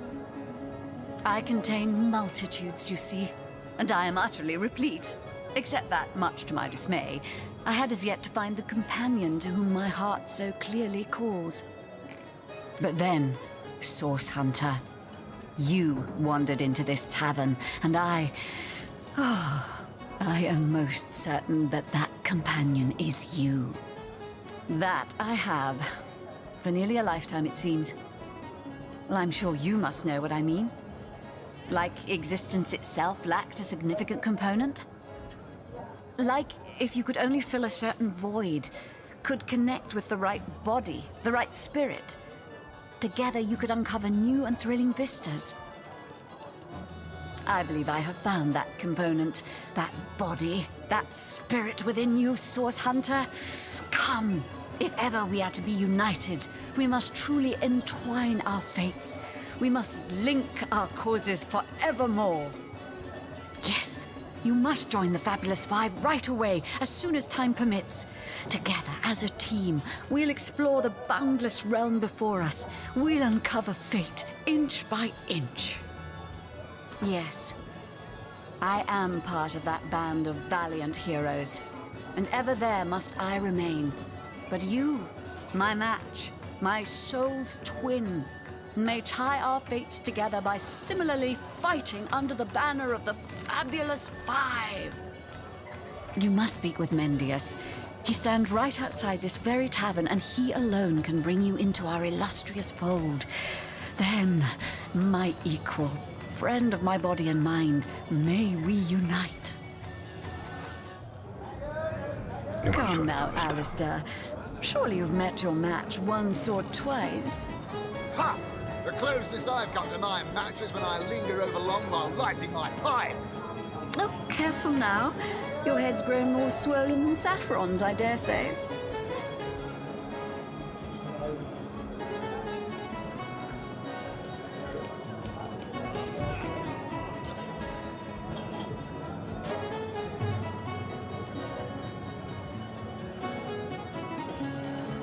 I contain multitudes, you see, and I am utterly replete. Except that, much to my dismay, I had as yet to find the companion to whom my heart so clearly calls. But then, Source Hunter, you wandered into this tavern, and I am most certain that that companion is you. That I have. For nearly a lifetime, it seems. Well, I'm sure you must know what I mean. Like existence itself lacked a significant component? Like if you could only fill a certain void, could connect with the right body, the right spirit. Together you could uncover new and thrilling vistas. I believe I have found that component, that body, that spirit within you, Source Hunter. Come, if ever we are to be united, we must truly entwine our fates. We must link our causes forevermore. Yes, you must join the Fabulous Five right away, as soon as time permits. Together, as a team, we'll explore the boundless realm before us. We'll uncover fate, inch by inch. Yes, I am part of that band of valiant heroes, and ever there must I remain. But you, my match, my soul's twin, may tie our fates together by similarly fighting under the banner of the Fabulous Five. You must speak with Mendius. He stands right outside this very tavern, and he alone can bring you into our illustrious fold. Then, my equal, friend of my body and mind, may we unite. Come now, Alistair. Surely you've met your match once or twice. Ha! The closest I've come to my match is when I linger over long while lighting my pipe. Oh, careful now. Your head's grown more swollen than Saffron's, I dare say.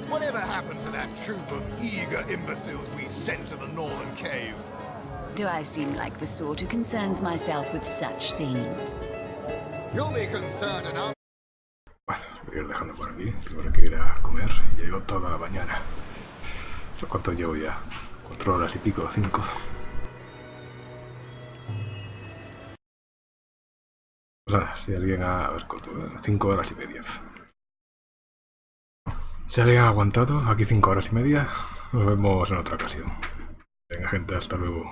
Whatever happened to that troop of eager imbeciles we sent to the northern cave? Do I seem like the sort who concerns myself with such things? You'll be concerned enough. Bueno, voy a ir dejando por aquí. Tengo que ir a comer. Ya llevo toda la mañana. ¿So cuánto llevo ya? 4 horas y pico, 5. Pues nada, si alguien ha... A ver, 5 horas y media. Si alguien ha aguantado aquí 5 horas y media, nos vemos en otra ocasión. Venga, gente, hasta luego.